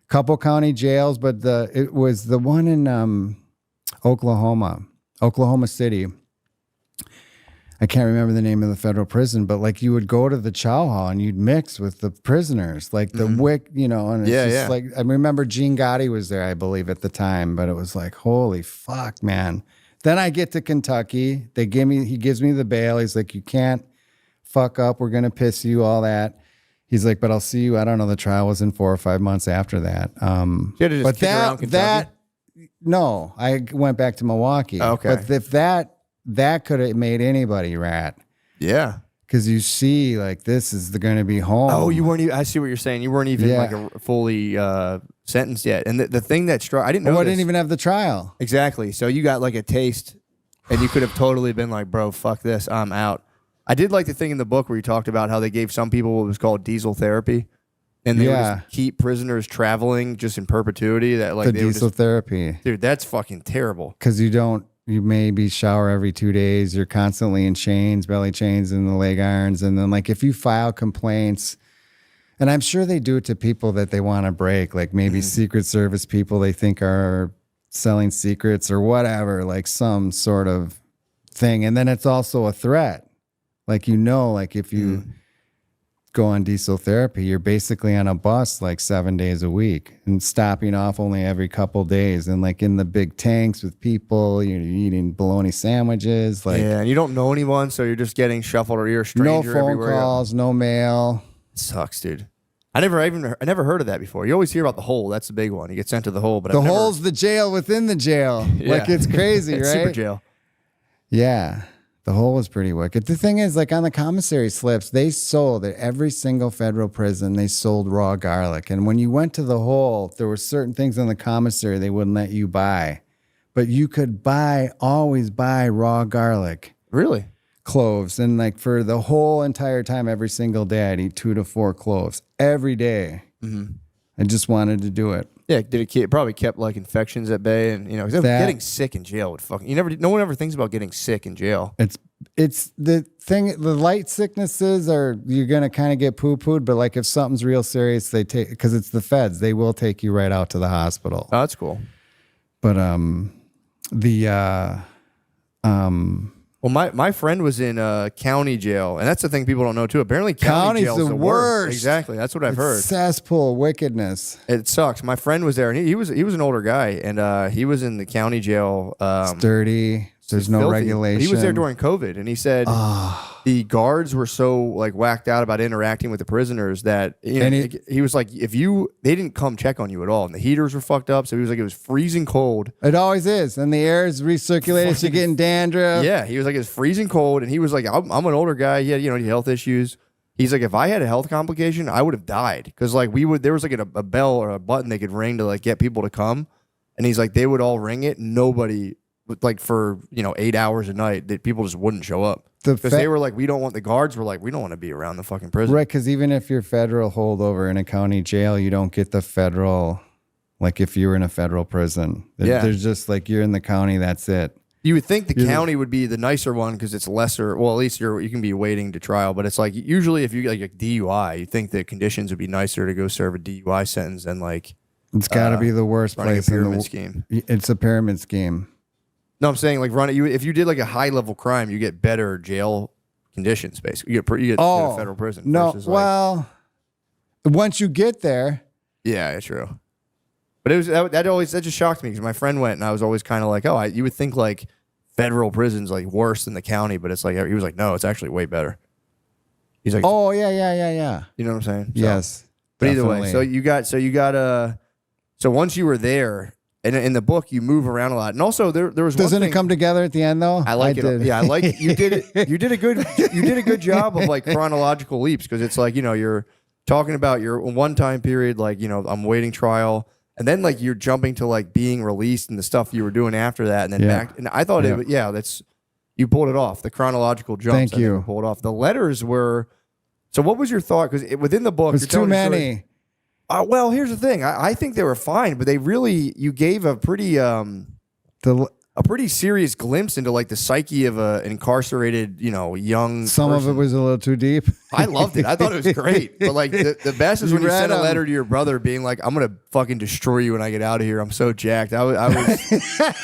Speaker 7: couple county jails, but it was the one in Oklahoma City. I can't remember the name of the federal prison, but like you would go to the chow hall and you'd mix with the prisoners, like the wick, and it's just like, I remember Gene Gotti was there, I believe, at the time, but it was like, holy fuck, man. Then I get to Kentucky. He gives me the bail. He's like, you can't fuck up. We're going to piss you, all that. He's like, but I'll see you. I don't know. The trial was in 4 or 5 months after that.
Speaker 2: You had to just kick around Kentucky?
Speaker 7: No, I went back to Milwaukee.
Speaker 2: Okay.
Speaker 7: But if that could have made anybody rat.
Speaker 2: Yeah.
Speaker 7: Because you see, like, this is going to be home.
Speaker 2: Oh, you weren't even, I see what you're saying. You weren't even like a fully sentenced yet. And the thing that struck, I didn't know
Speaker 7: I didn't even have the trial.
Speaker 2: Exactly. So you got like a taste and you could have totally been like, bro, fuck this. I'm out. I did like the thing in the book where you talked about how they gave some people what was called diesel therapy. And they would just keep prisoners traveling just in perpetuity. That like
Speaker 7: the diesel therapy.
Speaker 2: Dude, that's fucking terrible.
Speaker 7: Because you maybe shower every 2 days. You're constantly in chains, belly chains, and the leg irons. And then, like, if you file complaints, and I'm sure they do it to people that they want to break, like maybe Secret Service people they think are selling secrets or whatever, like some sort of thing. And then it's also a threat. Like, like if you go on diesel therapy, you're basically on a bus like 7 days a week and stopping off only every couple days, and like in the big tanks with people, you're eating bologna sandwiches. Like,
Speaker 2: yeah, and you don't know anyone, so you're just getting shuffled, or you're a stranger
Speaker 7: no phone
Speaker 2: everywhere.
Speaker 7: calls, no mail.
Speaker 2: It sucks, dude. I never heard of that before. You always hear about the hole. That's the big one. You get sent to the hole, but
Speaker 7: the hole's the jail within the jail.
Speaker 2: Yeah.
Speaker 7: Like, it's crazy,
Speaker 2: It's
Speaker 7: right?
Speaker 2: super jail.
Speaker 7: Yeah. The hole was pretty wicked. The thing is, like on the commissary slips, they sold at every single federal prison, they sold raw garlic. And when you went to the hole, there were certain things in the commissary they wouldn't let you buy. But you could always buy raw garlic.
Speaker 2: Really?
Speaker 7: Cloves. And like for the whole entire time, every single day, I'd eat 2 to 4 cloves every day. I just wanted to do it.
Speaker 2: Yeah, it probably kept like infections at bay, and 'cause getting sick in jail would fucking no one ever thinks about getting sick in jail.
Speaker 7: It's the thing. The light sicknesses you're gonna kind of get poo-pooed, but like if something's real serious, they take, because it's the feds, they will take you right out to the hospital.
Speaker 2: Oh, that's cool.
Speaker 7: But
Speaker 2: Well, my friend was in county jail, and that's the thing people don't know too. Apparently, county jail is the worst. Exactly, that's what I've heard.
Speaker 7: Cesspool wickedness.
Speaker 2: It sucks. My friend was there, and he was an older guy, and he was in the county jail.
Speaker 7: It's dirty. There's no
Speaker 2: filthy.
Speaker 7: regulation.
Speaker 2: He was there during COVID, and he said the guards were so like whacked out about interacting with the prisoners that he was like, they didn't come check on you at all, and the heaters were fucked up. So he was like, it was freezing cold.
Speaker 7: It always is, and the air is recirculated. So you're getting dandruff.
Speaker 2: Yeah, he was like, it's freezing cold, and he was like, I'm an older guy. He had health issues. He's like, if I had a health complication, I would have died, because like there was like a bell or a button they could ring to like get people to come, and he's like, they would all ring it. Nobody. Like for 8 hours a night, that people just wouldn't show up because they were like, we don't want, the guards were like, we don't want to be around the fucking prison,
Speaker 7: right? Because even if you're federal holdover in a county jail, you don't get the federal Like if you were in a federal prison, there's just like you're in the county. That's it.
Speaker 2: You would think the county would be the nicer one because it's lesser. Well, at least you can be waiting to trial, but it's like usually if you get like a DUI, you think the conditions would be nicer to go serve a DUI sentence than like.
Speaker 7: It's got to be the worst
Speaker 2: running
Speaker 7: place
Speaker 2: a pyramid
Speaker 7: in the
Speaker 2: scheme.
Speaker 7: It's a pyramid scheme.
Speaker 2: No, I'm saying like if you did like a high level crime, you get better jail conditions. Basically, you get to federal prison.
Speaker 7: No,
Speaker 2: versus,
Speaker 7: well, once you get there,
Speaker 2: yeah, true. But it was that just shocked me because my friend went and I was always kind of like, oh, you would think like federal prison's like worse than the county, but it's like he was like, no, it's actually way better. He's like,
Speaker 7: oh yeah.
Speaker 2: You know what I'm saying? So,
Speaker 7: Yes,
Speaker 2: but
Speaker 7: definitely.
Speaker 2: either way, so once you were there, and in the book you move around a lot, and also there was
Speaker 7: Doesn't it come together at the end though?
Speaker 2: I like it.
Speaker 7: Did.
Speaker 2: Yeah, I like it. You did it. You did a good job of like chronological leaps because it's like you're talking about your one time period, like I'm waiting trial. And then like you're jumping to like being released and the stuff you were doing after that, and then back. And I thought you pulled it off. The chronological jumps.
Speaker 7: Thank you.
Speaker 2: Pulled it off. The letters were. So what was your thought? Because within the book,
Speaker 7: It's too many.
Speaker 2: Well, here's the thing. I think they were fine, but you gave a pretty a pretty serious glimpse into like the psyche of an incarcerated, young.
Speaker 7: Some
Speaker 2: person.
Speaker 7: of it was a little too deep.
Speaker 2: I loved it. I thought it was great. But like the best is when you sent a letter to your brother being like, I'm going to fucking destroy you when I get out of here. I'm so jacked. I was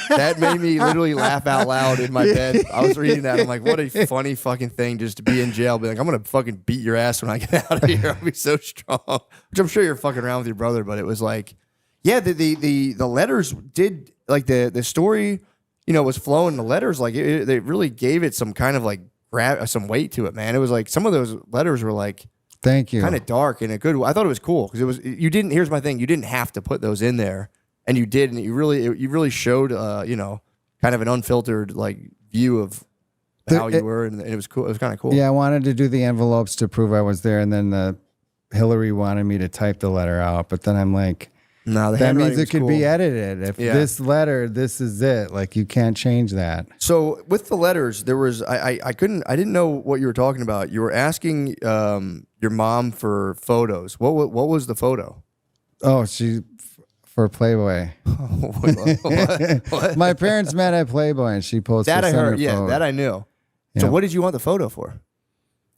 Speaker 2: that made me literally laugh out loud in my bed. I was reading that. I'm like, what a funny fucking thing just to be in jail. Be like, I'm going to fucking beat your ass when I get out of here. I'll be so strong. Which I'm sure you're fucking around with your brother, but it was like, yeah, the letters did like the story, was flowing. The letters, like they really gave it some kind of like some weight to it, man. It was like some of those letters were like,
Speaker 7: thank you,
Speaker 2: kind of dark in a good way. I thought it was cool because here's my thing, you didn't have to put those in there, and you did, and you really showed kind of an unfiltered like view of how you were, and it was cool. It was kind of cool.
Speaker 7: Yeah, I wanted to do the envelopes to prove I was there, and then Hillary wanted me to type the letter out, but then I'm like,
Speaker 2: no,
Speaker 7: that means it could
Speaker 2: cool.
Speaker 7: be edited. If this letter, this is it. Like you can't change that.
Speaker 2: So with the letters, there was I didn't know what you were talking about. You were asking your mom for photos. What was the photo?
Speaker 7: Oh, for Playboy.
Speaker 2: What?
Speaker 7: My parents met at Playboy, and she posted
Speaker 2: that I heard. Yeah,
Speaker 7: photo.
Speaker 2: that I knew.
Speaker 7: Yeah.
Speaker 2: So what did you want the photo for?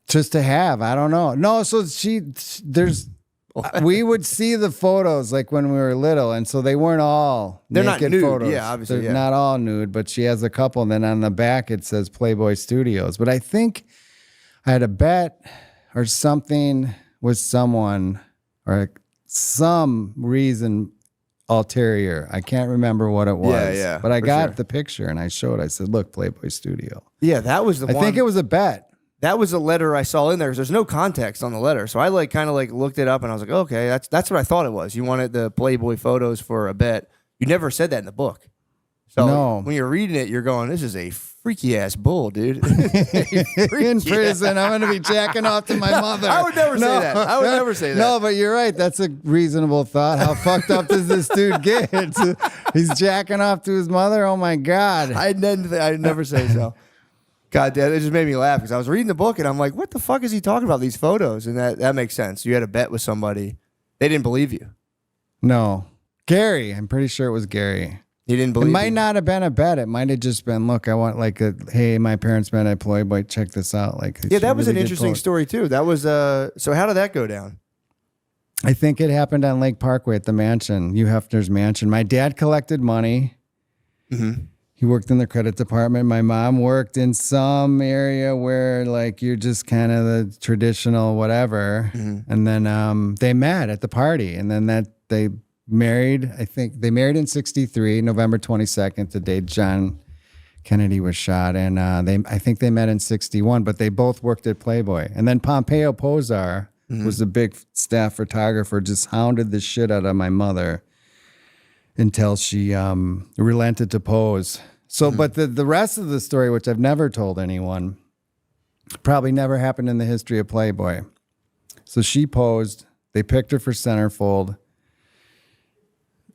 Speaker 7: Just to have. I don't know. No, so there's. We would see the photos like when we were little, and so they weren't all
Speaker 2: They're
Speaker 7: naked
Speaker 2: not nude.
Speaker 7: photos.
Speaker 2: Yeah, obviously,
Speaker 7: They're not all nude, but she has a couple, and then on the back it says Playboy Studios. But I think I had a bet or something with someone or some reason ulterior. I can't remember what it was.
Speaker 2: Yeah,
Speaker 7: but I
Speaker 2: for
Speaker 7: got
Speaker 2: sure.
Speaker 7: the picture and I showed. I said, "Look, Playboy Studio."
Speaker 2: Yeah, that was the
Speaker 7: I
Speaker 2: one.
Speaker 7: think it was a bet.
Speaker 2: That was a letter I saw in there. There's no context on the letter, so I kind of looked it up and I was like, okay, that's what I thought it was. You wanted the Playboy photos for a bet. You never said that in the book. So
Speaker 7: No.
Speaker 2: when you're reading it, you're going, this is a freaky ass bull, dude.
Speaker 7: In prison, I'm going to be jacking off to my mother.
Speaker 2: I would never say that. I would never say that.
Speaker 7: No, but you're right. That's a reasonable thought. How fucked up does this dude get? He's jacking off to his mother. Oh my God.
Speaker 2: I'd never say so. God damn, it just made me laugh because I was reading the book and I'm like, what the fuck is he talking about, these photos? And that makes sense. You had a bet with somebody. They didn't believe you.
Speaker 7: No. Gary. I'm pretty sure it was Gary.
Speaker 2: He didn't
Speaker 7: It
Speaker 2: believe
Speaker 7: might
Speaker 2: you.
Speaker 7: not have been a bet. It might have just been, look, I want hey, my parents met at Playboy. Check this out.
Speaker 2: Yeah, that was an interesting story too. That was, so how did that go down?
Speaker 7: I think it happened on Lake Parkway at the mansion, Hugh Hefner's mansion. My dad collected money.
Speaker 2: Mm-hmm.
Speaker 7: He worked in the credit department. My mom worked in some area where like you're just kind of the traditional whatever.
Speaker 2: Mm-hmm.
Speaker 7: And then they met at the party. And then they married. I think they married in 1963, November 22nd, the day John Kennedy was shot. And I think they met in 1961, but they both worked at Playboy. And then Pompeo Posar was a big staff photographer, just hounded the shit out of my mother until she relented to pose. So, but the rest of the story, which I've never told anyone, probably never happened in the history of Playboy. So she posed. They picked her for centerfold.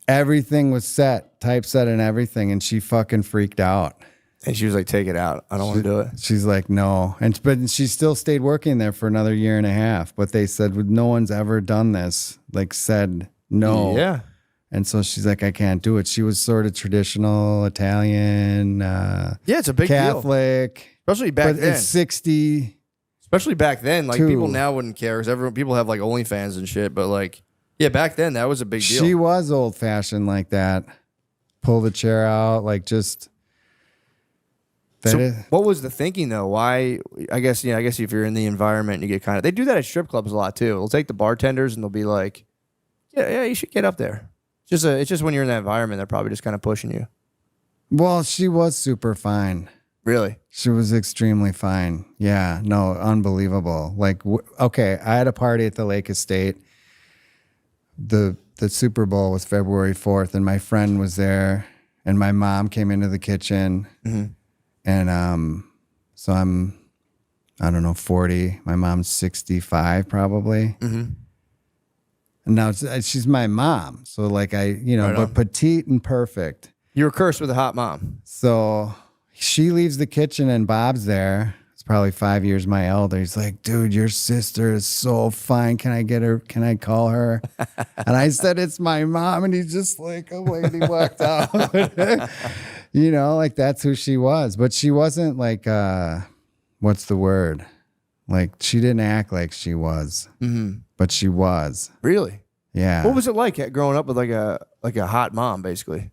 Speaker 7: Everything was set, typeset and everything, and she fucking freaked out.
Speaker 2: And she was like, take it out. I don't want to do it.
Speaker 7: She's like, no. But she still stayed working there for another year and a half. But they said, no one's ever done this. Like said no.
Speaker 2: Yeah.
Speaker 7: And so she's like, I can't do it. She was sort of traditional Italian,
Speaker 2: Yeah, it's a big deal.
Speaker 7: Catholic.
Speaker 2: Especially back
Speaker 7: but
Speaker 2: then.
Speaker 7: it's 60.
Speaker 2: Especially back then. Like,
Speaker 7: Two.
Speaker 2: people now wouldn't care because people have, like, OnlyFans and shit. But, like, yeah, back then, that was a big deal.
Speaker 7: She was old fashioned like that. Pull the chair out, like just.
Speaker 2: What was the thinking though? Why? I guess if you're in the environment, you get kind of. They do that at strip clubs a lot too. They'll take the bartenders and they'll be like, "Yeah, you should get up there." It's just when you're in that environment, they're probably just kind of pushing you.
Speaker 7: Well, she was super fine.
Speaker 2: Really?
Speaker 7: She was extremely fine. Yeah, no, unbelievable. Like, okay, I had a party at the Lake Estate. The Super Bowl was February 4th, and my friend was there, and my mom came into the kitchen.
Speaker 2: Mm-hmm.
Speaker 7: And so I don't know, 40. My mom's 65 probably.
Speaker 2: Mm-hmm.
Speaker 7: And now she's my mom. So like but petite and perfect.
Speaker 2: You were cursed with a hot mom.
Speaker 7: So she leaves the kitchen and Bob's there. It's probably 5 years my elder. He's like, dude, your sister is so fine. Can I get her? Can I call her? And I said, it's my mom. And he's just like, oh, wait, he walked out. Like that's who she was. But she wasn't like, what's the word? Like she didn't act like she was, but she was.
Speaker 2: Really?
Speaker 7: Yeah.
Speaker 2: What was it like growing up with like a hot mom, basically?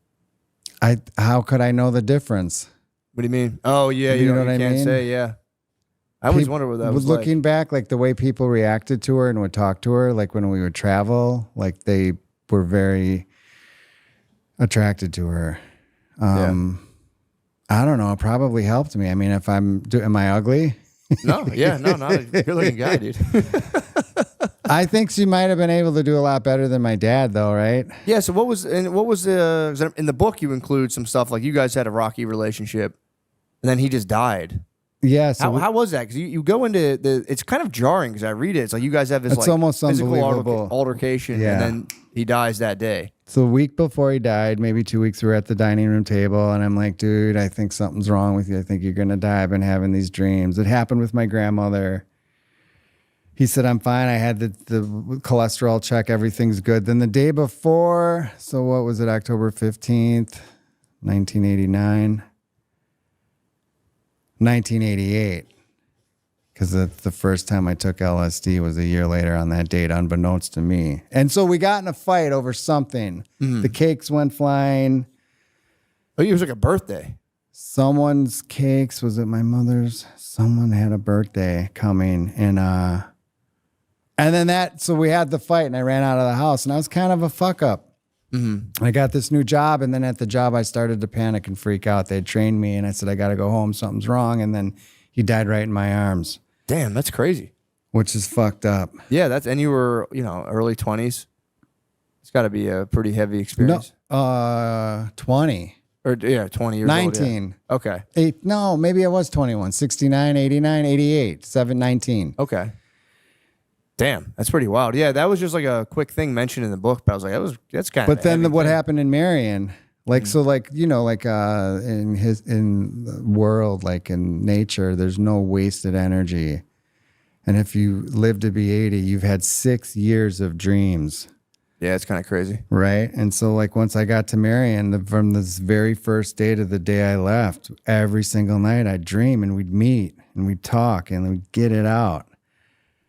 Speaker 7: How could I know the difference?
Speaker 2: What do you mean? Oh yeah, you know what I can't say. Yeah. I always wondered what that was like.
Speaker 7: Looking back, like the way people reacted to her and would talk to her, like when we would travel, like they were very attracted to her. I don't know. It probably helped me. I mean, if am I ugly?
Speaker 2: No, yeah, no, you're looking guy, dude.
Speaker 7: I think she might have been able to do a lot better than my dad, though, right?
Speaker 2: Yeah. So what was in the book? You include some stuff like you guys had a rocky relationship, and then he just died.
Speaker 7: Yeah. So
Speaker 2: how was that? Because you go into it's kind of jarring because I read it. It's like you guys have this
Speaker 7: it's almost
Speaker 2: physical
Speaker 7: unbelievable
Speaker 2: altercation,
Speaker 7: Yeah.
Speaker 2: and then he dies that day.
Speaker 7: So a week before he died, maybe 2 weeks, we were at the dining room table, and I'm like, dude, I think something's wrong with you. I think you're going to die. I've been having these dreams. It happened with my grandmother. He said, I'm fine. I had the cholesterol check. Everything's good. Then the day before, so what was it, October 15th, 1989? 1988. Because the first time I took LSD was a year later on that date, unbeknownst to me. And so we got in a fight over something. The cakes went flying.
Speaker 2: Oh, it was like a birthday.
Speaker 7: Someone's cakes, was it my mother's? Someone had a birthday coming. And then so we had the fight and I ran out of the house and I was kind of a fuck up. I got this new job, and then at the job I started to panic and freak out. They'd trained me and I said, I got to go home. Something's wrong. And then he died right in my arms.
Speaker 2: Damn, that's crazy.
Speaker 7: Which is fucked up.
Speaker 2: Yeah, and you were, early 20s. It's got to be a pretty heavy experience.
Speaker 7: No, 20.
Speaker 2: Or yeah, 20 years
Speaker 7: 19.
Speaker 2: old. Yeah. Okay.
Speaker 7: Maybe I was 21. 69, 89, 88, 7, 19.
Speaker 2: Okay. Damn, that's pretty wild. Yeah, that was just like a quick thing mentioned in the book, but I was like, that's kind of.
Speaker 7: But then what happened in Marion, in the world, like in nature, there's no wasted energy. And if you live to be 80, you've had 6 years of dreams.
Speaker 2: Yeah, it's kind of crazy.
Speaker 7: Right. And so like once I got to Marion, from this very first day to the day I left, every single night I'd dream and we'd meet and we'd talk and we'd get it out.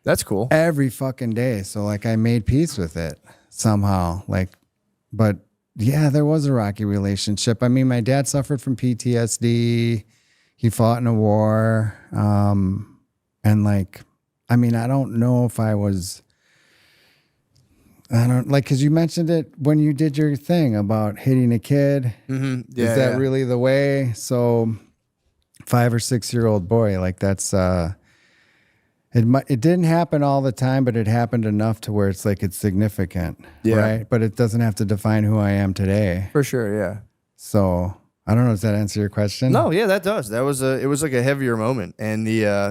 Speaker 2: That's cool.
Speaker 7: Every fucking day. So like I made peace with it somehow. But yeah, there was a rocky relationship. I mean, my dad suffered from PTSD. He fought in a war. And I don't know if because you mentioned it when you did your thing about hitting a kid.
Speaker 2: Mm-hmm. Yeah,
Speaker 7: is that really the way? So 5 or 6 year old boy, like that's, it didn't happen all the time, but it happened enough to where it's like it's significant, right? But it doesn't have to define who I am today.
Speaker 2: For sure, yeah.
Speaker 7: So I don't know. Does that answer your question?
Speaker 2: No, yeah, that does. It was like a heavier moment, and I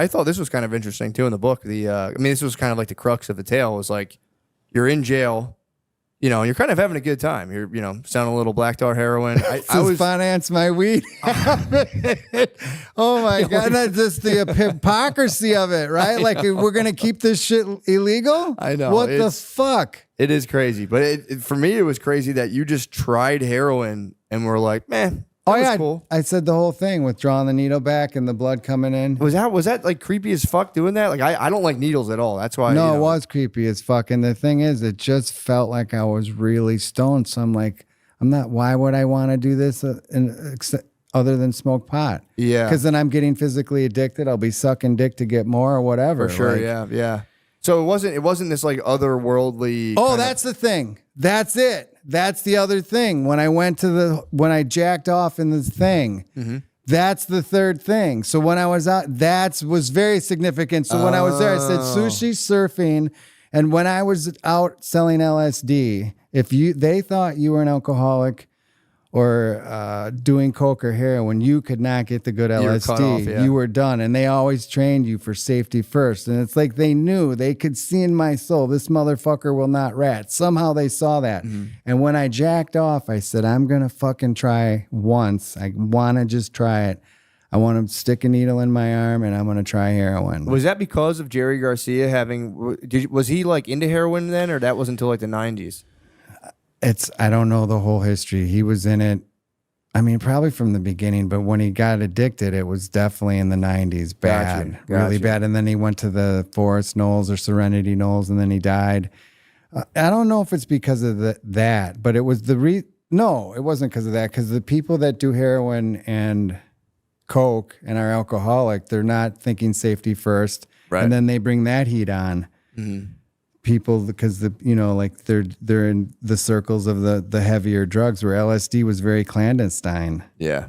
Speaker 2: thought this was kind of interesting too in the book. This was kind of like the crux of the tale. Was like you're in jail, you know, you're kind of having a good time. You're, you know, selling a little black dart heroin. I was
Speaker 7: finance my weed. Oh my God. That's just the hypocrisy of it, right? Like we're going to keep this shit illegal?
Speaker 2: I know.
Speaker 7: What the fuck?
Speaker 2: It is crazy. But for me, it was crazy that you just tried heroin and were like, man.
Speaker 7: Oh yeah,
Speaker 2: cool.
Speaker 7: I said the whole thing with drawing the needle back and the blood coming in.
Speaker 2: Was that like creepy as fuck doing that? Like I don't like needles at all. That's why.
Speaker 7: No, it was creepy as fuck. And the thing is, it just felt like I was really stoned. So I'm like, I'm not. Why would I want to do this other than smoke pot?
Speaker 2: Yeah,
Speaker 7: because then I'm getting physically addicted. I'll be sucking dick to get more or whatever.
Speaker 2: For sure.
Speaker 7: Like,
Speaker 2: yeah. So it wasn't this like otherworldly.
Speaker 7: Oh, that's the thing. That's it. That's the other thing. When I jacked off in this thing, that's the third thing. So when I was out, that was very significant. So when I was there, I said sushi, surfing, and when I was out selling LSD, they thought you were an alcoholic or doing coke or heroin, you could not get the good LSD. You were done. And they always trained you for safety first. And it's like they knew, they could see in my soul, this motherfucker will not rat. Somehow they saw that. And when I jacked off, I said, I'm going to fucking try once. I want to just try it. I want to stick a needle in my arm and I'm going to try heroin.
Speaker 2: Was that because of Jerry Garcia was he like into heroin then, or that was until like the 90s?
Speaker 7: I don't know the whole history. He was in it, I mean, probably from the beginning, but when he got addicted, it was definitely in the 90s. Bad, really bad. And then he went to the Forest Knolls or Serenity Knolls and then he died. I don't know if it's because of that, but it was no, it wasn't because of that. Because the people that do heroin and coke and are alcoholic, they're not thinking safety first. Right. And then they bring that heat on. People, because like they're in the circles of the heavier drugs, where LSD was very clandestine.
Speaker 2: Yeah.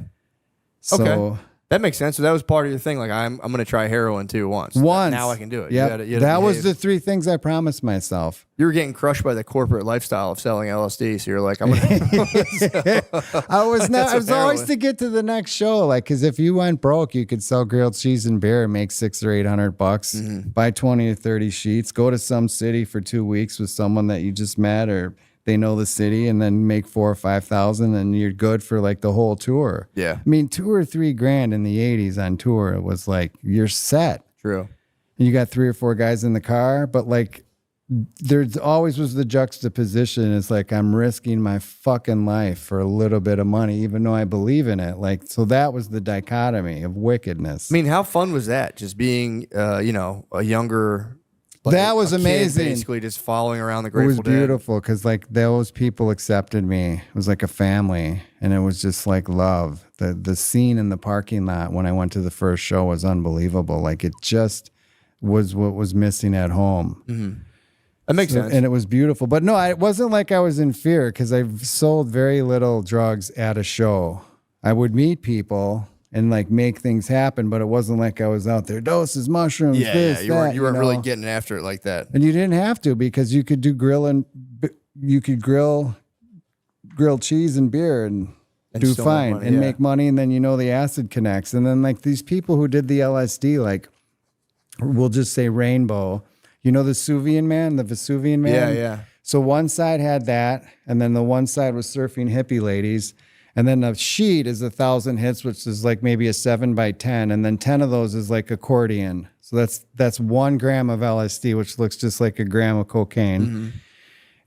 Speaker 7: So
Speaker 2: okay. That makes sense. So that was part of your thing. Like I'm going to try heroin too once. Now I can do it.
Speaker 7: Yeah. That was the 3 things I promised myself.
Speaker 2: You were getting crushed by the corporate lifestyle of selling LSD. So you're like, I'm going to.
Speaker 7: I was always to get to the next show. Like, because if you went broke, you could sell grilled cheese and beer and make $600 or $800, buy 20 or 30 sheets, go to some city for 2 weeks with someone that you just met or they know the city, and then make 4,000 or 5,000 and you're good for like the whole tour. Yeah. I mean, $2,000 or $3,000 in the 80s on tour, it was like, you're set.
Speaker 2: True.
Speaker 7: And you got 3 or 4 guys in the car, but like, there's always was the juxtaposition. It's like, I'm risking my fucking life for a little bit of money, even though I believe in it. Like, so that was the dichotomy of wickedness.
Speaker 2: I mean, how fun was that? Just being, a younger.
Speaker 7: That was amazing.
Speaker 2: Kid, basically, just following around the Grateful Dead.
Speaker 7: It was beautiful because like those people accepted me. It was like a family, and it was just like love. The scene in the parking lot when I went to the first show was unbelievable. Like it just was what was missing at home.
Speaker 2: That makes sense.
Speaker 7: And it was beautiful. But no, it wasn't like I was in fear because I've sold very little drugs at a show. I would meet people and like make things happen, but it wasn't like I was out there, doses, mushrooms, this,
Speaker 2: you
Speaker 7: that.
Speaker 2: You weren't really getting after it like that.
Speaker 7: And you didn't have to, because you could do grilled cheese and beer and do fine and make money. And then, the acid connects. And then like these people who did the LSD, like we'll just say Rainbow, the Vesuvian Man?
Speaker 2: Yeah.
Speaker 7: So one side had that, and then the one side was surfing hippie ladies. And then the sheet is 1,000 hits, which is like maybe a 7x10. And then 10 of those is like accordion. So that's 1 gram of LSD, which looks just like a gram of cocaine.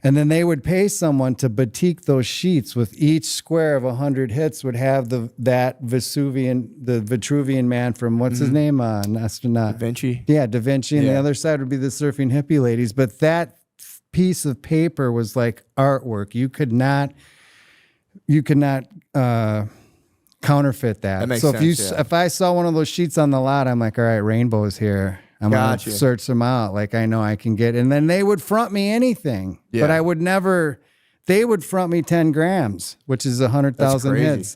Speaker 7: And then they would pay someone to batik those sheets with each square of 100 hits would have the Vitruvian Man from, what's his name? An astronaut.
Speaker 2: Da Vinci.
Speaker 7: Yeah, Da Vinci. And the other side would be the surfing hippie ladies. But that piece of paper was like artwork. You could not counterfeit that.
Speaker 2: That makes
Speaker 7: so
Speaker 2: sense,
Speaker 7: if I saw one of those sheets on the lot, I'm like, all right, Rainbow is here. I'm going to search them out. Like I know I can get, and then they would front me anything, but I would never, they would front me 10 grams, which is 100,000 hits.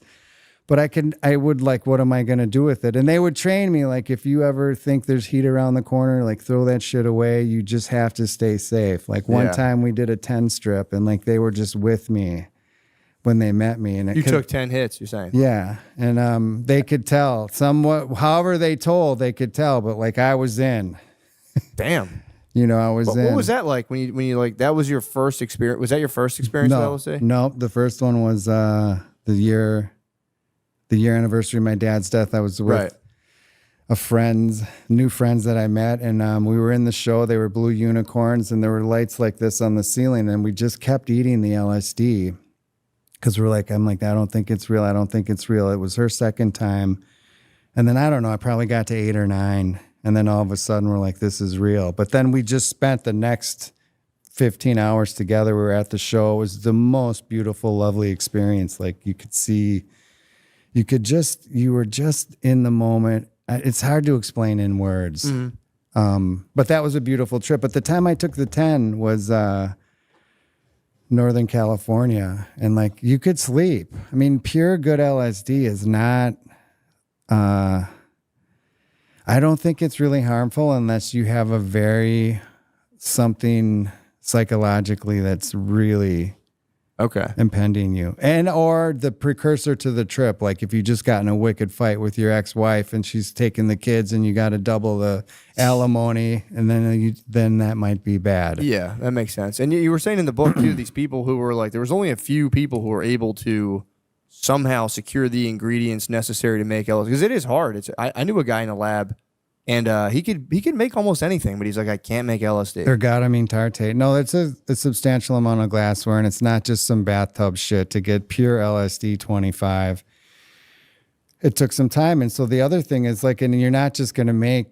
Speaker 7: But I would like, what am I going to do with it? And they would train me, like, if you ever think there's heat around the corner, like throw that shit away. You just have to stay safe. Like one time we did a 10 strip and like they were just with me when they met me. And
Speaker 2: you took 10 hits, you're saying?
Speaker 7: Yeah. And they could tell somewhat, however they told, they could tell, but like I was in.
Speaker 2: Damn.
Speaker 7: I was in.
Speaker 2: What was that like when you like that was your first experience? Was that your first experience with LSD?
Speaker 7: No, the first one was the year anniversary of my dad's death. I was with new friends that I met, and we were in the show. They were blue unicorns, and there were lights like this on the ceiling, and we just kept eating the LSD because I'm like, I don't think it's real. I don't think it's real. It was her second time, and then I don't know. I probably got to 8 or 9, and then all of a sudden we're like, this is real. But then we just spent the next 15 hours together. We were at the show. It was the most beautiful, lovely experience. Like you were just in the moment. It's hard to explain in words. But that was a beautiful trip. But the time I took the 10 was Northern California. And like you could sleep. I mean, pure good LSD is not, I don't think it's really harmful unless you have something psychologically that's really impending you, and or the precursor to the trip. Like if you just got in a wicked fight with your ex-wife and she's taking the kids and you got to double the alimony, and then that might be bad.
Speaker 2: Yeah, that makes sense. And you were saying in the book too, these people who were like, there was only a few people who were able to somehow secure the ingredients necessary to make LSD, because it is hard. I knew a guy in a lab, and he could make almost anything, but he's like, I can't make LSD.
Speaker 7: Ergotamine tartrate. No, it's a substantial amount of glassware, and it's not just some bathtub shit to get pure LSD 25. It took some time. And so the other thing is like, and you're not just going to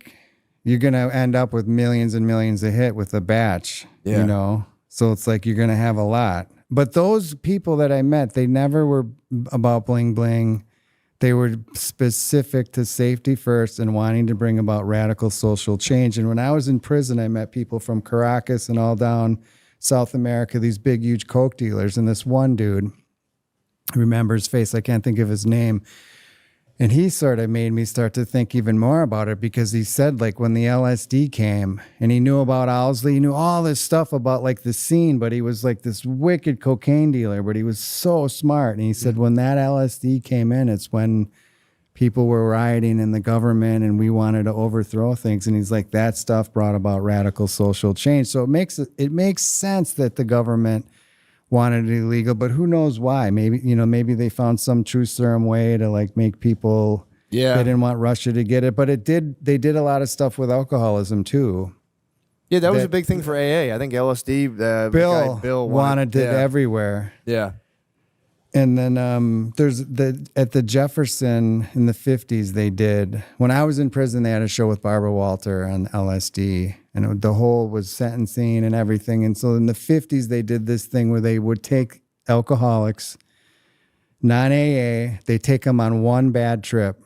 Speaker 7: you're going to end up with millions and millions a hit with a batch, So it's like, you're going to have a lot. But those people that I met, they never were about bling bling. They were specific to safety first and wanting to bring about radical social change. And when I was in prison, I met people from Caracas and all down South America, these big, huge coke dealers. And this one dude, I remember his face, I can't think of his name. And he sort of made me start to think even more about it, because he said, like, when the LSD came and he knew about Owsley, he knew all this stuff about like the scene, but he was like this wicked cocaine dealer, but he was so smart. And he said, when that LSD came in, it's when people were rioting in the government and we wanted to overthrow things. And he's like, that stuff brought about radical social change. So it makes sense that the government wanted it illegal, but who knows why? Maybe they found some true serum way to like make people. Yeah, they didn't want Russia to get it, but they did a lot of stuff with alcoholism too.
Speaker 2: Yeah, that was a big thing for AA. I think LSD.
Speaker 7: Bill wanted it everywhere.
Speaker 2: Yeah.
Speaker 7: And then there's at the Jefferson in the 50s, they did, when I was in prison, they had a show with Barbara Walter on LSD, and the whole was sentencing and everything. And so in the 50s, they did this thing where they would take alcoholics, non-AA, they take them on one bad trip,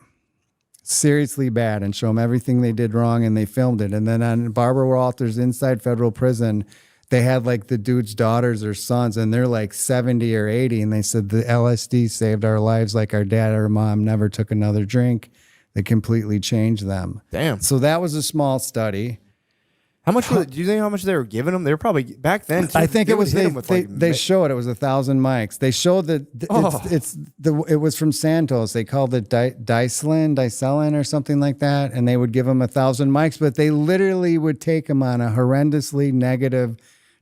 Speaker 7: seriously bad, and show them everything they did wrong, and they filmed it. And then on Barbara Walter's Inside Federal Prison, they had like the dude's daughters or sons, and they're like 70 or 80. And they said the LSD saved our lives like our dad or mom never took another drink. They completely changed them.
Speaker 2: Damn.
Speaker 7: So that was a small study.
Speaker 2: How much? Do you think how much they were giving them? They were probably back then. Too,
Speaker 7: I think it was they showed it was 1,000 mics. They showed that it was from Santos. They called it Dicellin or something like that, and they would give them 1,000 mics. But they literally would take them on a horrendously negative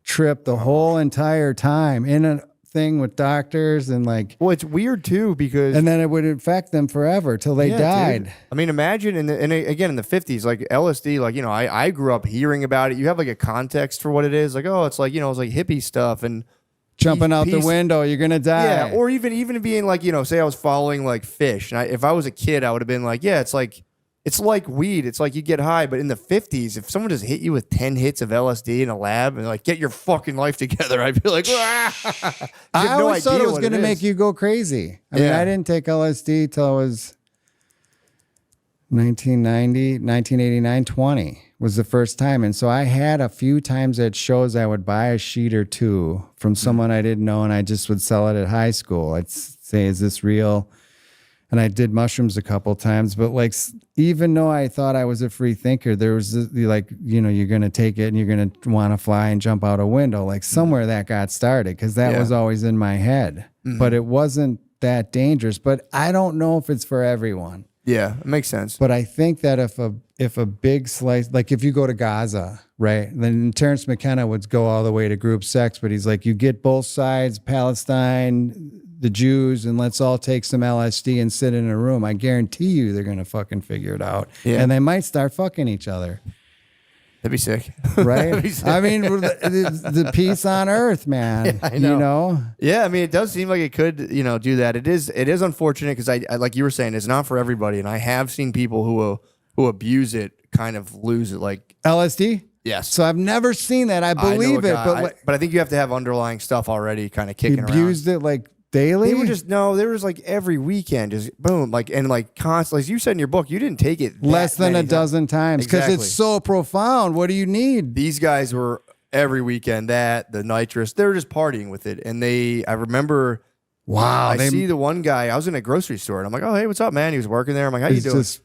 Speaker 7: trip the whole entire time in a thing with doctors and like.
Speaker 2: Well, it's weird too because
Speaker 7: and then it would infect them forever till they died.
Speaker 2: Dude. I mean, imagine again in the 50s, like LSD, like I grew up hearing about it. You have like a context for what it is, like it's like it's like hippie stuff and
Speaker 7: jumping out the window, you're gonna die.
Speaker 2: Yeah, or even being like say I was following like fish, and if I was a kid, I would have been like, yeah, it's like weed. It's like you get high, but in the 50s, if someone just hit you with 10 hits of LSD in a lab and like, get your fucking life together, I'd be like, ah!
Speaker 7: I always thought it was going to make you go crazy. I mean, I didn't take LSD till I was 1989, 20 was the first time. And so I had a few times at shows I would buy a sheet or two from someone I didn't know, and I just would sell it at high school. I'd say, is this real? And I did mushrooms a couple times, but like, even though I thought I was a free thinker, there was like, you're going to take it and you're going to want to fly and jump out a window. Like somewhere that got started, because that was always in my head, but it wasn't that dangerous. But I don't know if it's for everyone.
Speaker 2: Yeah, it makes sense.
Speaker 7: But I think that if a big slice, like if you go to Gaza, right, then Terrence McKenna would go all the way to group sex, but he's like, you get both sides, Palestine, the Jews, and let's all take some LSD and sit in a room. I guarantee you they're going to fucking figure it out.
Speaker 2: Yeah.
Speaker 7: And they might start fucking each other.
Speaker 2: That'd be sick.
Speaker 7: Right?
Speaker 2: That'd be sick.
Speaker 7: I mean, the peace on earth, man.
Speaker 2: Yeah, I
Speaker 7: You know?
Speaker 2: Yeah, I mean, it does seem like it could, do that. It is unfortunate because I like you were saying, it's not for everybody, and I have seen people who abuse it kind of lose it. Like
Speaker 7: LSD?
Speaker 2: yes,
Speaker 7: So I've never seen that. I believe it,
Speaker 2: but I think you have to have underlying stuff already, kind of
Speaker 7: he
Speaker 2: kicking around.
Speaker 7: abused it like daily.
Speaker 2: They were just there was like every weekend, just boom, like and like constantly. As you said in your book, you didn't take it
Speaker 7: less than a
Speaker 2: many
Speaker 7: dozen times because
Speaker 2: Exactly.
Speaker 7: it's so profound. What do you need?
Speaker 2: These guys were every weekend. The nitrous, they were just partying with it, and I remember.
Speaker 7: Wow,
Speaker 2: I see the one guy. I was in a grocery store, and I'm like, "Oh, hey, what's up, man?" He was working there. I'm like, "How you
Speaker 7: He's
Speaker 2: doing?"
Speaker 7: just-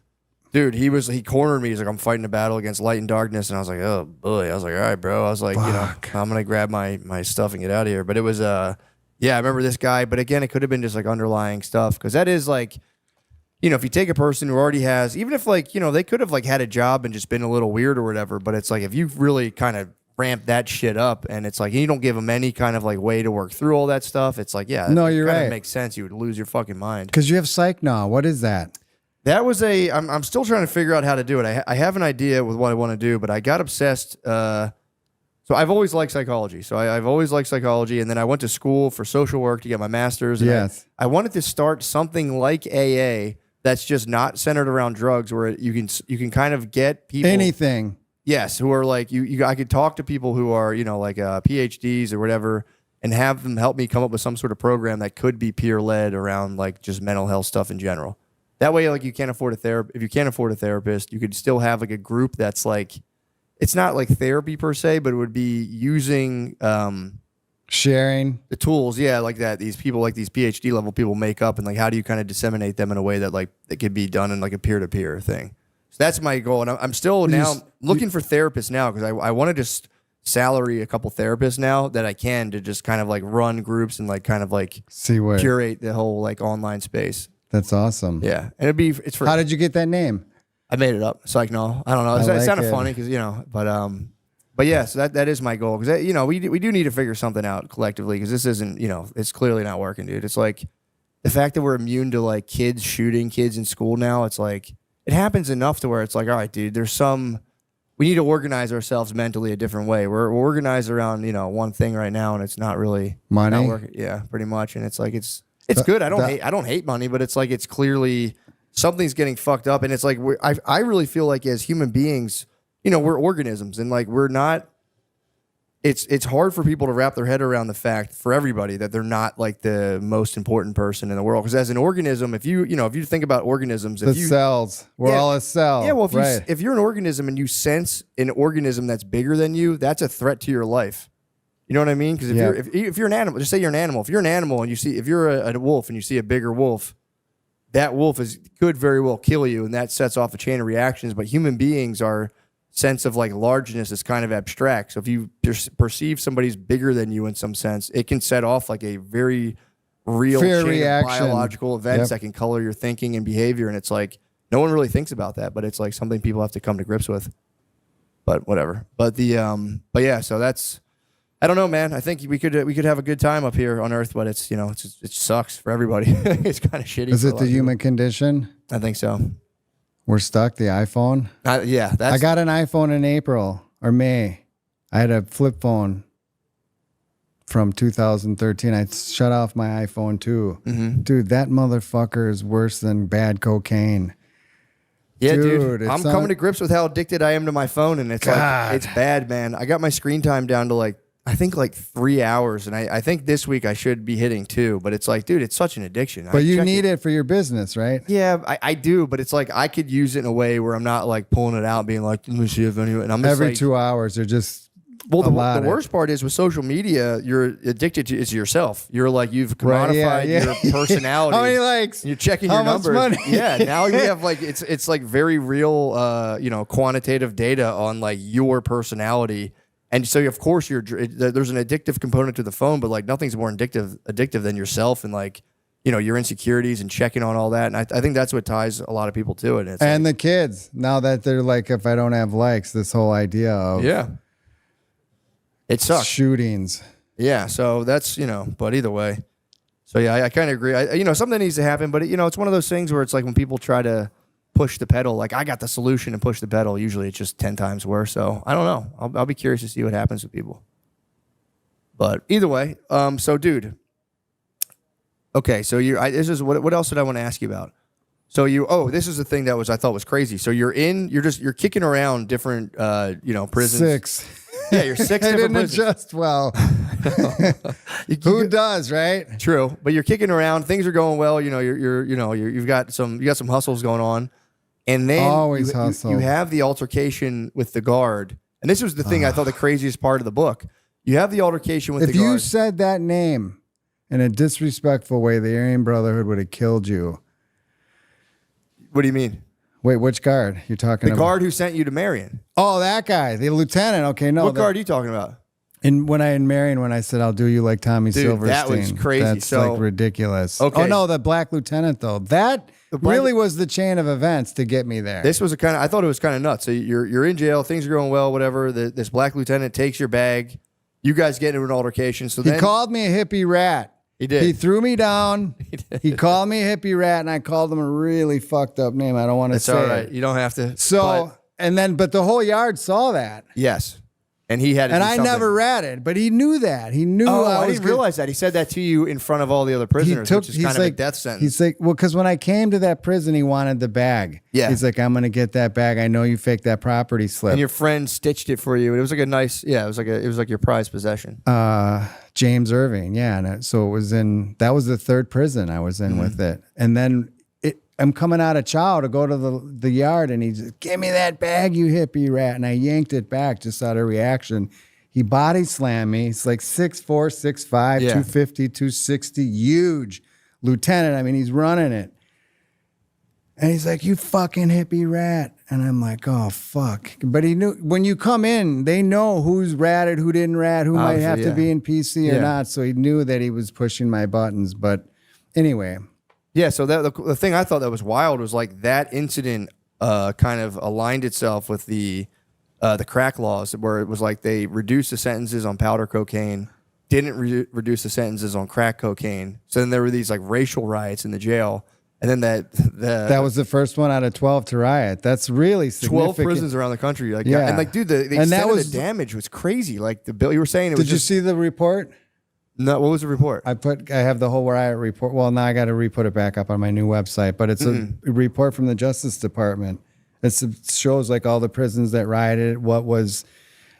Speaker 2: Dude, he cornered me. He's like, I'm fighting a battle against light and darkness. And I was like, oh boy. I was like, all right, bro. I was like, I'm going to grab my stuff and get out of here. But it was, I remember this guy. But again, it could have been just like underlying stuff. Cause that is like, if you take a person who already has, even if like, they could have like had a job and just been a little weird or whatever. But it's like, if you really kind of ramp that shit up and it's like, you don't give them any kind of like way to work through all that stuff. It's like, yeah,
Speaker 7: No, you're right.
Speaker 2: It makes sense. You would lose your fucking mind.
Speaker 7: Because you have psych now. What is that?
Speaker 2: That was I'm still trying to figure out how to do it. I have an idea with what I want to do, but I got obsessed. So I've always liked psychology. So I've always liked psychology. And then I went to school for social work to get my master's. And
Speaker 7: Yes.
Speaker 2: I wanted to start something like AA that's just not centered around drugs where you can kind of get people.
Speaker 7: Anything.
Speaker 2: Yes. Who are like, I could talk to people who are, like PhDs or whatever and have them help me come up with some sort of program that could be peer led around like just mental health stuff in general. That way, like, you can't afford a therapist. If you can't afford a therapist, you could still have like a group that's like, it's not like therapy per se, but it would be using
Speaker 7: Sharing.
Speaker 2: the tools, like that. These people, like these PhD level people, make up, and like, how do you kind of disseminate them in a way that like it could be done in like a peer to peer thing? So that's my goal, and I'm still now looking for therapists now because I want to just salary a couple therapists now that I can to just kind of like run groups and like kind of like
Speaker 7: See what?
Speaker 2: curate the whole like online space.
Speaker 7: That's awesome.
Speaker 2: Yeah, and it's for.
Speaker 7: How did you get that name?
Speaker 2: I made it up. It's like no, I don't know. It
Speaker 7: like
Speaker 2: sounded
Speaker 7: it.
Speaker 2: funny because but yeah. So that is my goal because we do need to figure something out collectively because this isn't it's clearly not working, dude. It's like the fact that we're immune to like kids shooting kids in school now. It's like it happens enough to where it's like, all right, dude. We need to organize ourselves mentally a different way. We're organized around one thing right now, and it's not really
Speaker 7: Money?
Speaker 2: not working. Yeah, pretty much. And it's like it's good. I don't hate money, but it's like it's clearly something's getting fucked up, and it's like I really feel like as human beings, we're organisms, and like we're not. It's hard for people to wrap their head around the fact for everybody that they're not like the most important person in the world. Because as an organism, if you think about organisms,
Speaker 7: The cells. We're all a cell.
Speaker 2: yeah, well,
Speaker 7: if
Speaker 2: if you're an organism and you sense an organism that's bigger than you, that's a threat to your life. You know what I mean? Because if you're an animal, just say you're an animal. If you're an animal and if you're a wolf and you see a bigger wolf, that wolf could very well kill you, and that sets off a chain of reactions. But human beings, our sense of like largeness is kind of abstract. So if you perceive somebody's bigger than you in some sense, it can set off like a very real
Speaker 7: Fear
Speaker 2: chain
Speaker 7: reaction.
Speaker 2: of biological events
Speaker 7: Yep.
Speaker 2: that can color your thinking and behavior. And it's like no one really thinks about that, but it's like something people have to come to grips with. But whatever. But yeah. So that's. I don't know, man. I think we could have a good time up here on Earth, but it's it sucks for everybody. It's kind of shitty.
Speaker 7: Is
Speaker 2: for a
Speaker 7: it
Speaker 2: lot
Speaker 7: the
Speaker 2: of
Speaker 7: human condition?
Speaker 2: people. I think so.
Speaker 7: We're stuck. The iPhone.
Speaker 2: Yeah,
Speaker 7: I got an iPhone in April or May. I had a flip phone from 2013. I shut off my iPhone too.
Speaker 2: Mm-hmm.
Speaker 7: Dude, that motherfucker is worse than bad cocaine.
Speaker 2: Yeah,
Speaker 7: Dude,
Speaker 2: dude.
Speaker 7: it's
Speaker 2: I'm
Speaker 7: not-
Speaker 2: coming to grips with how addicted I am to my phone, and it's
Speaker 7: God.
Speaker 2: like it's bad, man. I got my screen time down to like I think like 3 hours, and I think this week I should be hitting 2. But it's like, dude, it's such an addiction.
Speaker 7: But you need it for your business, right?
Speaker 2: Yeah, I do, but it's like I could use it in a way where I'm not like pulling it out, and being like, let me see if any. And I'm just
Speaker 7: Every
Speaker 2: like,
Speaker 7: 2 hours, they're just
Speaker 2: well, the
Speaker 7: allotted.
Speaker 2: worst part is with social media, you're addicted to is yourself. You're like you've commodified your personality.
Speaker 7: How many likes?
Speaker 2: You're checking
Speaker 7: How
Speaker 2: your
Speaker 7: much
Speaker 2: numbers.
Speaker 7: money?
Speaker 2: Yeah, now you have like it's like very real, quantitative data on like your personality, and so of course there's an addictive component to the phone, but like nothing's more addictive than yourself, and like your insecurities and checking on all that. And I think that's what ties a lot of people to it. It's
Speaker 7: And the kids, now that they're like, if I don't have likes, this whole idea of
Speaker 2: it sucks.
Speaker 7: shootings.
Speaker 2: Yeah. So that's, but either way. So yeah, I kind of agree. Something needs to happen, but it's one of those things where it's like when people try to push the pedal, like I got the solution and push the pedal, usually it's just 10 times worse. So I don't know. I'll be curious to see what happens with people. But either way, so dude, okay, so this is what else did I want to ask you about? So this is the thing that I thought was crazy. So you're kicking around different, prisons.
Speaker 7: 6.
Speaker 2: Yeah, you're 6
Speaker 7: I
Speaker 2: different
Speaker 7: didn't
Speaker 2: prisons.
Speaker 7: adjust well. Who does, right?
Speaker 2: True, but you're kicking around. Things are going well. You've got some hustles going on, and then
Speaker 7: Always hustle.
Speaker 2: You have the altercation with the guard, and this was the thing I thought the craziest part of the book. You have the altercation with the guard.
Speaker 7: If you said that name in a disrespectful way, the Aryan Brotherhood would have killed you.
Speaker 2: What do you mean?
Speaker 7: Wait, which guard you're talking
Speaker 2: The
Speaker 7: about?
Speaker 2: guard who sent you to Marion.
Speaker 7: Oh, that guy, the lieutenant. Okay, no.
Speaker 2: What guard are you talking about?
Speaker 7: And when I said, I'll do you like Tommy
Speaker 2: Dude,
Speaker 7: Silverstein.
Speaker 2: that was crazy.
Speaker 7: That's
Speaker 2: So-
Speaker 7: like ridiculous.
Speaker 2: Okay.
Speaker 7: Oh, no, the black lieutenant, though. That really was the chain of events to get me there.
Speaker 2: This was I thought it was kind of nuts. So you're in jail, things are going well, whatever. This black lieutenant takes your bag. You guys get into an altercation. So
Speaker 7: He called me a hippie rat.
Speaker 2: He did.
Speaker 7: He threw me down. He called me a hippie rat, and I called him a really fucked up name. I don't want to
Speaker 2: It's
Speaker 7: say
Speaker 2: all right.
Speaker 7: it.
Speaker 2: You don't have to.
Speaker 7: So, but the whole yard saw that.
Speaker 2: Yes. And he had to
Speaker 7: And
Speaker 2: do
Speaker 7: I
Speaker 2: something.
Speaker 7: never ratted, but he knew that. He knew
Speaker 2: Oh,
Speaker 7: I
Speaker 2: I
Speaker 7: was
Speaker 2: didn't realize that. He said that to you in front of all the other prisoners, which is kind of a death sentence.
Speaker 7: He's like, well, because when I came to that prison, he wanted the bag.
Speaker 2: Yeah.
Speaker 7: He's like, I'm going to get that bag. I know you faked that property slip.
Speaker 2: And your friend stitched it for you. It was like a nice, it was like your prized possession.
Speaker 7: James Irving, yeah. So it was that was the third prison I was in with it. And then I'm coming out of chow to go to the yard, and he's just, give me that bag, you hippie rat. And I yanked it back just out of reaction. He body slammed me. He's like 6'4", 6'5", 250, 260, huge lieutenant. I mean, he's running it. And he's like, you fucking hippie rat. And I'm like, oh, fuck. But he knew, when you come in, they know who's ratted, who didn't rat, who might have to be in PC or not. So he knew that he was pushing my buttons. But anyway.
Speaker 2: Yeah, so the thing I thought that was wild was like that incident kind of aligned itself with the crack laws, where it was like they reduced the sentences on powder cocaine, didn't reduce the sentences on crack cocaine. So then there were these like racial riots in the jail. And then that
Speaker 7: was the first one out of 12 to riot. That's really significant.
Speaker 2: 12 prisons around the country. Like,
Speaker 7: Yeah.
Speaker 2: And like, dude, the extent of the damage was crazy. Like the bill you were saying, it was
Speaker 7: Did you see the report?
Speaker 2: No, what was the report?
Speaker 7: I have the whole riot report. Well, now I got to re-put it back up on my new website, but it's a report from the Justice Department. It shows like all the prisons that rioted, what was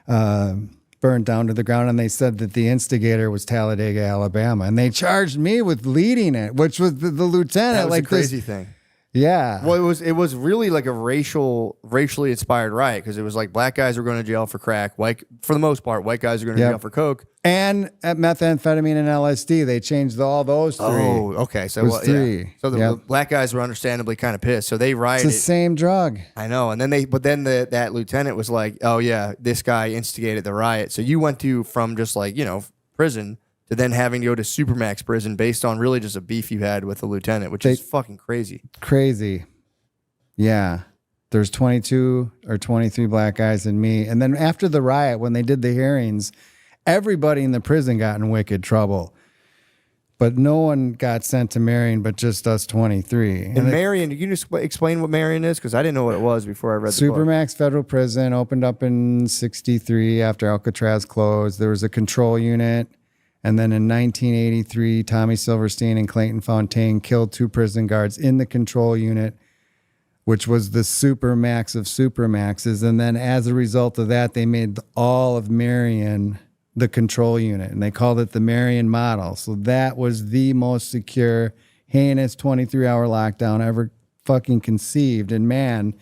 Speaker 7: burned down to the ground, and they said that the instigator was Talladega, Alabama, and they charged me with leading it, which was the lieutenant.
Speaker 2: That was
Speaker 7: like
Speaker 2: a crazy thing.
Speaker 7: Yeah.
Speaker 2: Well, it was really like a racially inspired riot, because it was like black guys were going to jail for crack, for the most part, white guys are going to jail for coke,
Speaker 7: and at methamphetamine and LSD. They changed all those three.
Speaker 2: Oh, okay. So
Speaker 7: It was three.
Speaker 2: Yeah. So the black guys were understandably kind of pissed. So they rioted.
Speaker 7: It's the same drug.
Speaker 2: I know. And then that lieutenant was like, "Oh yeah, this guy instigated the riot." So you went from just like, prison to then having to go to Supermax prison based on really just a beef you had with the lieutenant, which is fucking crazy.
Speaker 7: Crazy. Yeah. There's 22 or 23 black guys and me. And then after the riot, when they did the hearings, everybody in the prison got in wicked trouble. But no one got sent to Marion but just us 23.
Speaker 2: And Marion, can you just explain what Marion is? Because I didn't know what it was before I read the book.
Speaker 7: Supermax Federal Prison opened up in 63 after Alcatraz closed. There was a control unit. And then in 1983, Tommy Silverstein and Clayton Fontaine killed 2 prison guards in the control unit, which was the supermax of supermaxes. And then as a result of that, they made all of Marion the control unit, and they called it the Marion model. So that was the most secure, heinous 23-hour lockdown ever fucking conceived. And man,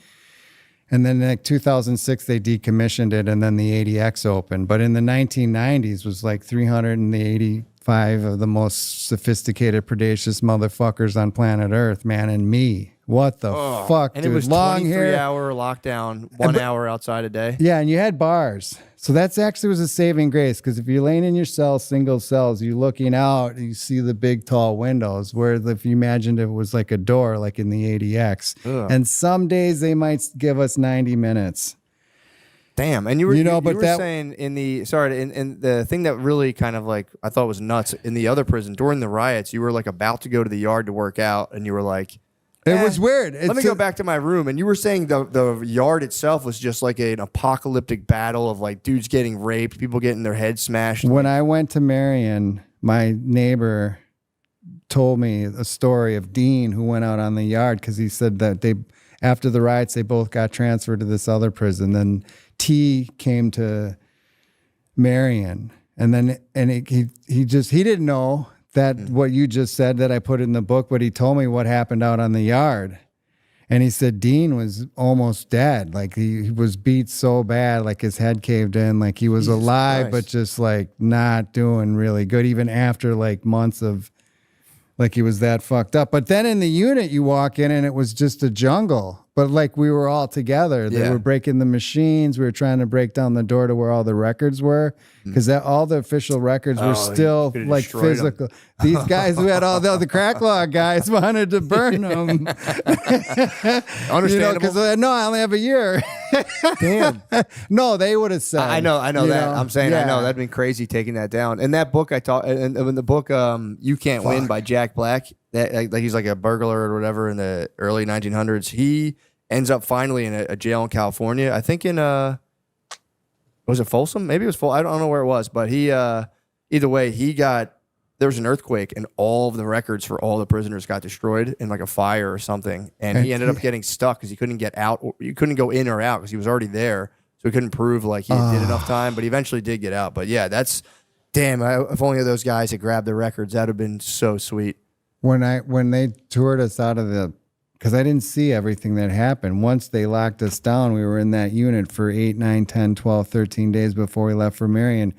Speaker 7: and then in 2006, they decommissioned it, and then the ADX opened. But in the 1990s was like 380 5 of the most sophisticated, predacious motherfuckers on planet Earth, man, and me. What the fuck,
Speaker 2: And
Speaker 7: dude?
Speaker 2: it was
Speaker 7: Long hair.
Speaker 2: 23-hour lockdown, 1 hour outside a day.
Speaker 7: Yeah, and you had bars. So that's actually was a saving grace, because if you're laying in your cell, single cells, you're looking out and you see the big tall windows, where if you imagined it was like a door, like in the ADX. And some days they might give us 90 minutes.
Speaker 2: Damn. And you were,
Speaker 7: but
Speaker 2: you were
Speaker 7: that-
Speaker 2: saying in the thing that really kind of like I thought was nuts in the other prison during the riots, you were like about to go to the yard to work out, and you were like,
Speaker 7: It was weird.
Speaker 2: let me go back to my room. And you were saying the yard itself was just like an apocalyptic battle of like dudes getting raped, people getting their heads smashed.
Speaker 7: When I went to Marion, my neighbor told me a story of Dean, who went out on the yard, because he said that after the riots, they both got transferred to this other prison. Then T came to Marion, and then he didn't know that what you just said that I put in the book, but he told me what happened out on the yard. And he said Dean was almost dead. Like he was beat so bad, like his head caved in, like he was alive, but just like not doing really good, even after like months of like he was that fucked up. But then in the unit you walk in and it was just a jungle. But like we were all together. They were breaking the machines. We were trying to break down the door to where all the records were, because all the official records were still like physical. These guys who had all the crack law guys wanted to burn them.
Speaker 2: Understandable.
Speaker 7: Because no, I only have a year.
Speaker 2: Damn.
Speaker 7: No, they would have said.
Speaker 2: I know that. I'm saying I know
Speaker 7: yeah.
Speaker 2: that'd been crazy taking that down. In that book I taught, and in the book You Can't Win by Jack Black, that like he's like a burglar or whatever in the early 1900s. He ends up finally in a jail in California. I think in was it Folsom? Maybe it was Folsom. I don't know where it was, but he either way there was an earthquake and all of the records for all the prisoners got destroyed in like a fire or something, and he ended up getting stuck because he couldn't get out. Or you couldn't go in or out because he was already there, so he couldn't prove like he did enough time. But he eventually did get out. But yeah, that's damn. If only those guys had grabbed the records, that'd have been so sweet.
Speaker 7: When they toured us out of because I didn't see everything that happened. Once they locked us down, we were in that unit for 8, 9, 10, 12, 13 days before we left for Marion.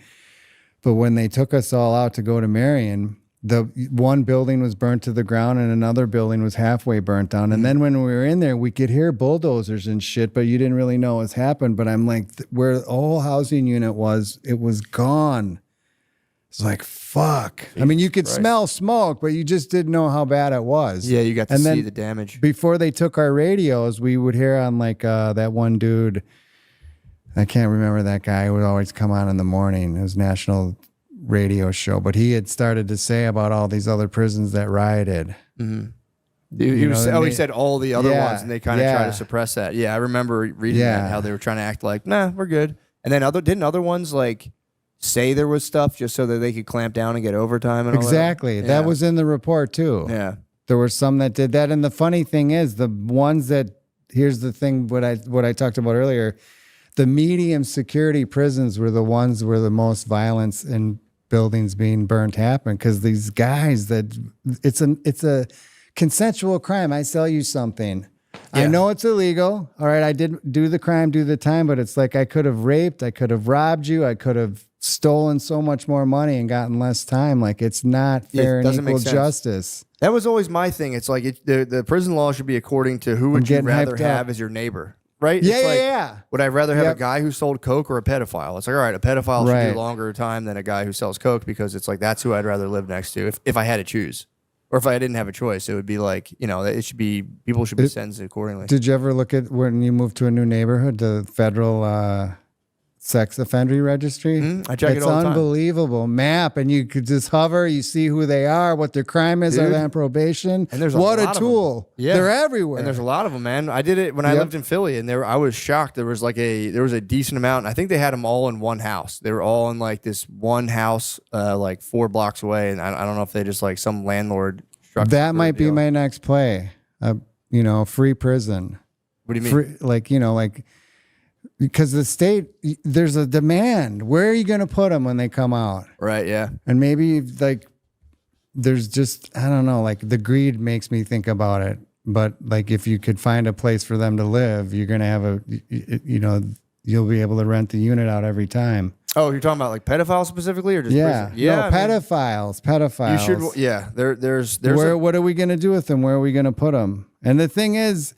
Speaker 7: But when they took us all out to go to Marion, the one building was burnt to the ground and another building was halfway burnt down. And then when we were in there, we could hear bulldozers and shit, but you didn't really know what's happened. But I'm like, where the whole housing unit was, it was gone. It's like, fuck. I mean, you could smell smoke, but you just didn't know how bad it was.
Speaker 2: Yeah, you got to
Speaker 7: and
Speaker 2: see
Speaker 7: then
Speaker 2: the damage.
Speaker 7: Before they took our radios, we would hear on like that one dude, I can't remember that guy who would always come on in the morning. It was national radio show, but he had started to say about all these other prisons that rioted.
Speaker 2: Mm-hmm. He said all the other ones, and they kind of try to
Speaker 7: yeah.
Speaker 2: suppress that. Yeah, I remember reading that, how they were trying to act like, nah, we're good. And then didn't other ones like say there was stuff just so that they could clamp down and get overtime and all
Speaker 7: Exactly.
Speaker 2: that?
Speaker 7: That was in the report too.
Speaker 2: Yeah.
Speaker 7: There were some that did that. And the funny thing is, the ones that, here's the thing, what I talked about earlier, the medium security prisons were the ones where the most violence in buildings being burnt happened, because these guys it's a consensual crime. I sell you something. I know it's illegal. All right, I did do the crime, do the time, but it's like I could have raped, I could have robbed you, I could have stolen so much more money and gotten less time. Like, it's not fair and equal justice.
Speaker 2: That was always my thing. It's like the prison law should be according to who would you rather have as your neighbor, right?
Speaker 7: Yeah,
Speaker 2: it's like,
Speaker 7: yeah.
Speaker 2: Would I rather have a guy who sold coke or a pedophile? It's like, all right, a pedophile should
Speaker 7: Right.
Speaker 2: do longer time than a guy who sells coke, because it's like that's who I'd rather live next to if I had to choose. Or if I didn't have a choice, it would be like, it should be, people should be sentenced accordingly.
Speaker 7: Did you ever look at when you moved to a new neighborhood, the federal sex offender registry?
Speaker 2: I check it all the
Speaker 7: It's
Speaker 2: time.
Speaker 7: unbelievable map, and you could just hover, you see who they are, what their crime is, are they on probation?
Speaker 2: And there's
Speaker 7: what
Speaker 2: lot
Speaker 7: a tool.
Speaker 2: of them. Yeah.
Speaker 7: They're everywhere.
Speaker 2: And there's a lot of them, man. I did it when I lived in Philly, and I was shocked. There was a decent amount. I think they had them all in one house. They were all in like this one house, like 4 blocks away. And I don't know if they just like some landlord.
Speaker 7: That might be my next play. Free prison.
Speaker 2: What do you mean?
Speaker 7: Free, because the state, there's a demand. Where are you going to put them when they come out?
Speaker 2: Right. Yeah.
Speaker 7: And maybe like there's just, I don't know, like the greed makes me think about it. But like if you could find a place for them to live, you're going to have you'll be able to rent the unit out every time.
Speaker 2: Oh, you're talking about like pedophiles specifically, or just
Speaker 7: Yeah,
Speaker 2: prison? Yeah,
Speaker 7: no,
Speaker 2: I mean,
Speaker 7: pedophiles.
Speaker 2: you should. Yeah, there's
Speaker 7: What are we gonna do with them? Where are we gonna put them? And the thing is,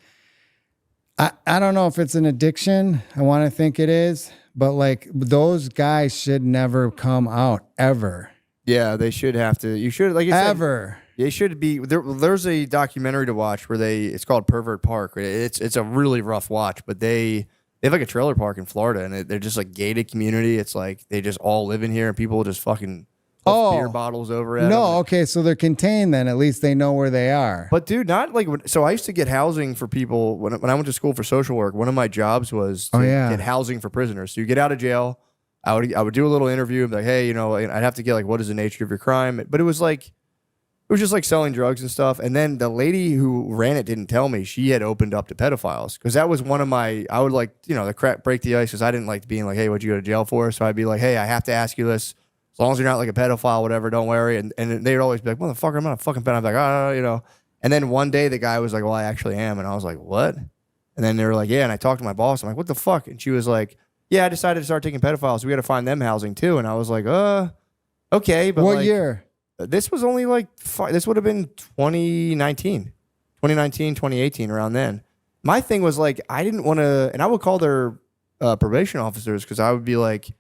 Speaker 7: I don't know if it's an addiction. I want to think it is, but like those guys should never come out ever.
Speaker 2: yeah, they should have to. You should like you
Speaker 7: Ever.
Speaker 2: Said, they should be there. There's a documentary to watch where it's called Pervert Park. It's a really rough watch, but they have like a trailer park in Florida, and they're just like gated community. It's like they just all live in here, and people just fucking beer bottles over at them.
Speaker 7: Okay, so they're contained then. At least they know where they are.
Speaker 2: But dude, not like so. I used to get housing for people when I went to school for social work. One of my jobs was to get housing for prisoners. So you get out of jail, I would do a little interview, and be like, hey, I'd have to get like, what is the nature of your crime? But it was just like selling drugs and stuff. And then the lady who ran it didn't tell me she had opened up to pedophiles, because that was one of my. I would like break the ice, because I didn't like being like, hey, what'd you go to jail for? So I'd be like, hey, I have to ask you this. As long as you're not like a pedophile, whatever, don't worry. And they would always be like, motherfucker, I'm not a fucking pedophile. I'm like, And then one day the guy was like, well, I actually am. And I was like, what? And then they were like, yeah. And I talked to my boss. I'm like, what the fuck? And she was like, yeah, I decided to start taking pedophiles. So we got to find them housing too. And I was like, okay. But
Speaker 7: what year?
Speaker 2: This was only like, this would have been 2019, 2018, around then. My thing was like, I didn't want to, and I would call their probation officers, because I would be like,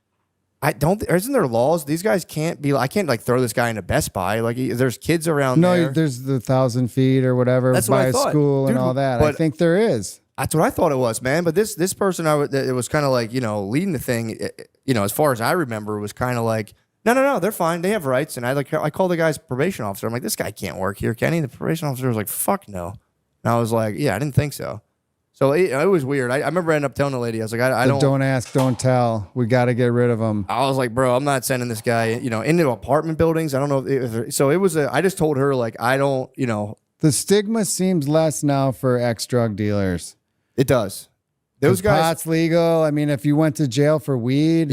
Speaker 2: isn't there laws? These guys can't be. I can't like throw this guy into Best Buy. Like there's kids around there.
Speaker 7: No, there's the 1,000 feet or whatever.
Speaker 2: That's
Speaker 7: by
Speaker 2: what I
Speaker 7: a
Speaker 2: thought.
Speaker 7: school and
Speaker 2: Dude,
Speaker 7: all that. I
Speaker 2: but
Speaker 7: think there is.
Speaker 2: That's what I thought it was, man. But this person, it was kind of like leading the thing. As far as I remember, was kind of like, no, they're fine. They have rights. And I called the guy's probation officer. I'm like, this guy can't work here, Kenny. The probation officer was like, fuck no. And I was like, yeah, I didn't think so. So it was weird. I remember ending up telling the lady, I was like, I don't.
Speaker 7: Don't ask, don't tell. We got to get rid of them.
Speaker 2: I was like, bro, I'm not sending this guy, into apartment buildings. I don't know. So it was I just told her, like, I don't,
Speaker 7: The stigma seems less now for ex-drug dealers.
Speaker 2: It does. Those guys.
Speaker 7: Pot's legal. I mean, if you went to jail for weed,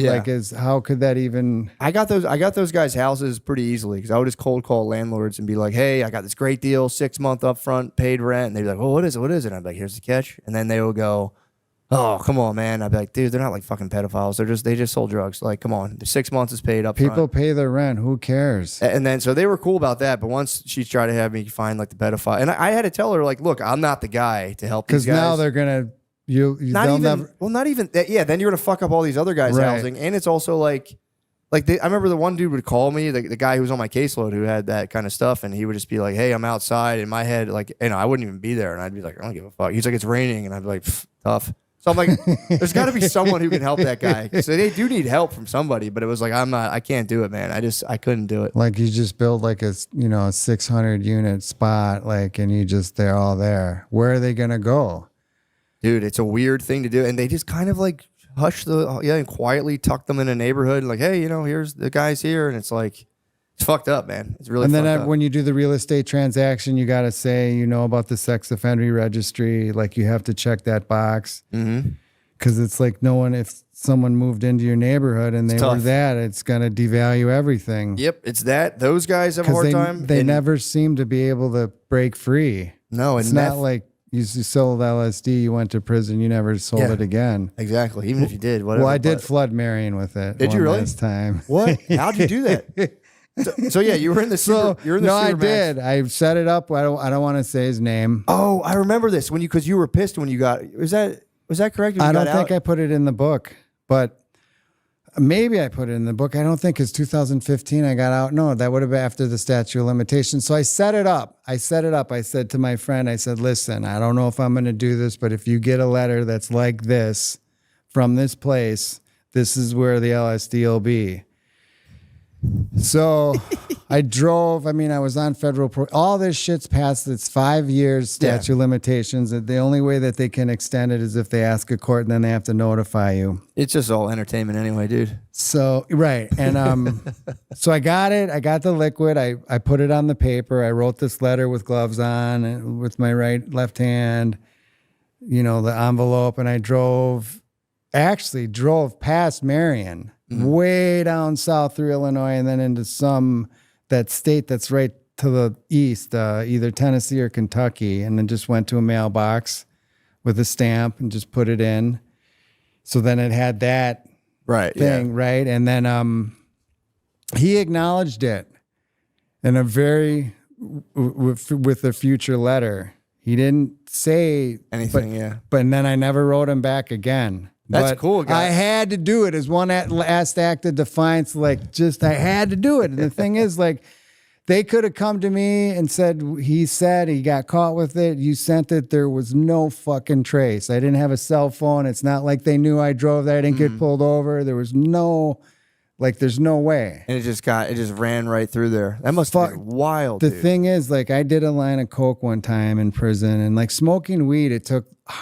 Speaker 7: how could that even?
Speaker 2: I got those guys' houses pretty easily, because I would just cold call landlords and be like, hey, I got this great deal, 6 month upfront paid rent. And they'd be like, well, what is it? What is it? And I'd be like, here's the catch. And then they would go, oh, come on, man. I'd be like, dude, they're not like fucking pedophiles. They just sold drugs. Like, come on. The 6 months is paid up
Speaker 7: People
Speaker 2: front.
Speaker 7: pay their rent. Who cares?
Speaker 2: And then, so they were cool about that. But once she tried to have me find like the pedophile, and I had to tell her, like, look, I'm not the guy to help these guys.
Speaker 7: Because now they're going to,
Speaker 2: not even. Yeah, then you're gonna fuck up all these other guys' housing, and it's also like I remember the one dude would call me, the guy who was on my caseload who had that kind of stuff, and he would just be like, "Hey, I'm outside." In my head, like, I wouldn't even be there, and I'd be like, "I don't give a fuck." He's like, "It's raining," and I'd be like, "Tough." So I'm like, "There's got to be someone who can help that guy." So they do need help from somebody, but it was like, I can't do it, man. I couldn't do it.
Speaker 7: Like you just build like a 600 unit spot, like, and they're all there. Where are they gonna go?
Speaker 2: Dude, it's a weird thing to do. And they just kind of like hush and quietly tuck them in a neighborhood and like, hey, here's the guys here. And it's like, it's fucked up, man. It's really fucked up. And then
Speaker 7: when you do the real estate transaction, you got to say, about the sex offender registry. Like you have to check that box. Mm-hmm. Because it's like if someone moved into your neighborhood and they were that, it's going to devalue everything.
Speaker 2: Yep, it's that. Those guys have a hard time.
Speaker 7: They never seem to be able to break free.
Speaker 2: No,
Speaker 7: it's not like, you sold LSD, you went to prison, you never sold it again.
Speaker 2: Exactly. Even if you did, whatever.
Speaker 7: Well, I did flood Marion with it.
Speaker 2: Did you really?
Speaker 7: Last time.
Speaker 2: What? How'd you do that? So yeah, you were in the
Speaker 7: No, I did. I set it up. I don't want to say his name.
Speaker 2: Oh, I remember this because you were pissed when you got. Was that correct?
Speaker 7: I don't think I put it in the book, but maybe I put it in the book. I don't think it's 2015 I got out. No, that would have been after the statute of limitations. So I set it up. I said to my friend, listen, I don't know if I'm going to do this, but if you get a letter that's like this from this place, this is where the LSD will be. So I drove. I was on federal. All this shit's past its 5 years statute of limitations. The only way that they can extend it is if they ask a court, and then they have to notify you.
Speaker 2: It's just all entertainment anyway, dude.
Speaker 7: So, right. And so I got it. I got the liquid. I put it on the paper. I wrote this letter with gloves on and with my left hand, the envelope. And I drove past Marion. Mm-hmm. Way down south through Illinois and then into that state that's right to the east, either Tennessee or Kentucky, and then just went to a mailbox with a stamp and just put it in. So then it had that
Speaker 2: Right.
Speaker 7: thing, right? And then he acknowledged it in a very with a future letter. He didn't say
Speaker 2: Anything,
Speaker 7: but and then I never wrote him back again.
Speaker 2: That's
Speaker 7: But
Speaker 2: cool, guy.
Speaker 7: I had to do it as one last act of defiance. Like, just I had to do it. And the thing is, like, they could have come to me and said he got caught with it. You sent it. There was no fucking trace. I didn't have a cell phone. It's not like they knew I drove there. I didn't get pulled over. There was there's no way.
Speaker 2: And it just ran right through there. That must have been wild.
Speaker 7: The
Speaker 2: dude.
Speaker 7: thing is, like, I did a line of coke one time in prison, and like smoking weed,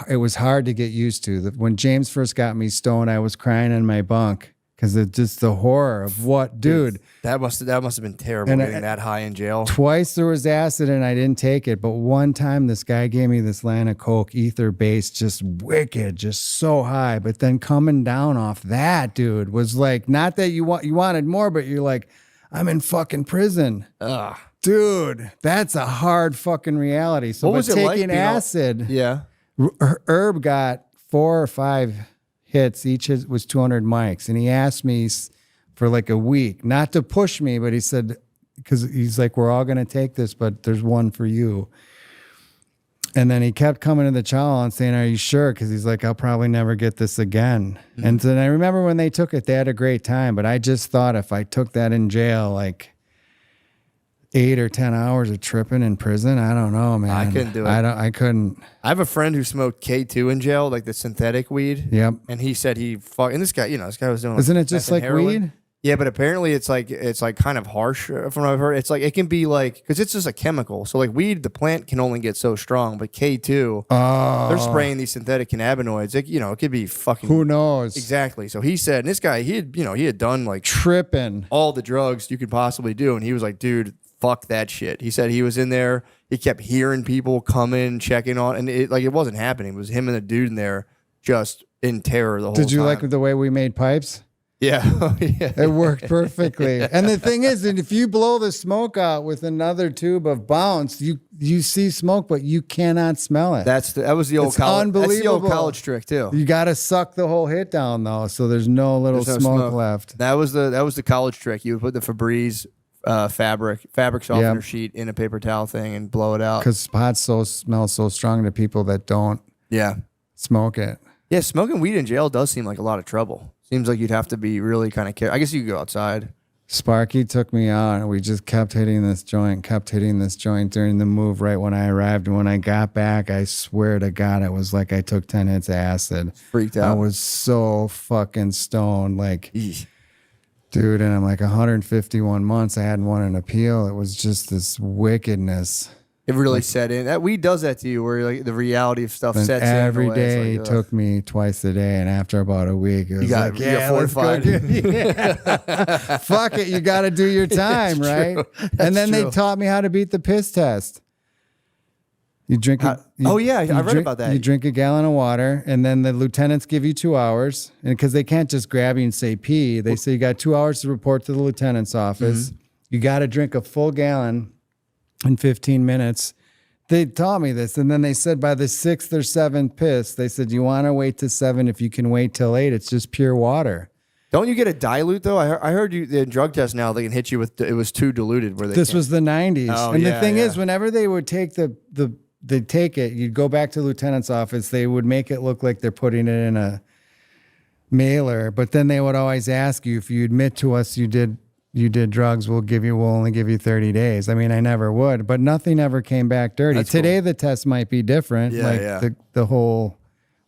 Speaker 7: it was hard to get used to. When James first got me stoned, I was crying in my bunk because it's just the horror of what, dude.
Speaker 2: That must have been terrible getting that high in jail.
Speaker 7: Twice there was acid and I didn't take it, but one time this guy gave me this line of coke, ether based, just wicked, just so high. But then coming down off that, dude, was like, not that you wanted more, but you're like, I'm in fucking prison.
Speaker 2: Ugh.
Speaker 7: Dude, that's a hard fucking reality. So
Speaker 2: What was it like
Speaker 7: taking
Speaker 2: being
Speaker 7: acid,
Speaker 2: Yeah.
Speaker 7: Herb got 4 or 5 hits. Each hit was 200 mics. And he asked me for like a week, not to push me, but he said, because he's like, we're all going to take this, but there's one for you. And then he kept coming to the chow and saying, are you sure? Because he's like, I'll probably never get this again. Mm-hmm. And then I remember when they took it, they had a great time. But I just thought if I took that in jail, like 8 or 10 hours of tripping in prison, I don't know, man.
Speaker 2: I couldn't do it.
Speaker 7: I couldn't.
Speaker 2: I have a friend who smoked K2 in jail, like the synthetic weed.
Speaker 7: Yep.
Speaker 2: And he said and this guy was doing.
Speaker 7: Isn't it just like weed?
Speaker 2: Yeah, but apparently it's like kind of harsh from what I've heard. It's like it can be like because it's just a chemical. So like weed, the plant can only get so strong, but K2, they're spraying these synthetic cannabinoids. It could be fucking.
Speaker 7: Who knows?
Speaker 2: Exactly. So he said, and this guy, he had done like
Speaker 7: tripping
Speaker 2: all the drugs you could possibly do, and he was like, dude, fuck that shit. He said he was in there. He kept hearing people come in, checking on, and it wasn't happening. It was him and the dude in there just in terror the whole time.
Speaker 7: Did you like the way we made pipes?
Speaker 2: Yeah. Yeah.
Speaker 7: It worked perfectly. And the thing is that if you blow the smoke out with another tube of bounce, you see smoke, but you cannot smell it.
Speaker 2: That was the old college. That's the old college trick too.
Speaker 7: You got to suck the whole hit down though, so there's no smoke left.
Speaker 2: That was the college trick. You would put the Febreze fabric softener sheet in a paper towel thing and blow it out.
Speaker 7: Because pot smells so strong to people that don't smoke it.
Speaker 2: Yeah, smoking weed in jail does seem like a lot of trouble. Seems like you'd have to be really kind of careful. I guess you could go outside.
Speaker 7: Sparky took me out and we just kept hitting this joint during the move right when I arrived. And when I got back, I swear to God, it was like I took 10 hits of acid.
Speaker 2: Freaked out.
Speaker 7: I was so fucking stoned. Like, dude, and I'm like 151 months. I hadn't won an appeal. It was just this wickedness.
Speaker 2: It really set in. That weed does that to you, where like the reality of stuff sets in.
Speaker 7: Every day it took me twice a day, and after about a week, it was
Speaker 2: you got fortified.
Speaker 7: Fuck it, you got to do your time, right? And then they taught me how to beat the piss test. You drink. I read about that. You drink a gallon of water, and then the lieutenants give you 2 hours, and because they can't just grab you and say pee, they say you got 2 hours to report to the lieutenant's office. Mm-hmm. You got to drink a full gallon in 15 minutes. They taught me this. And then they said by the 6th or 7th piss, they said, you want to wait to 7. If you can wait till 8, it's just pure water.
Speaker 2: Don't you get a dilute though? I heard you the drug test now they can hit you with it was too diluted.
Speaker 7: This was the 90s.
Speaker 2: Oh,
Speaker 7: and the thing is, whenever they would take they'd take it, you'd go back to the lieutenant's office, they would make it look like they're putting it in a mailer, but then they would always ask you, if you admit to us you did drugs, we'll only give you 30 days. I mean, I never would, but nothing ever came back dirty.
Speaker 2: That's
Speaker 7: Today,
Speaker 2: cool.
Speaker 7: The test might be different, the whole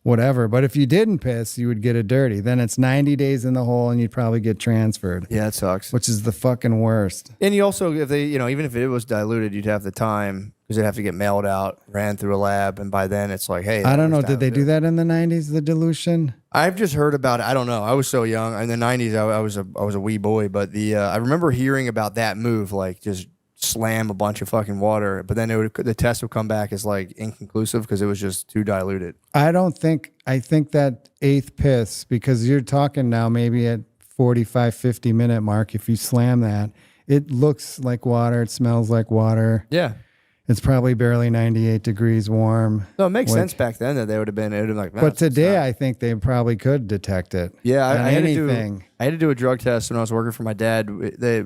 Speaker 7: whatever. But if you didn't piss, you would get a dirty. Then it's 90 days in the hole and you'd probably get transferred.
Speaker 2: Yeah, it sucks.
Speaker 7: Which is the fucking worst.
Speaker 2: And you also, if they, even if it was diluted, you'd have the time because it'd have to get mailed out, ran through a lab. And by then it's like, hey.
Speaker 7: I don't know. Did they do that in the 90s, the dilution?
Speaker 2: I've just heard about it. I don't know. I was so young. In the 90s, I was a wee boy. But I remember hearing about that move, like just slam a bunch of fucking water. But then the test would come back as like inconclusive because it was just too diluted. I
Speaker 7: think that 8th piss, because you're talking now maybe at 45, 50 minute mark. If you slam that, it looks like water. It smells like water.
Speaker 2: Yeah.
Speaker 7: It's probably barely 98 degrees warm.
Speaker 2: No, it makes sense back then that they would have been. It would have been like,
Speaker 7: But today, I think they probably could detect it.
Speaker 2: yeah,
Speaker 7: on
Speaker 2: I had
Speaker 7: anything.
Speaker 2: I had to do a drug test when I was working for my dad.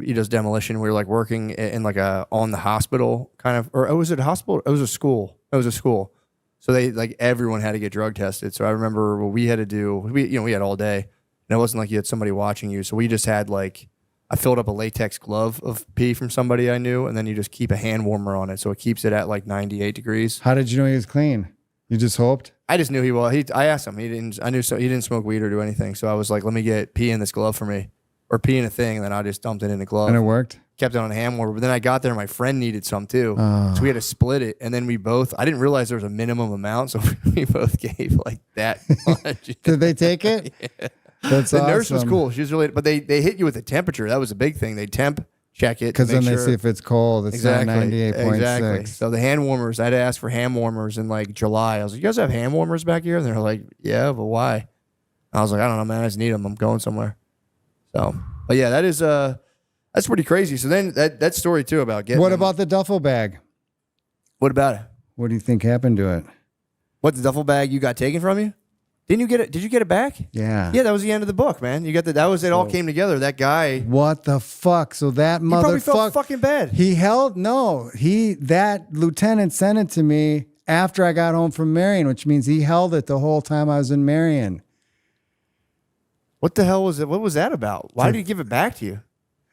Speaker 2: He does demolition. We were like working in like on the hospital kind of, or was it a hospital? It was a school. It was a school. So they like everyone had to get drug tested. So I remember what we had to do. We had all day, and it wasn't like you had somebody watching you. So we just had like, I filled up a latex glove of pee from somebody I knew, and then you just keep a hand warmer on it, so it keeps it at like 98 degrees.
Speaker 7: How did you know he was clean? You just hoped?
Speaker 2: I just knew he was. I asked him. He didn't. I knew so he didn't smoke weed or do anything. So I was like, let me get pee in this glove for me, or pee in a thing, and then I just dumped it in the glove.
Speaker 7: And it worked?
Speaker 2: Kept it on a hand warmer. But then I got there, my friend needed some too, so we had to split it. And then we both. I didn't realize there was a minimum amount, so we both gave like that much.
Speaker 7: Did they take it?
Speaker 2: Yeah.
Speaker 7: That's
Speaker 2: the
Speaker 7: awesome.
Speaker 2: nurse was cool. She was really, but they hit you with a temperature. That was a big thing. They temp check it
Speaker 7: because then they see if it's cold. It's
Speaker 2: exactly,
Speaker 7: not 98.6.
Speaker 2: Exactly. So the hand warmers, I had to ask for hand warmers in like July. I was like, "You guys have hand warmers back here?" And they're like, "Yeah, but why?" I was like, "I don't know, man. I just need them. I'm going somewhere." So, but yeah, that's pretty crazy. So then that story too about getting.
Speaker 7: What about the duffel bag?
Speaker 2: What about it?
Speaker 7: What do you think happened to it?
Speaker 2: What, the duffel bag you got taken from you? Didn't you get it? Did you get it back?
Speaker 7: Yeah.
Speaker 2: Yeah, that was the end of the book, man. You got that was it. All came together. That guy.
Speaker 7: What the fuck? So that
Speaker 2: He probably felt
Speaker 7: motherfucker.
Speaker 2: fucking bad.
Speaker 7: That lieutenant sent it to me after I got home from Marion, which means he held it the whole time I was in Marion.
Speaker 2: What the hell was it? What was that about? Why did he give it back to you?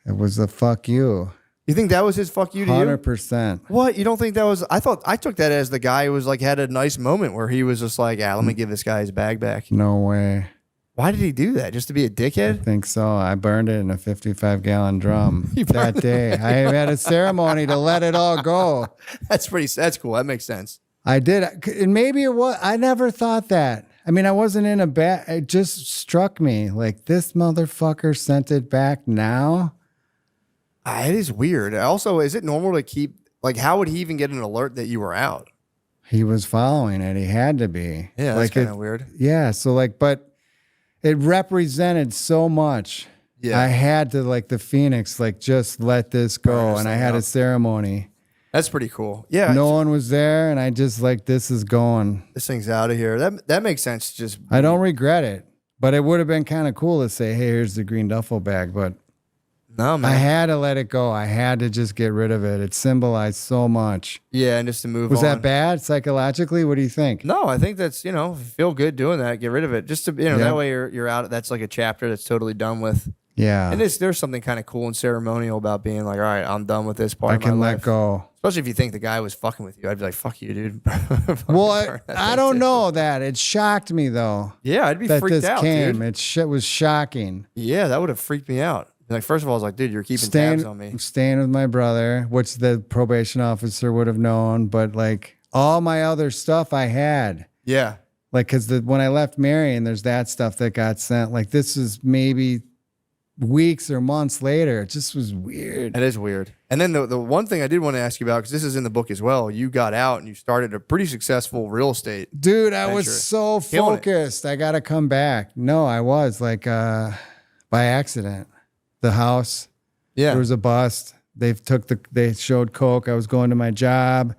Speaker 7: It was a fuck you.
Speaker 2: You think that was his fuck you to you?
Speaker 7: 100%.
Speaker 2: What? You don't think that was? I took that as the guy who was like had a nice moment where he was just like, yeah, let me give this guy his bag back.
Speaker 7: No way.
Speaker 2: Why did he do that? Just to be a
Speaker 7: I
Speaker 2: dickhead?
Speaker 7: think so. I burned it in a 55-gallon drum that day. I had a ceremony to let it all go.
Speaker 2: That's cool. That makes sense.
Speaker 7: I did. And maybe it was. I never thought that. I mean, I wasn't in a bad. It just struck me like this motherfucker sent it back now.
Speaker 2: It is weird. Also, is it normal to keep, like, how would he even get an alert that you were out?
Speaker 7: He was following it. He had to be.
Speaker 2: Yeah, that's
Speaker 7: like
Speaker 2: kind of weird.
Speaker 7: Yeah. So like, but it represented so much.
Speaker 2: Yeah.
Speaker 7: I had to, like the Phoenix, like just let this go. And I had a ceremony.
Speaker 2: That's pretty cool. Yeah.
Speaker 7: No one was there. And I just like, this is going.
Speaker 2: This thing's out of here. That makes sense. Just
Speaker 7: I don't regret it, but it would have been kind of cool to say, hey, here's the green duffel bag. But
Speaker 2: no, man.
Speaker 7: I had to let it go. I had to just get rid of it. It symbolized so much.
Speaker 2: Yeah, and just to move on.
Speaker 7: Was that bad psychologically? What do you think?
Speaker 2: No, I think that's, feel good doing that. Get rid of it. Just to, that way you're out. That's like a chapter that's totally done with.
Speaker 7: Yeah.
Speaker 2: And there's something kind of cool and ceremonial about being like, all right, I'm done with this part
Speaker 7: I
Speaker 2: of my
Speaker 7: can
Speaker 2: life.
Speaker 7: let go.
Speaker 2: Especially if you think the guy was fucking with you. I'd be like, fuck you, dude.
Speaker 7: Well, I don't know that. It shocked me, though.
Speaker 2: Yeah, I'd be
Speaker 7: that
Speaker 2: freaked
Speaker 7: this
Speaker 2: out,
Speaker 7: came.
Speaker 2: dude.
Speaker 7: It was shocking.
Speaker 2: Yeah, that would have freaked me out. Like, first of all, I was like, dude, you're keeping tabs on me.
Speaker 7: Staying with my brother, which the probation officer would have known, but like all my other stuff I had.
Speaker 2: Yeah.
Speaker 7: Like, because when I left Marion, there's that stuff that got sent. Like, this is maybe weeks or months later. It just was weird.
Speaker 2: It is weird. And then the one thing I did want to ask you about, because this is in the book as well, you got out and you started a pretty successful real estate.
Speaker 7: Dude, I
Speaker 2: venture.
Speaker 7: was so
Speaker 2: Killing it.
Speaker 7: focused. I got to come back. No, I was like by accident. The house,
Speaker 2: Yeah.
Speaker 7: there was a bust. They showed coke. I was going to my job.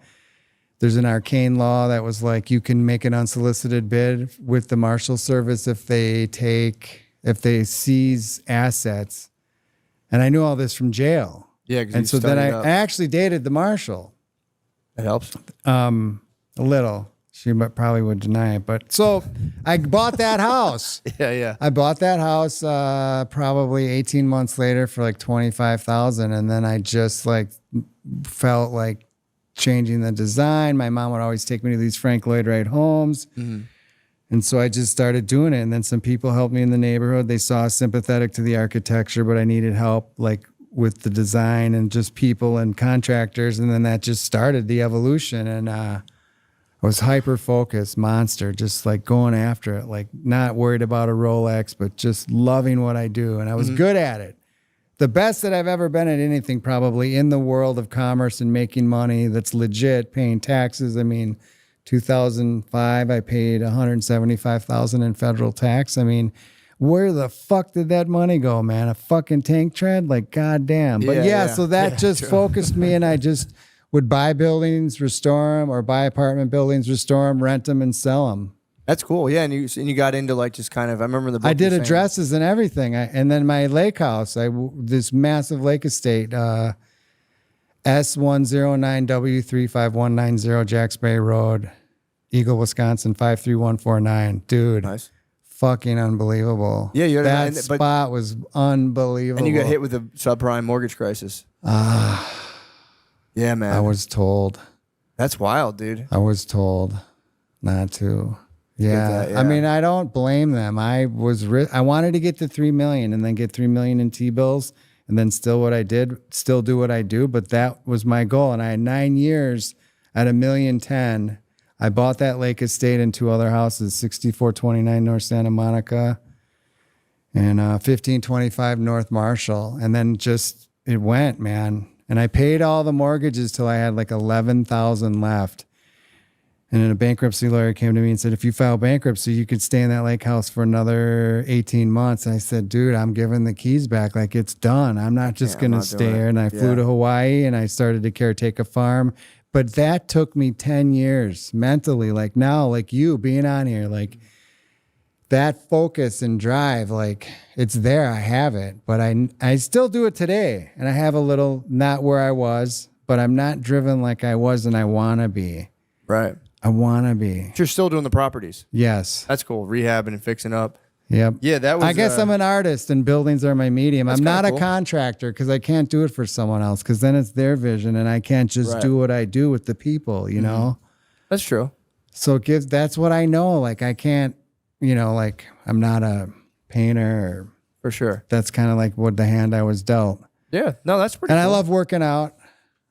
Speaker 7: There's an arcane law that was like you can make an unsolicited bid with the Marshal Service if they seize assets. And I knew all this from jail.
Speaker 2: Yeah,
Speaker 7: And so then I actually dated the Marshal.
Speaker 2: It helps.
Speaker 7: A little. She probably would deny it. But so I bought that house.
Speaker 2: Yeah.
Speaker 7: I bought that house probably 18 months later for like $25,000. And then I just like felt like changing the design. My mom would always take me to these Frank Lloyd Wright homes. Mm-hmm. And so I just started doing it. And then some people helped me in the neighborhood. They saw sympathetic to the architecture, but I needed help like with the design and just people and contractors. And then that just started the evolution. And I was hyper-focused, monster, just like going after it, like not worried about a Rolex, but just loving what I do. And I was good at it. The best that I've ever been at anything probably in the world of commerce and making money that's legit, paying taxes. I mean, 2005, I paid $175,000 in federal tax. I mean, where the fuck did that money go, man? A fucking tank tread? Like, goddamn. But yeah, so that just focused me, and I just would buy buildings, restore them, or buy apartment buildings, restore them, rent them, and sell them.
Speaker 2: That's cool. Yeah, and you got into like just kind of. I remember the book
Speaker 7: I did
Speaker 2: was saying-
Speaker 7: addresses and everything. And then my lake house, this massive lake estate, S109W35190 Jacks Bay Road, Eagle, Wisconsin 53149. Dude,
Speaker 2: Nice.
Speaker 7: fucking unbelievable.
Speaker 2: Yeah, you had
Speaker 7: that spot was unbelievable.
Speaker 2: And you got hit with a subprime mortgage crisis. Yeah, man.
Speaker 7: I was told.
Speaker 2: That's wild, dude.
Speaker 7: I was told not to. Yeah.
Speaker 2: That, yeah.
Speaker 7: I mean, I don't blame them. I wanted to get to 3 million and then get 3 million in T-bills and then still do what I do. But that was my goal. And I had 9 years at $1,010,000. I bought that lake estate and 2 other houses, 6429 North Santa Monica and 1525 North Marshall. And then just, it went, man. And I paid all the mortgages till I had like 11,000 left. And then a bankruptcy lawyer came to me and said, if you file bankruptcy, you could stay in that lake house for another 18 months. And I said, dude, I'm giving the keys back. Like, it's done. I'm not just going to stay here. And I flew to Hawaii and I started to caretake a farm. But that took me 10 years mentally. Like now, like you being on here, like that focus and drive, like it's there. I have it. But I still do it today. And I have a little, not where I was, but I'm not driven like I was and I want to be.
Speaker 2: Right.
Speaker 7: I want to be.
Speaker 2: But you're still doing the properties.
Speaker 7: Yes.
Speaker 2: That's cool. Rehabbing and fixing up.
Speaker 7: Yep.
Speaker 2: Yeah, that was.
Speaker 7: I guess I'm an artist and buildings are my medium. I'm not
Speaker 2: cool.
Speaker 7: a contractor because I can't do it for someone else because then it's their vision and I can't just do what I do with the people, you know?
Speaker 2: That's true.
Speaker 7: So that's what I know. Like I can't, like I'm not a painter.
Speaker 2: For sure.
Speaker 7: That's kind of like what the hand I was dealt.
Speaker 2: Yeah. No, that's pretty
Speaker 7: And
Speaker 2: cool.
Speaker 7: I love working out.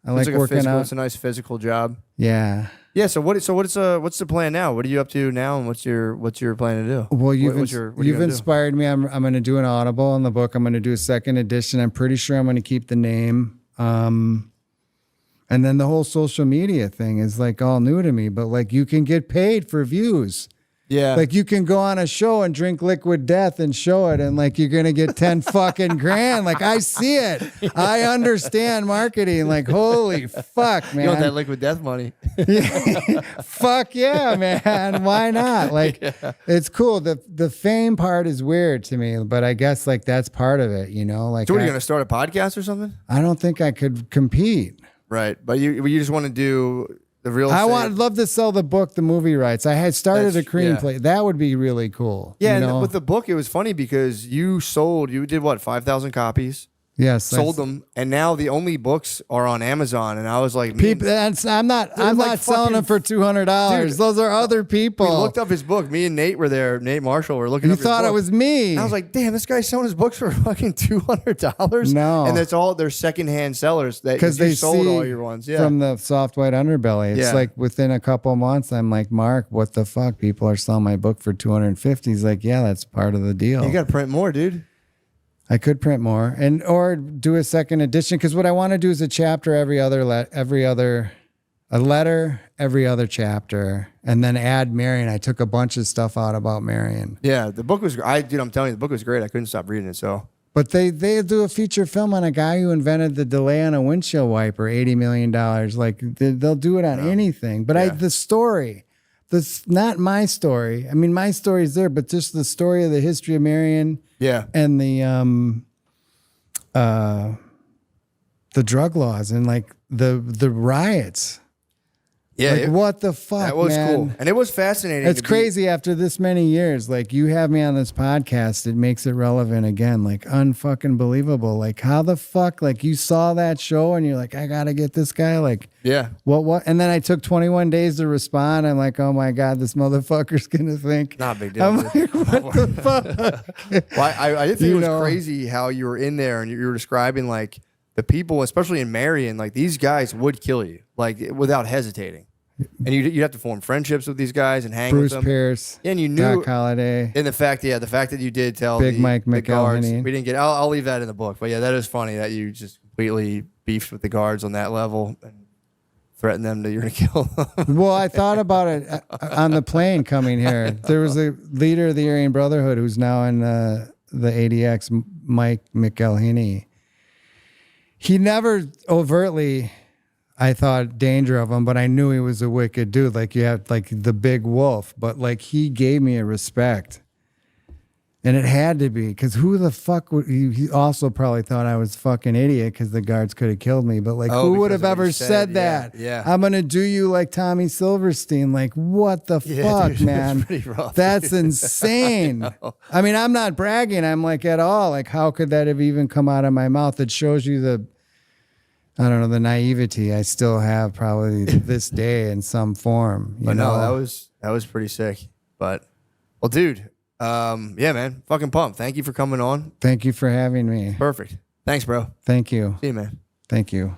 Speaker 7: I like working out.
Speaker 2: It's a nice physical job.
Speaker 7: Yeah.
Speaker 2: Yeah. So what's the plan now? What are you up to now? And what's your plan to do?
Speaker 7: Well, you've
Speaker 2: what are you
Speaker 7: you've
Speaker 2: gonna do?
Speaker 7: inspired me. I'm going to do an Audible on the book. I'm going to do a second edition. I'm pretty sure I'm going to keep the name. And then the whole social media thing is like all new to me, but like you can get paid for views.
Speaker 2: Yeah.
Speaker 7: Like you can go on a show and drink liquid death and show it and like you're going to get 10 fucking grand. Like I see it. I understand marketing. Like holy fuck, man.
Speaker 2: You want that liquid death money?
Speaker 7: Fuck yeah, man. Why not? Like it's cool. The fame part is weird to me, but I guess like that's part of it, Like
Speaker 2: So what, are you going to start a podcast or something?
Speaker 7: I don't think I could compete.
Speaker 2: Right. But you just want to do the real estate.
Speaker 7: I'd love to sell the book, the movie rights. I had started a cream
Speaker 2: yeah.
Speaker 7: play. That would be really cool.
Speaker 2: Yeah, and with the book, it was funny because you did what, 5,000 copies?
Speaker 7: Yes,
Speaker 2: Sold them, and now the only books are on Amazon. And I was like,
Speaker 7: people. I'm not
Speaker 2: like
Speaker 7: selling them for $200.
Speaker 2: Dude,
Speaker 7: Those are other people.
Speaker 2: we looked up his book. Me and Nate were there. Nate Marshall were looking
Speaker 7: You
Speaker 2: up his
Speaker 7: thought
Speaker 2: book.
Speaker 7: it was me.
Speaker 2: And I was like, damn, this guy's selling his books for fucking $200.
Speaker 7: No.
Speaker 2: And it's all, they're secondhand sellers that
Speaker 7: because
Speaker 2: you
Speaker 7: they
Speaker 2: sold
Speaker 7: see
Speaker 2: all your ones. Yeah.
Speaker 7: from the soft white underbelly. It's
Speaker 2: Yeah.
Speaker 7: like within a couple months, I'm like, Mark, what the fuck? People are selling my book for $250. He's like, yeah, that's part of the deal.
Speaker 2: You got to print more, dude.
Speaker 7: I could print more or do a second edition because what I want to do is a chapter every other a letter every other chapter and then add Marion. I took a bunch of stuff out about Marion.
Speaker 2: Yeah, the book was. I'm telling you, the book was great. I couldn't stop reading it. So.
Speaker 7: But they do a feature film on a guy who invented the delay on a windshield wiper, $80 million. Like they'll do it on anything. But the story, that's not my story. I mean, my story is there, but just the story of the history of Marion.
Speaker 2: Yeah.
Speaker 7: And the drug laws and like the riots.
Speaker 2: Yeah.
Speaker 7: Like, what the fuck,
Speaker 2: That was
Speaker 7: man?
Speaker 2: cool. And it was fascinating.
Speaker 7: It's crazy after this many years. Like you have me on this podcast, it makes it relevant again. Like unfucking believable. Like how the fuck, like you saw that show and you're like, I gotta get this guy. Like,
Speaker 2: Yeah.
Speaker 7: what? And then I took 21 days to respond. I'm like, oh my God, this motherfucker's gonna think.
Speaker 2: Not a big deal.
Speaker 7: I'm
Speaker 2: dude.
Speaker 7: like, what the fuck?
Speaker 2: Well, I did think
Speaker 7: You
Speaker 2: it was
Speaker 7: know.
Speaker 2: crazy how you were in there and you were describing like the people, especially in Marion, like these guys would kill you, like without hesitating. And you'd have to form friendships with these guys and hang
Speaker 7: Bruce
Speaker 2: with them.
Speaker 7: Pierce,
Speaker 2: Yeah, and you knew.
Speaker 7: Doc Holliday.
Speaker 2: And the fact that you did tell
Speaker 7: Big Mike
Speaker 2: the guards,
Speaker 7: McElhenney.
Speaker 2: we didn't get. I'll leave that in the book, but yeah, that is funny that you just completely beefed with the guards on that level and threatened them that you're going to kill them.
Speaker 7: Well, I thought about it on the plane coming here. There was a leader of the Aryan Brotherhood who's now in the ADX, Mike McElhenney. He never overtly I thought danger of him, but I knew he was a wicked dude. Like you have like the big wolf, but like he gave me a respect. And it had to be, because who the fuck would, he also probably thought I was fucking idiot because the guards could have killed me. But like, who would have ever said that?
Speaker 2: Yeah.
Speaker 7: I'm going to do you like Tommy Silverstein. Like, what the fuck,
Speaker 2: dude,
Speaker 7: man?
Speaker 2: that's pretty rough,
Speaker 7: That's insane. I mean, I'm not bragging. I'm like at all. Like, how could that have even come out of my mouth? It shows you the, I don't know, the naivety I still have probably this day in some form. You
Speaker 2: But
Speaker 7: know?
Speaker 2: no, that was pretty sick. But, well, dude, yeah, man, fucking pumped. Thank you for coming on.
Speaker 7: Thank you for having me.
Speaker 2: Perfect. Thanks, bro.
Speaker 7: Thank you.
Speaker 2: See you, man.
Speaker 7: Thank you.